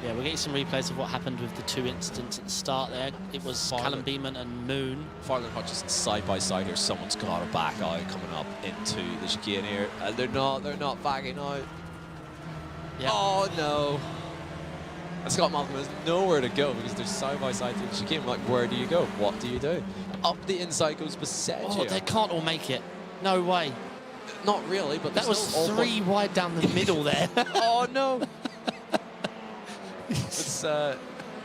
Yeah, we'll get you some replays of what happened with the 2 incidents at the start there. It was Callum Beeman and Moon. Fowler and Hutchinson side by side here. Someone's got a back out coming up into the chicane here. And they're not backing out. Yep. Oh no. And Scott Malcolm has nowhere to go because they're side by side through the chicane. Like, where do you go? What do you do? Up the inside goes Baseggio. Oh, they can't all make it. No way. Not really, but that was 3 wide down the middle there. Oh no.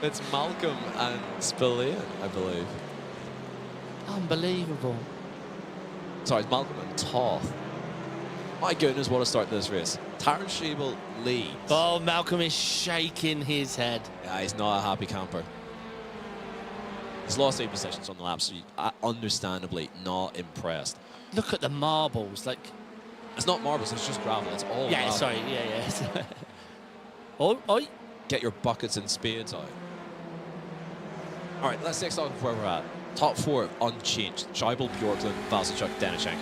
It's Malcolm and Spillane, I believe. Unbelievable. Sorry, it's Malcolm and Toth. My goodness, what a start to this race. Taryn Scheibel leads. Oh, Malcolm is shaking his head. Yeah, he's not a happy camper. He's lost 8 positions on the lap, so understandably not impressed. Look at the marbles, like... It's not marbles, it's just gravel. It's all gravel. Sorry, yeah. Oi. Get your buckets and spades out. All right, let's take stock of where we're at. Top 4 unchanged. Scheibel, Bjorklund, Vasilchuk, Denishenko.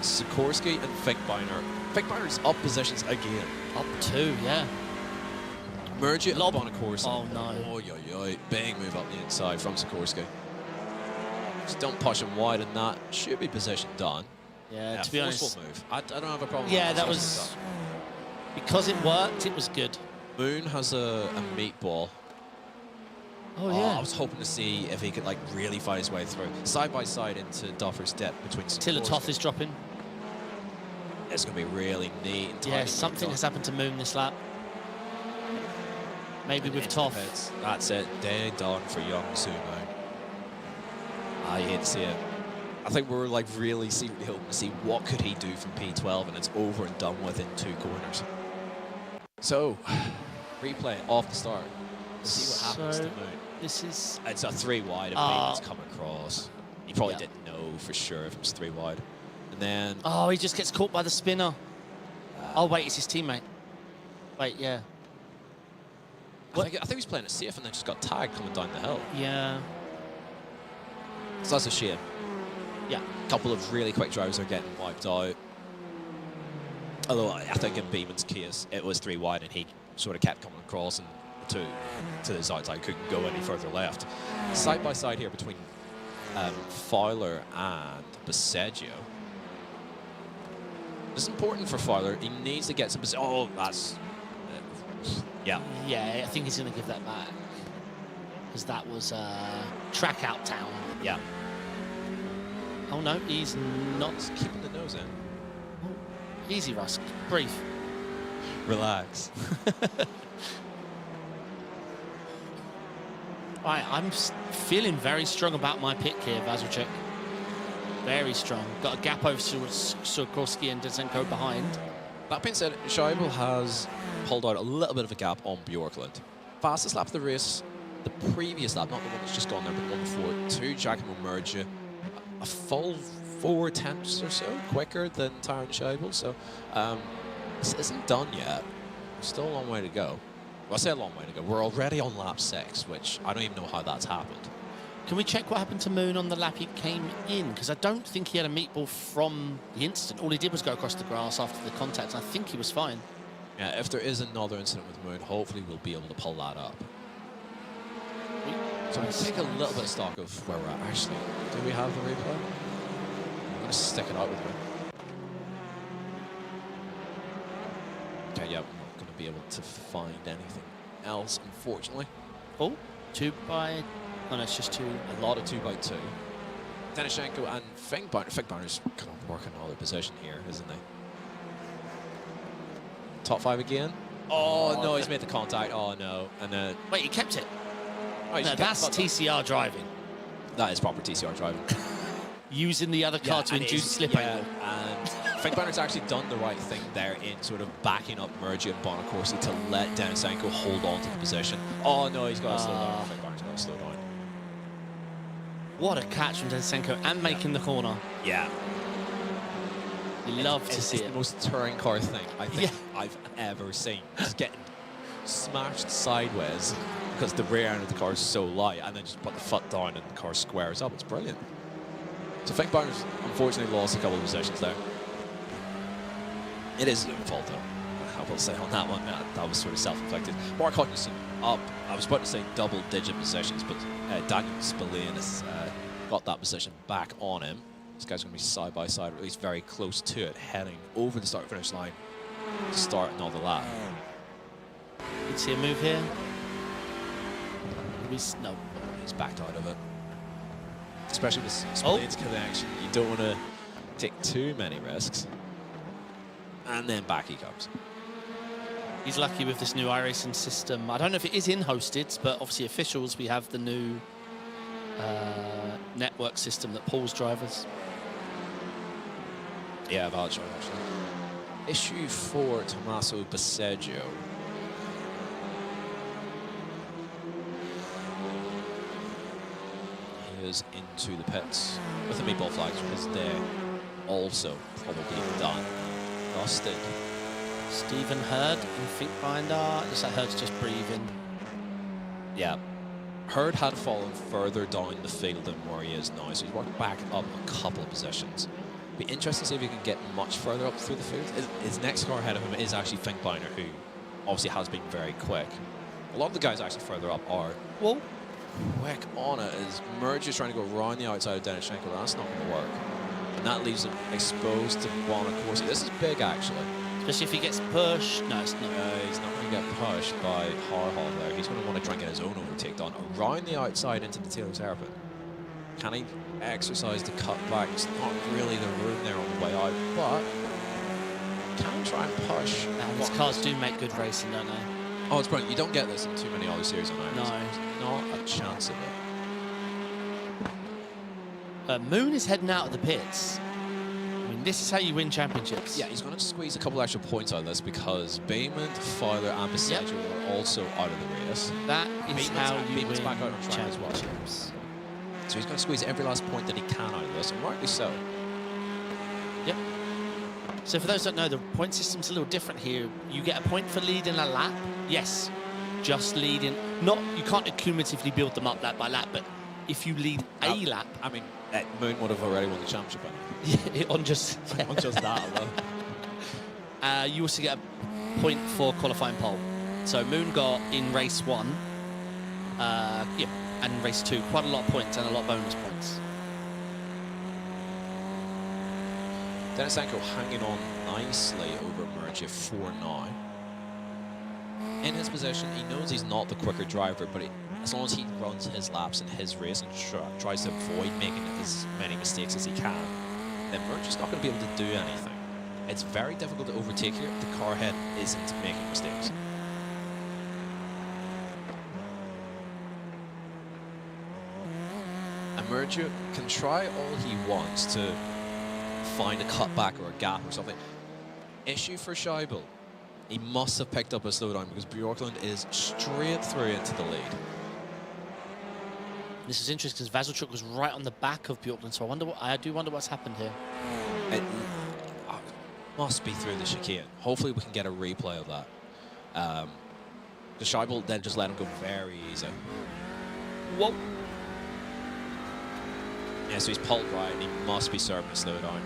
Sikorsky and Finkbeiner. Finkbeiner's up positions again. Up 2, yeah. Mergia and Bonacorsi. Oh no. Oh, big move up the inside from Sikorsky. Just don't push him wide, and that should be position done. Yeah, to be honest. Move. I don't have a problem. Yeah, that was... Because it worked, it was good. Moon has a meatball. Oh, yeah. I was hoping to see if he could like really fight his way through. Side by side into Duffer's depth between Tilla Toth is dropping. It's going to be really neat. Yeah, something has happened to Moon this lap. Maybe with Toth. That's it. Day done for Young Soo Moon. I hate to see it. I think we're like really secretly hoping to see what could he do from P12, and it's over and done with in 2 corners. So, replay off the start. Let's see what happens to Moon. This is... It's a 3 wide, and Bateman's come across. He probably didn't know for sure if it was 3 wide. And then... Oh, he just gets caught by the spinner. Oh, wait, it's his teammate. Wait, yeah. I think he's playing it safe and then just got tagged coming down the hill. Yeah. So that's a shame. Yeah. A couple of really quick drivers are getting wiped out. Although I think in Beeman's case, it was 3 wide and he sort of kept coming across and the to his outside, couldn't go any further left. Side by side here between Fowler and Baseggio. This is important for Fowler. He needs to get some position. Oh, that's... yeah. Yeah, I think he's going to give that back. Because that was track out town. Yeah. Oh, no, he's not. He's keeping the nose in. Oh, easy, Russ. Breathe. Relax. Right, I'm feeling very strong about my pick here, Vazilchuk. Very strong. Got a gap over Sikorsky and Denisenko behind. That being said, Scheibel has pulled out a little bit of a gap on Bjorklund. Fastest lap of the race, the previous lap, not the one that's just gone there, but the one before, to Giacomo Murgia. A full 4 tenths or so quicker than Tyron Scheibel. So this isn't done yet. Still a long way to go. Well, I say a long way to go. We're already on lap 6, which I don't even know how that's happened. Can we check what happened to Moon on the lap he came in? Because I don't think he had a meatball from the incident. All he did was go across the grass after the contact, and I think he was fine. Yeah, if there is another incident with Moon, hopefully we'll be able to pull that up. So we'll take a little bit of stock of where we're at. Actually, do we have the replay? I'm going to stick it out with me. Okay, yeah, we're not going to be able to find anything else, unfortunately. Oh, 2 by... Oh, no, it's just 2. A lot of 2 by 2. Denishenko and Finkbeiner. Finkbeiner's kind of working another position here, isn't he? Top 5 again. Oh, no, he's made the contact. Oh, no. And then... Wait, he kept it. Oh, No, that's TCR driving. That is proper TCR driving. Using the other car to induce slip angle. And Finkbeiner's actually done the right thing there in sort of backing up Murgia and Bonacorsi to let Denisenko hold on to the position. Oh, no, he's got to slow down. Finkbeiner's got to slow down. What a catch from Denisenko and making the corner. Yeah. You love to see it's it. the most touring car thing I think I've ever seen. Just getting smashed sideways because the rear end of the car is so light, and then just put the foot down and the car squares up. It's brilliant. So Finkbeiner's unfortunately lost a couple of positions there. It is his own fault though. I will say on that one, that was sort of self-inflicted. Mark Hodgson up, I was about to say double-digit positions, but Daniel Spillane has got that position back on him. This guy's going to be side by side, or at least very close to it, heading over the start-finish line to start another lap. You see a move here? No. He's backed out of it. Especially with Spillane's connection, you don't want to take too many risks. And then back he comes. He's lucky with this new iRacing system. I don't know if it is in-hosted, but obviously officials, we have the new network system that pulls drivers. Yeah, valid choice, actually. Issue for Tommaso Baseggio. He is into the pits with the meatball flags from his day. Also probably done. Busted. Stephen Hurd and Finkbinder. Looks like Hurd's just breathing. Yeah. Hurd had fallen further down the field than where he is now, so he's worked back up a couple of positions. Be interesting to see if he can get much further up through the field. His next car ahead of him is actually Finkbeiner, who obviously has been very quick. A lot of the guys actually further up are quick on it, as Murgia is trying to go around the outside of Denishenko. That's not going to work. And that leaves him exposed to Bonacorsi. This is big, actually. Especially if he gets pushed. No, it's not. He's not going to get pushed by Harhall there. He's going to want to try and get his own overtake done around the outside into the Taylor's hairpin. Can he exercise the cutback? It's not really the room there on the way out, but can he try and push? These cars do make good racing, don't they? Oh, it's brilliant. You don't get this in too many other series on iRacing. No. Not a chance of it. Moon is heading out of the pits. I mean, this is how you win championships. Yeah, he's going to squeeze a couple extra points out of this because Bayman, Fowler, and Baseggio are also out of the race. That is how you win back out on track as well. championships. So he's going to squeeze every last point that he can out of this, and rightly so. Yep. So for those that don't know, the point system's a little different here. You get a point for leading a lap. Yes, just leading. You can't cumulatively build them up lap by lap, but if you lead a lap... I mean, Moon would have already won the championship. on just that alone. You also get a point for qualifying pole. So Moon got in race 1, yeah, and race 2, quite a lot of points and a lot of bonus points. Denisenko hanging on nicely over Mergia for now. In his position, he knows he's not the quicker driver, but as long as he runs his laps in his race and tries to avoid making as many mistakes as he can, then Mergia's not going to be able to do anything. It's very difficult to overtake here if the car head isn't making mistakes. And Mergia can try all he wants to find a cutback or a gap or something. Issue for Scheibel. He must have picked up a slowdown because Bjorklund is straight through into the lead. This is interesting because Vasilchuk was right on the back of Bjorklund, so I do wonder what's happened here. It must be through the chicane. Hopefully we can get a replay of that. The Scheibel then just let him go very easy. Whoa. Yeah, so he's pulled right and he must be serving a slowdown.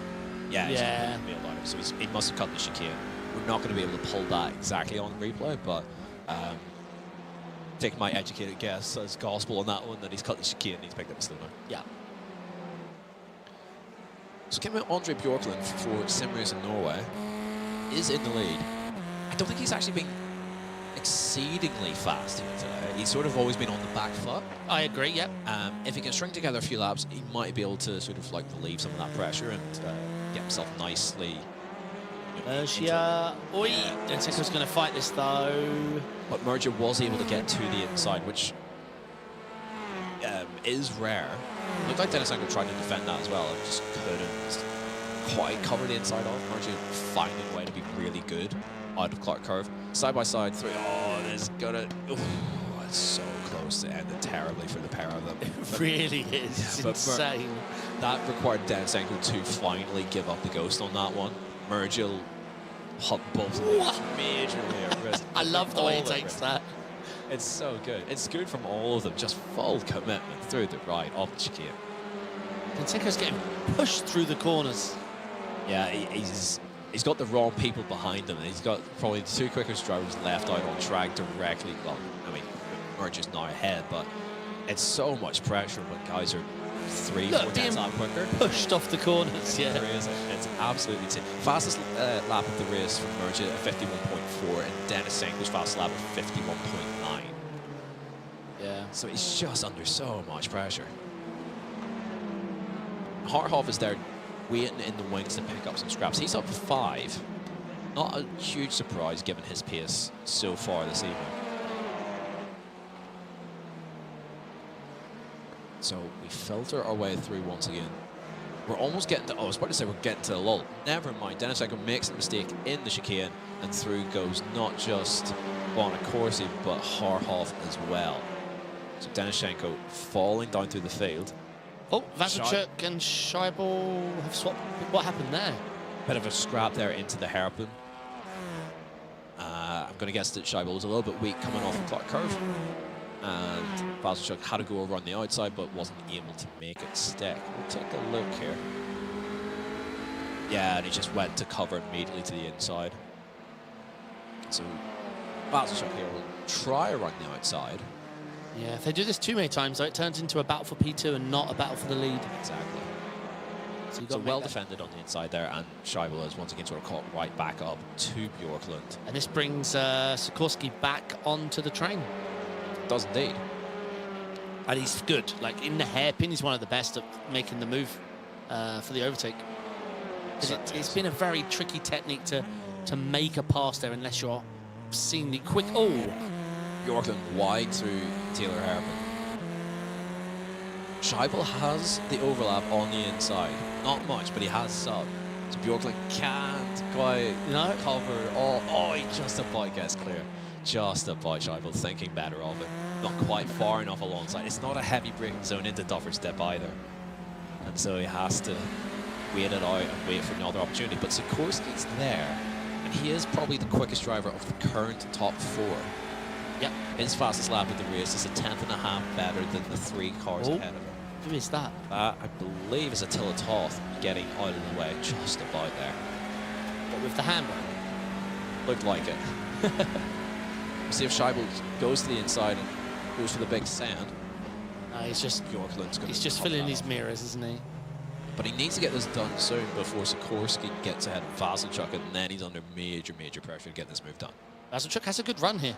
Yeah, yeah. So he must have cut the chicane. We're not going to be able to pull that exactly on replay, but take my educated guess as gospel on that one that he's cut the chicane and he's picked up a slowdown. Yeah. So came out Andre Bjorklund for Sim Race in Norway is in the lead. I don't think he's actually been exceedingly fast here today. He's sort of always been on the back foot. I agree, yep. If he can string together a few laps, he might be able to sort of like relieve some of that pressure and get himself nicely. Mergia. Oi! Denseko's going to fight this though. But Mergia was able to get to the inside, which is rare. It looked like Denisenko tried to defend that as well. It just couldn't quite cover the inside of. Mergia finding a way to be really good out of Clark Curve. Side by side through. Oh, this is gonna. Oh, it's so close to ending terribly for the pair of them. It really is. Yeah, it's insane. That required Denisenko to finally give up the ghost on that one. Mergia hot both majorly at risk. I love the way he takes that. It's so good. It's good from all of them. Just full commitment through the right, off the chicane. Denseko's getting pushed through the corners. Yeah, he's got the wrong people behind him. He's got probably the two quickest drivers left out on track directly. Well, I mean, Mergia's now ahead, but it's so much pressure when guys are 3-4 tenths out quicker. Pushed off the corners, yeah. It's absolutely insane. Fastest lap of the race from Mergia at 51.4 and Denisenko's fastest lap at 51.9. Yeah. So he's just under so much pressure. Harthoff is there waiting in the wings to pick up some scraps. He's up 5. Not a huge surprise given his pace so far this evening. So we filter our way through once again. We're almost getting to, I was about to say we're getting to the lull. Never mind, Denisenko makes a mistake in the chicane and through goes not just Bonacorsi but Harhoff as well. So Denisenko falling down through the field. Oh, Vasilchuk and Scheibel have swapped. What happened there? Bit of a scrap there into the hairpin. I'm going to guess that Scheibel was a little bit weak coming off the Clark Curve. And Vasilchuk had to go around the outside but wasn't able to make it stick. We'll take a look here. Yeah, and he just went to cover immediately to the inside. So Vasilchuk here will try around the outside. Yeah, if they do this too many times, though, it turns into a battle for P2 and not a battle for the lead. Exactly. So well defended on the inside there, and Scheibel is once again sort of caught right back up to Bjorklund. And this brings Sikorsky back onto the train. Does indeed. And he's good. Like, in the hairpin, he's one of the best at making the move for the overtake. It's been a very tricky technique to make a pass there unless you're obscenely quick. Oh! Bjorklund wide through Taylor Hairpin. Scheibel has the overlap on the inside. Not much, but he has some. So Bjorklund can't quite cover all. Oh, he just about gets clear. Just about. Scheibel thinking better of it. Not quite far enough alongside. It's not a heavy braking zone into Duffer's Dip either. And so he has to wait it out and wait for another opportunity. But Sikorsky's there. And he is probably the quickest driver of the current top 4. Yep. His fastest lap of the race is a 10.5 better than the 3 cars ahead of him. Who is that? I believe is Attila Toth getting out of the way just about there. What, with the hammer? Looked like it. See if Scheibel goes to the inside and goes for the big sand. He's just Bjorklund's gonna he's just cut filling that his off. mirrors, isn't he? But he needs to get this done soon before Sikorsky gets ahead of Vasilchuk, and then he's under major pressure to get this move done. Vasilchuk has a good run here.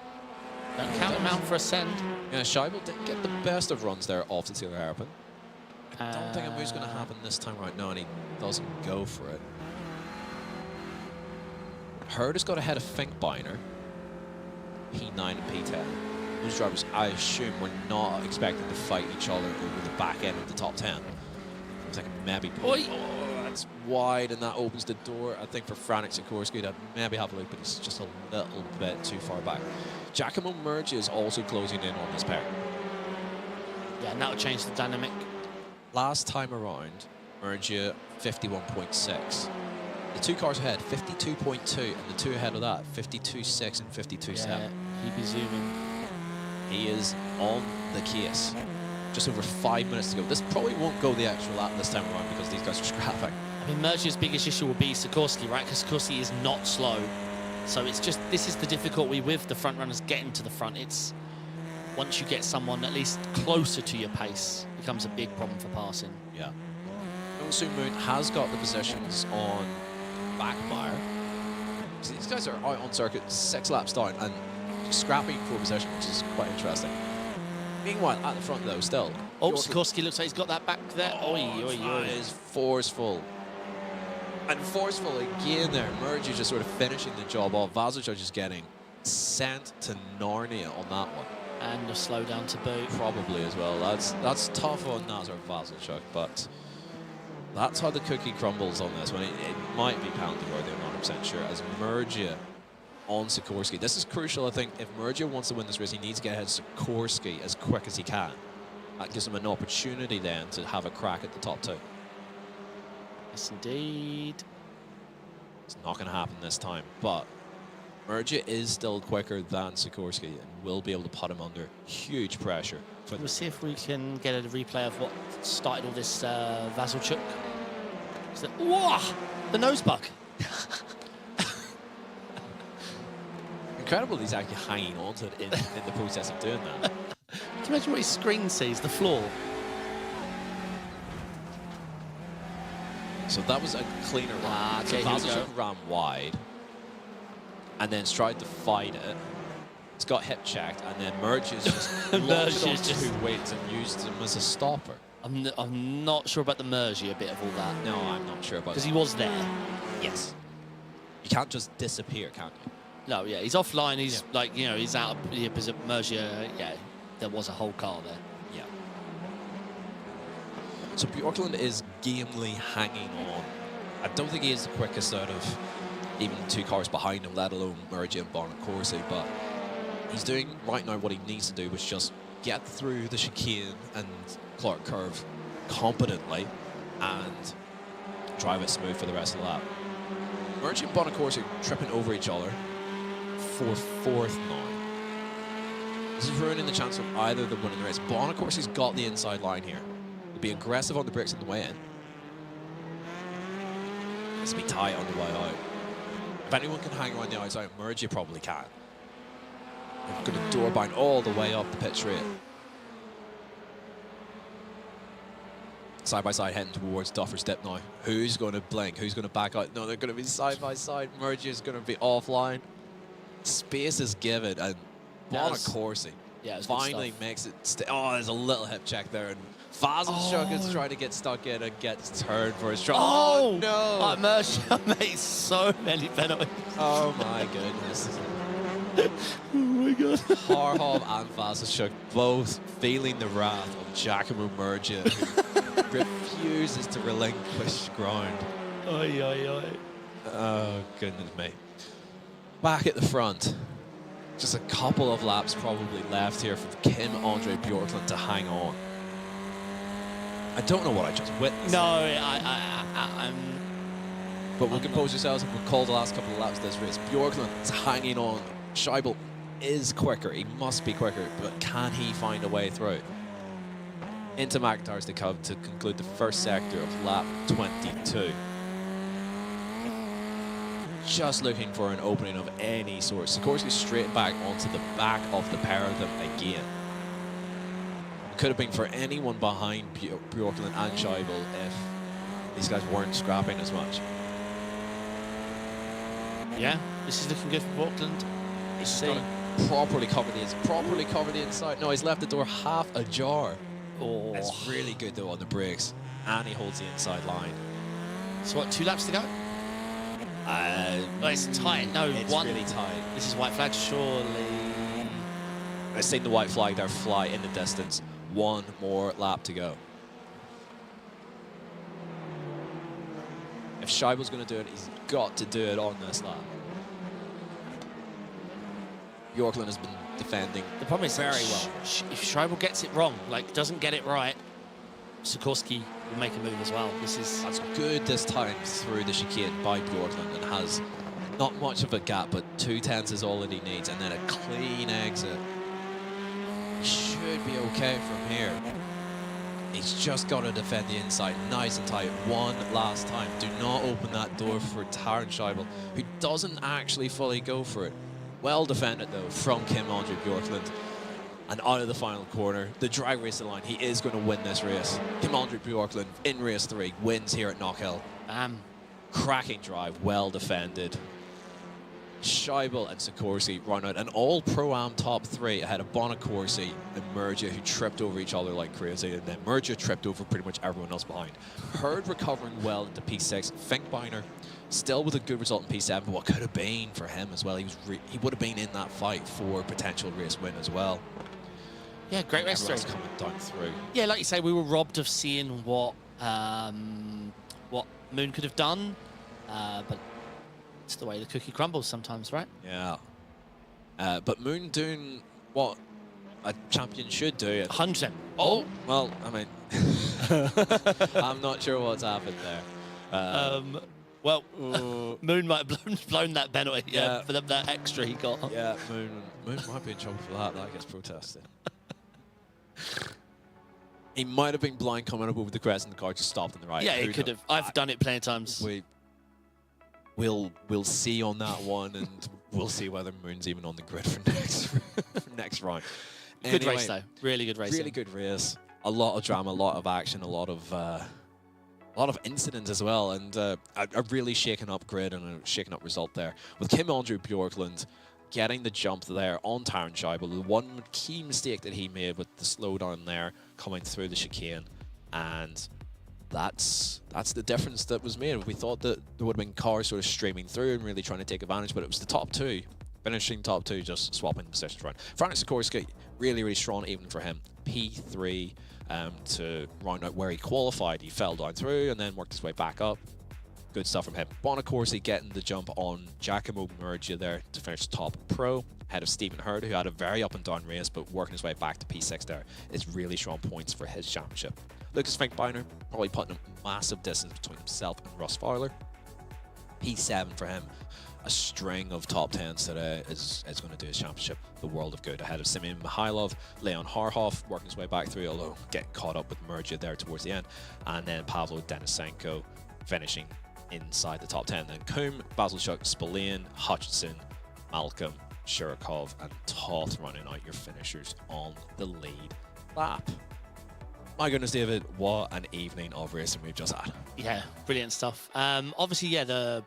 Don't count him out for a send. Yeah, Scheibel didn't get the best of runs there off the Taylor Hairpin. I don't think a move's going to happen this time right now, and he doesn't go for it. Herd has got ahead of Finkbeiner, P9 and P10. Those drivers, I assume, were not expecting to fight each other over the back end of the top 10. I was like, maybe... Oi. Oh, that's wide, and that opens the door, I think, for Frantic Sikorsky to maybe have a look, but he's just a little bit too far back. Giacomo Murgia is also closing in on this pair. Yeah, and that'll change the dynamic. Last time around, Murgia 51.6. The two cars ahead, 52.2, and the two ahead of that, 52.6 and 52.7. Yeah, he'd be zooming. He is on the case. Just over 5 minutes to go. This probably won't go the extra lap this time around because these guys are scrapping. I mean, Murgia's biggest issue will be Sikorsky, right? Because Sikorsky is not slow. So it's just, this is the difficulty with the front runners getting to the front. It's once you get someone at least closer to your pace, it becomes a big problem for passing. Yeah. Yongsoo Moon has got the positions on Backmeyer. These guys are out on circuit 6 laps down and scrapping for position, which is quite interesting. Meanwhile, at the front though, still. Oh, Sikorsky looks like he's got that back there. Oh, Oi, oi, that oi. is forceful. And forceful again there. Murgia just sort of finishing the job off. Vasilchuk just getting sent to Narnia on that one. And a slow down to boot. Probably as well. That's tough on Nazar Vasilchuk, but that's how the cookie crumbles on this one. It might be penalty worthy, I'm not 100% sure. As Murgia on Sikorsky. This is crucial, I think. If Murgia wants to win this race, he needs to get ahead of Sikorsky as quick as he can. That gives him an opportunity then to have a crack at the top 2. Yes, indeed. It's not going to happen this time, but Murgia is still quicker than Sikorsky and will be able to put him under huge pressure. We'll see if we can get a replay of what started all this Vasilchuk. Whoa! The nose bug. Incredible he's actually hanging on to it in the process of doing that. Can you imagine what his screen sees? The floor. So that was a cleaner run. Okay, so here we go. Vasilchuk ran wide and then tried to fight it. It's got hip checked, and then Murgia's just launched it on Murgia's just- 2 weights and used him as a stopper. I'm not sure about the Murgia bit of all that. No, I'm not sure about Because that. he was there. Yes. You can't just disappear, can you? No, yeah, he's offline. He's like, you know, he's out of the Murgia. Yeah, there was a whole car there. Yeah. So Bjorklund is gamely hanging on. I don't think he is the quickest out of even 2 cars behind him, let alone Murgia and Barnett Corsi, but he's doing right now what he needs to do, which is just get through the chicane and Clark curve competently and drive it smooth for the rest of the lap. Murgia and Barnett Corsi tripping over each other for 4th now. This is ruining the chance of either of them winning the race. Barnett Corsi's got the inside line here. He'll be aggressive on the brakes on the way in. It's be tight on the way out. If anyone can hang around the outside, Murgia probably can. They've got a door bind all the way up the pit straight. Side by side heading towards Duffer's Dip now. Who's going to blink? Who's going to back out? No, they're going to be side by side. Murgia's going to be offline. Space is given, and Barnett Corsi finally makes it. Oh, there's a little hip check there, and Vasilchuk is trying to get stuck in and gets turned for his shot. Oh no! Murgia made so many penalties. Oh my goodness. Oh my god. Harhov and Vasilchuk both feeling the wrath of Giacomo Murgia, who refuses to relinquish ground. Oi, oi, oi. Oh, goodness me. Back at the front. Just a couple of laps probably left here for Kim Andre Bjorklund to hang on. I don't know what I just witnessed. No, I'm... But we'll compose ourselves and we'll call the last couple of laps of this race. Bjorklund's hanging on. Scheibel is quicker. He must be quicker, but can he find a way through? Into McIntyre's to come to conclude the first sector of lap 22. just looking for an opening of any sort. Sikorsky straight back onto the back of the pair of them again. It could have been for anyone behind Bjorklund and Scheibel if these guys weren't scrapping as much. Yeah, this is looking good for Bjorklund. He's got to properly cover the inside. No, he's left the door half ajar. Oh, That's really good though on the brakes, and he holds the inside line. So what, 2 laps to go? Oh, it's tight. No, It's one. really tight. This is white flag, surely. I've seen the white flag there fly in the distance. 1 more lap to go. If Scheibel's going to do it, he's got to do it on this lap. Bjorklund has been defending The problem is very well. if Scheibel gets it wrong, like doesn't get it right, Sikorsky will make a move as well. This is That's good this time through the chicane by Bjorklund, and has not much of a gap, but 2/10 is all that he needs, and then a clean exit. He should be okay from here. He's just got to defend the inside nice and tight one last time. Do not open that door for Taron Scheibel, who doesn't actually fully go for it. Well defended though from Kim-Andre Bjorklund. And out of the final corner, the drag racing line, he is going to win this race. Kim-Andre Bjorklund in race 3 wins here at Knockhill. Cracking drive, well defended. Scheibel and Sikorsky run out an all-Pro-Am top 3 ahead of Bonacorsi and Mergia, who tripped over each other like crazy, and then Mergia tripped over pretty much everyone else behind. Hurd recovering well into P6. Finkbeiner still with a good result in P7, but what could have been for him as well. He would have been in that fight for potential race win as well. yeah, great race Everyone's through. coming down through. Yeah, like you say, we were robbed of seeing what Moon could have done, but it's the way the cookie crumbles sometimes, right? Yeah. But Moon doing what a champion should do. 100%. Oh, well, I mean, I'm not sure what's happened there. Well, Moon might have blown that penalty Yeah. for that extra he got. Yeah, Moon might be in trouble for that. That gets protested. He might have been blind coming up over the crest and the car just stopped on the right. Yeah, Who he could knows? have. I've done it plenty of times. We'll see on that one, and we'll see whether Moon's even on the grid for next round. Good Anyway, race though, really good race. really good race. A lot of drama, a lot of action, a lot of incidents as well, and a really shaken up grid and a shaken up result there. With Kim-Andre Bjorklund getting the jump there on Taron Scheibel, the one key mistake that he made with the slowdown there coming through the chicane, and that's the difference that was made. We thought that there would have been cars sort of streaming through and really trying to take advantage, but it was the top 2, finishing top 2, just swapping positions around. Frank Sikorsky, really, really strong even for him. P3 to round out where he qualified. He fell down through and then worked his way back up. Good stuff from him. Bonacorsi getting the jump on Giacomo Mergia there to finish top pro, ahead of Stephen Hurd, who had a very up and down race, but working his way back to P6 there is really strong points for his championship. Lucas Finkbeiner probably putting a massive distance between himself and Russ Fowler. P7 for him. A string of top 10s today is going to do his championship the world of good, ahead of Simeon Mihailov, Leon Harhoff working his way back through, although getting caught up with Mergia there towards the end, and then Pavlo Denisenko finishing inside the top 10. Then Coombe, Basilchuk, Spillane, Hutchinson, Malcolm, Shirokov, and Toth running out your finishers on the lead lap. My goodness, David, what an evening of racing we've just had. Yeah, brilliant stuff. Obviously, yeah, the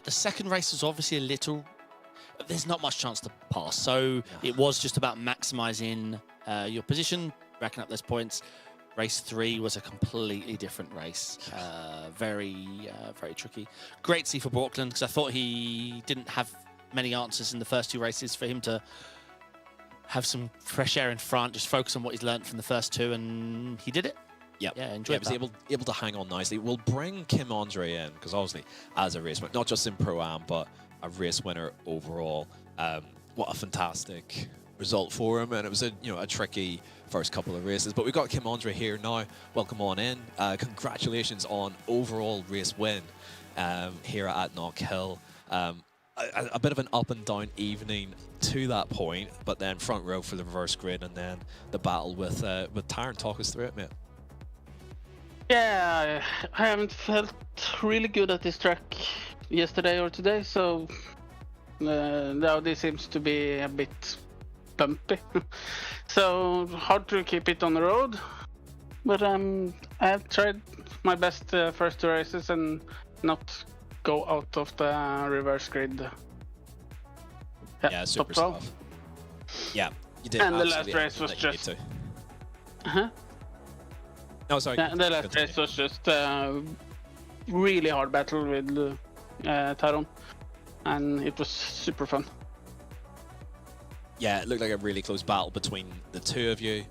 second race was obviously a little. There's not much chance to pass, so it was just about maximising your position, racking up those points. Race 3 was a completely different race, very tricky. Great to see for Bjorklund, because I thought he didn't have many answers in the first 2 races. For him to have some fresh air in front, just focus on what he's learned from the first 2, and he did it. Yep. Yeah, enjoyed he was able to hang on nicely. We'll bring Kim-Andre in, because obviously as a race winner, not just in Pro-Am, but a race winner overall. What a fantastic result for him, and it was a tricky first couple of races, but we've got Kim-Andre here now. Welcome on in. Congratulations on overall race win here at Knockhill. A bit of an up and down evening to that point, but then front row for the reverse grid, and then the battle with Taron. Talk us through it, mate. Yeah, I haven't felt really good at this track yesterday or today, so the Audi seems to be a bit bumpy. So hard to keep it on the road. But I've tried my best first 2 races and not go out of the reverse grid. Yeah, super top 12. stuff. Yeah, you did. And the last absolutely race was everything that you just. need to. Uh-huh. No, sorry. Yeah, the last continue. race was just really hard battle with Taron, and it was super fun. Yeah, it looked like a really close battle between the two of you.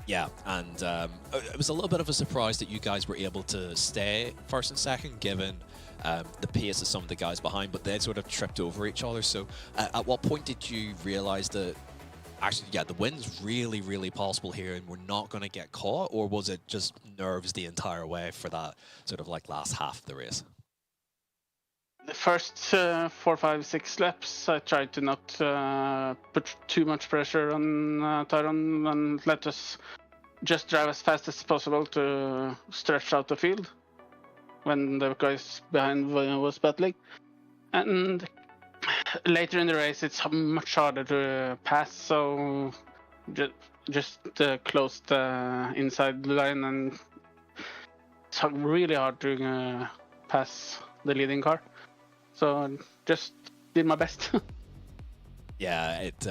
Yeah, and it was a little bit of a surprise that you guys were able to stay first and second, given the pace of some of the guys behind, but they sort of tripped over each other. So at what point did you realize that actually, yeah, the win's really, really possible here and we're not going to get caught? Or was it just nerves the entire way for that sort of like last half of the race? The first 4, 5, 6 laps, I tried to not put too much pressure on Taron and let us just drive as fast as possible to stretch out the field when the guys behind was battling. And later in the race, it's much harder to pass, so just closed the inside line, and it's really hard to pass the leading car. So I just did my best. Yeah, it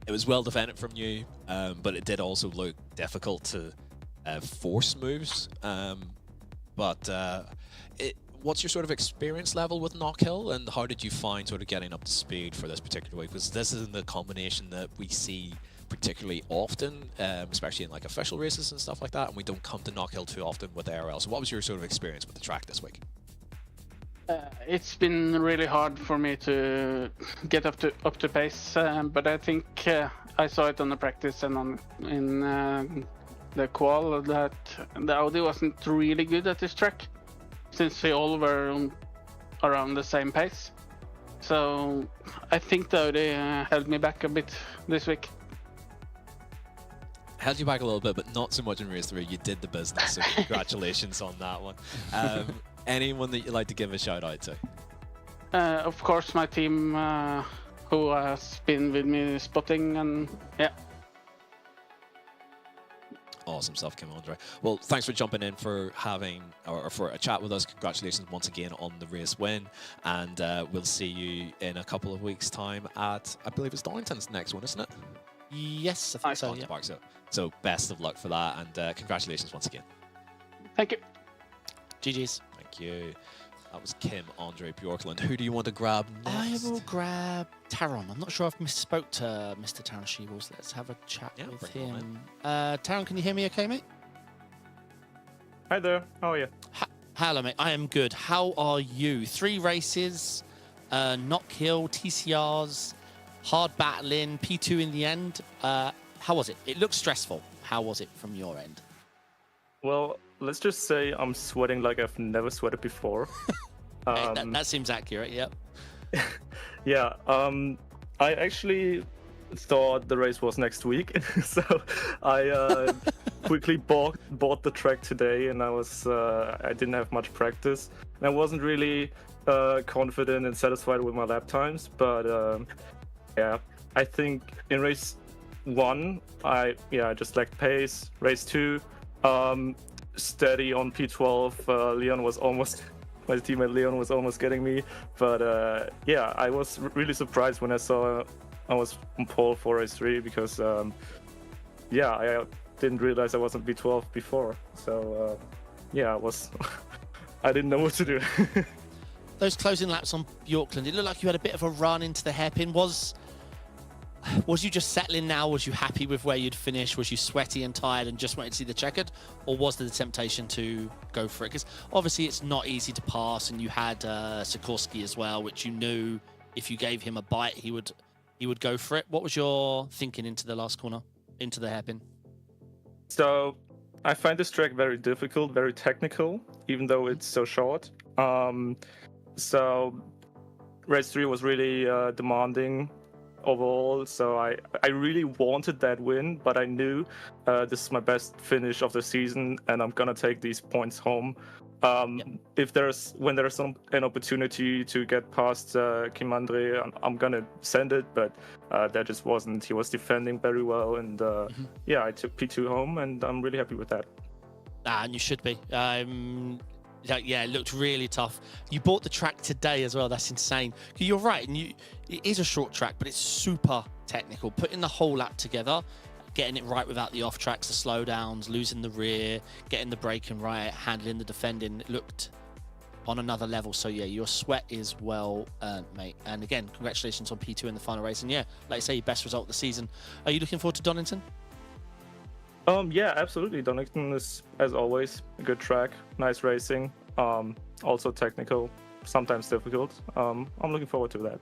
was well defended from you, but it did also look difficult to force moves. What's your sort of experience level with Knockhill, and how did you find sort of getting up to speed for this particular week? Because this isn't the combination that we see particularly often, especially in like official races and stuff like that, and we don't come to Knockhill too often with ARL. So what was your sort of experience with the track this week? It's been really hard for me to get up to pace, but I think I saw it on the practice and in the qual that the Audi wasn't really good at this track, since we all were around the same pace. So I think the Audi held me back a bit this week. Held you back a little bit, but not so much in race 3. You did the business, so congratulations on that one. Anyone that you'd like to give a shout out to? Of course, my team who has been with me spotting, and yeah. Awesome stuff, Kim Andre. Well, thanks for jumping in for having or for a chat with us. Congratulations once again on the race win, and we'll see you in a couple of weeks' time at, I believe it's Darlington's next one, isn't it? Yes, I think so. Yeah. So best of luck for that, and congratulations once again. Thank you. GG's. Thank you. That was Kim Andre Bjorkland. Who do you want to grab next? I will grab Taron. I'm not sure I've spoke to Mr. Taron Sheebles. Let's have a chat with bring him him. Taron, can you hear me okay, mate? Hi there, how are you? Hello, mate. I am good. How are you? 3 races, Knockhill, TCRs, hard battling, P2 in the end. How was it? It looks stressful. How was it from your end? Well, let's just say I'm sweating like I've never sweated before. That seems accurate, yep. Yeah, I actually thought the race was next week, so I quickly bought the track today, and I didn't have much practice, and I wasn't really confident and satisfied with my lap times, but yeah, I think in race 1 I just lacked pace. Race 2, steady on P12. Leon was almost, my teammate Leon was almost getting me, but yeah, I was really surprised when I saw I was on pole for race 3, because yeah, I didn't realize I wasn't P12 before, so yeah, I didn't know what to do. Those closing laps on Bjorkland, it looked like you had a bit of a run into the hairpin. Was you just settling now? Was you happy with where you'd finished? Was you sweaty and tired and just wanted to see the checkered? Or was there the temptation to go for it? Because obviously it's not easy to pass, and you had Sikorsky as well, which you knew if you gave him a bite, he would go for it. What was your thinking into the last corner, into the hairpin? So I find this track very difficult, very technical, even though it's so short. So race 3 was really demanding overall. So I really wanted that win, but I knew this is my best finish of the season, and I'm gonna take these points home. If when there's an opportunity to get past Kimandre, I'm gonna send it, but that just wasn't. He was defending very well, and yeah, I took P2 home, and I'm really happy with that. And you should be. Yeah, it looked really tough. You bought the track today as well. That's insane. You're right, and it is a short track, but it's super technical. Putting the whole lap together, getting it right without the off tracks, the slowdowns, losing the rear, getting the braking right, handling the defending, it looked on another level. So yeah, your sweat is well earned, mate. And again, congratulations on P2 in the final race. And yeah, like I say, your best result of the season. Are you looking forward to Donington? Yeah, absolutely. Donington is, as always, a good track, nice racing, also technical, sometimes difficult. I'm looking forward to that.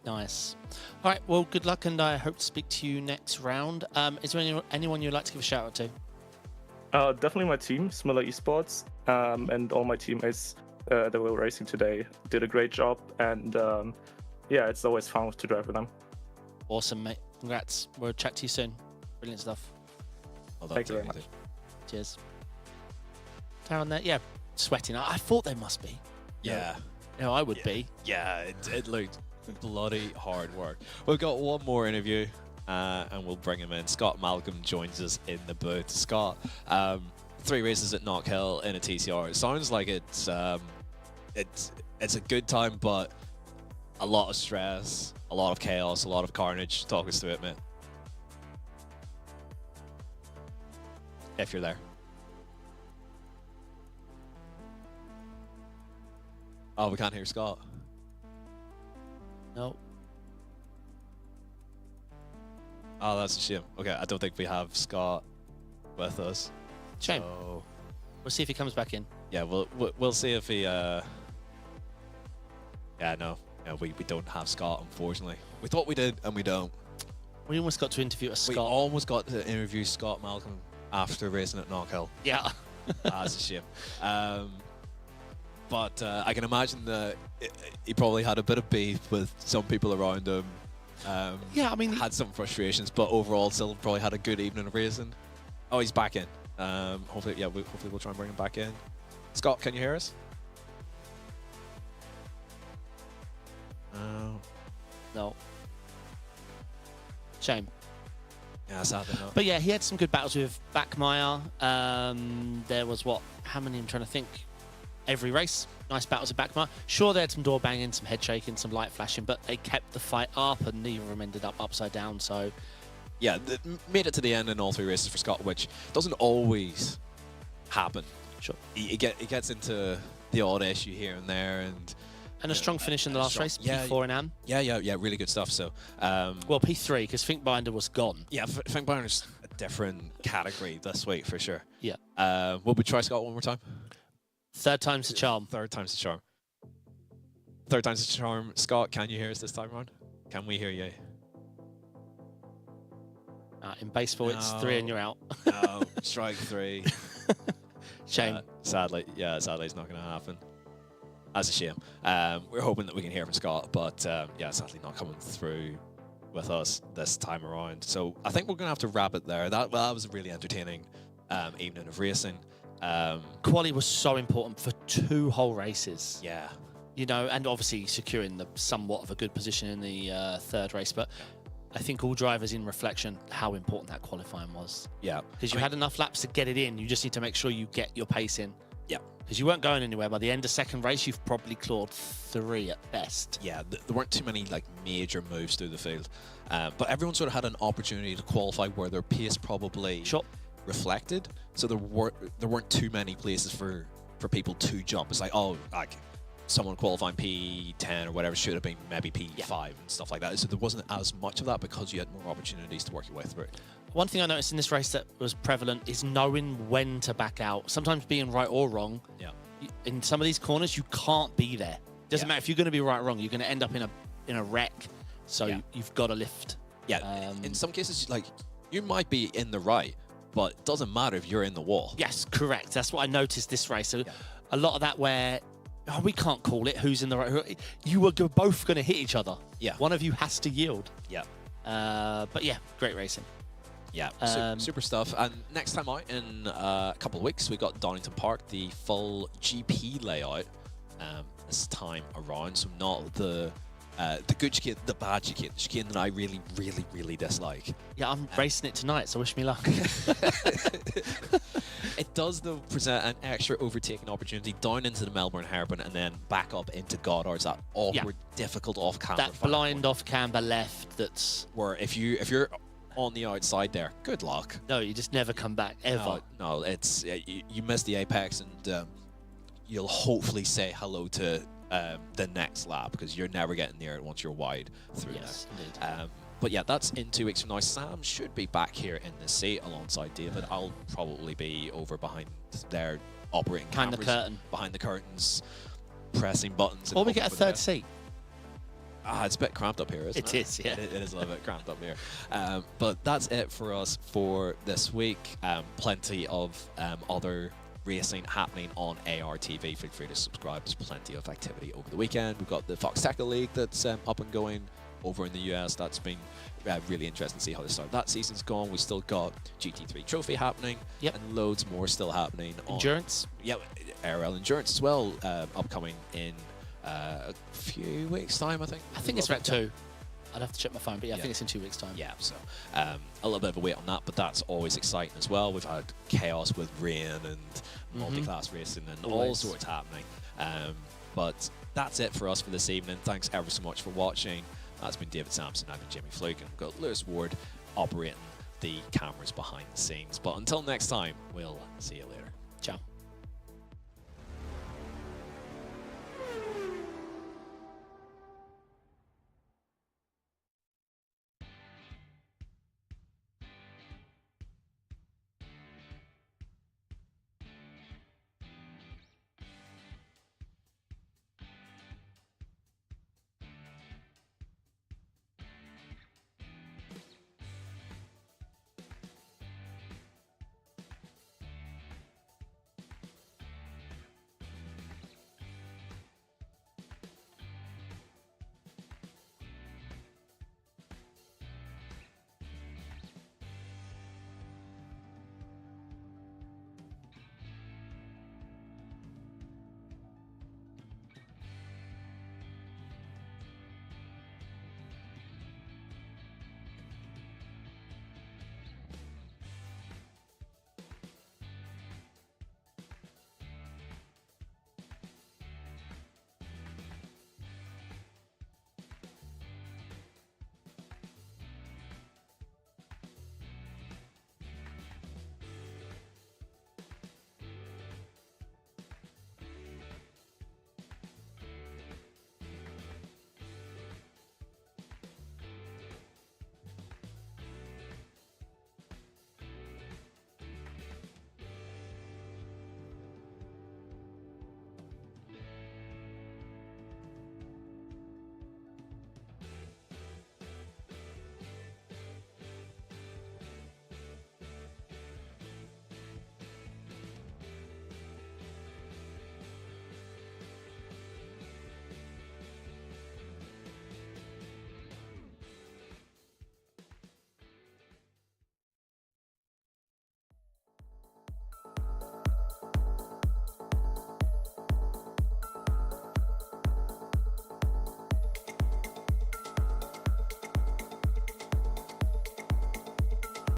Nice. All right, well, good luck, and I hope to speak to you next round. Is there anyone you'd like to give a shout out to? Definitely my team, Smiller Esports, and all my teammates that were racing today did a great job, and yeah, it's always fun to drive with them. Awesome, mate. Congrats. We'll chat to you soon. Brilliant stuff. Well done. Thank you very much. Cheers. Down there, yeah, sweating. I thought they must be. Yeah. You know, I would be. Yeah, it looked bloody hard work. We've got one more interview, and we'll bring him in. Scott Malcolm joins us in the booth. Scott, 3 races at Knockhill in a TCR. It sounds like it's a good time, but a lot of stress, a lot of chaos, a lot of carnage. Talk us through it, mate. If you're there. Oh, we can't hear Scott. No. Oh, that's a shame. Okay, I don't think we have Scott with us. Shame. So, We'll see if he comes back in. yeah, we'll see if he. Yeah, no, we don't have Scott, unfortunately. We thought we did, and we don't. We almost got to interview a Scott. We almost got to interview Scott Malcolm after racing at Knockhill. Yeah. That's a shame. But I can imagine that he probably had a bit of beef with some people around him. Yeah, I mean, had some frustrations, but overall still probably had a good evening of racing. Oh, he's back in. Hopefully we'll try and bring him back in. Scott, can you hear us? no. Shame. Yeah, sadly not. But yeah, he had some good battles with Backmeyer. There was how many? I'm trying to think. Every race, nice battles with Backmeyer. Sure, they had some door banging, some head shaking, some light flashing, but they kept the fight up, and neither of them ended up upside down. So yeah, made it to the end in all 3 races for Scott, which doesn't always happen. sure. He gets into the odd issue here and there, and a strong finish in the last race, P4 in Am. Yeah, really good stuff. So, Well, P3 because Finkbinder was gone. yeah, Finkbinder's a different category this week for sure. Yeah. Will we try Scott one more time? 3rd time's the charm. 3rd time's the charm. 3rd time's the charm. Scott, can you hear us this time around? Can we hear you? In baseball, it's 3 and you're out. No, strike 3. Shame. Sadly, it's not going to happen. That's a shame. We're hoping that we can hear from Scott, but yeah, sadly not coming through with us this time around. So I think we're going to have to wrap it there. That was a really entertaining evening of racing. Quali was so important for 2 whole races. Yeah. You know, and obviously securing the somewhat of a good position in the 3rd race, but I think all drivers in reflection how important that qualifying was. Yeah. Because you had enough laps to get it in. You just need to make sure you get your pace in. Yeah. Because you weren't going anywhere. By the end of 2nd race, you've probably clawed 3 at best. Yeah, there weren't too many like major moves through the field, but everyone sort of had an opportunity to qualify where their pace probably reflected. So there weren't too many places for people to jump. It's like, oh, like someone qualifying P10 or whatever should have been maybe P5 and stuff like that. So there wasn't as much of that because you had more opportunities to work your way through. One thing I noticed in this race that was prevalent is knowing when to back out. Sometimes being right or wrong. Yeah. In some of these corners, you can't be there. Doesn't matter if you're going to be right or wrong. You're going to end up in a wreck. So you've got to lift. Yeah. In some cases, like you might be in the right, but it doesn't matter if you're in the wall. Yes, correct. That's what I noticed this race. So a lot of that where Oh, we can't call it. Who's in the right? You are both going to hit each other. Yeah. One of you has to yield. Yeah. But yeah, great racing. Yeah, super stuff. And next time out in a couple of weeks, we got Donington Park, the full GP layout this time around. So not the good chicane, the bad chicane, the chicane that I really, really, really dislike. Yeah, I'm racing it tonight, so wish me luck. It does, though, present an extra overtaking opportunity down into the Melbourne Hairpin and then back up into Goddard's, that awkward, difficult off-camber. That blind off-camber left that's... Where if you're on the outside there, good luck. No, you just never come back, ever. No, it's you miss the apex, and you'll hopefully say hello to the next lap, because you're never getting near it once you're wide through Yes, there. indeed. But yeah, that's in 2 weeks from now. Sam should be back here in the seat alongside David. I'll probably be over behind their operating Behind the cameras, curtain. behind the curtains, pressing buttons. Or we get a third seat. It's a bit cramped up here, isn't it? It is, yeah. It is a little bit cramped up here. But that's it for us for this week. Plenty of other racing happening on ARTV. Feel free to subscribe. There's plenty of activity over the weekend. We've got the Fox Tackle League that's up and going over in the US. That's been really interesting to see how the start of that season's gone. We've still got GT3 Trophy happening, and loads more still happening. Endurance? ARL Endurance as well, upcoming in a few weeks' time, I think. I think it's about 2. I'd have to check my phone, but yeah, I think it's in 2 weeks' time. Yeah, so a little bit of a wait on that, but that's always exciting as well. We've had chaos with rain and multi-class racing and all sorts happening. But that's it for us for this evening. Thanks ever so much for watching. That's been David Sampson. I've been Jimmy Fluke, and we've got Lewis Ward operating the cameras behind the scenes. But until next time, we'll see you later. Ciao.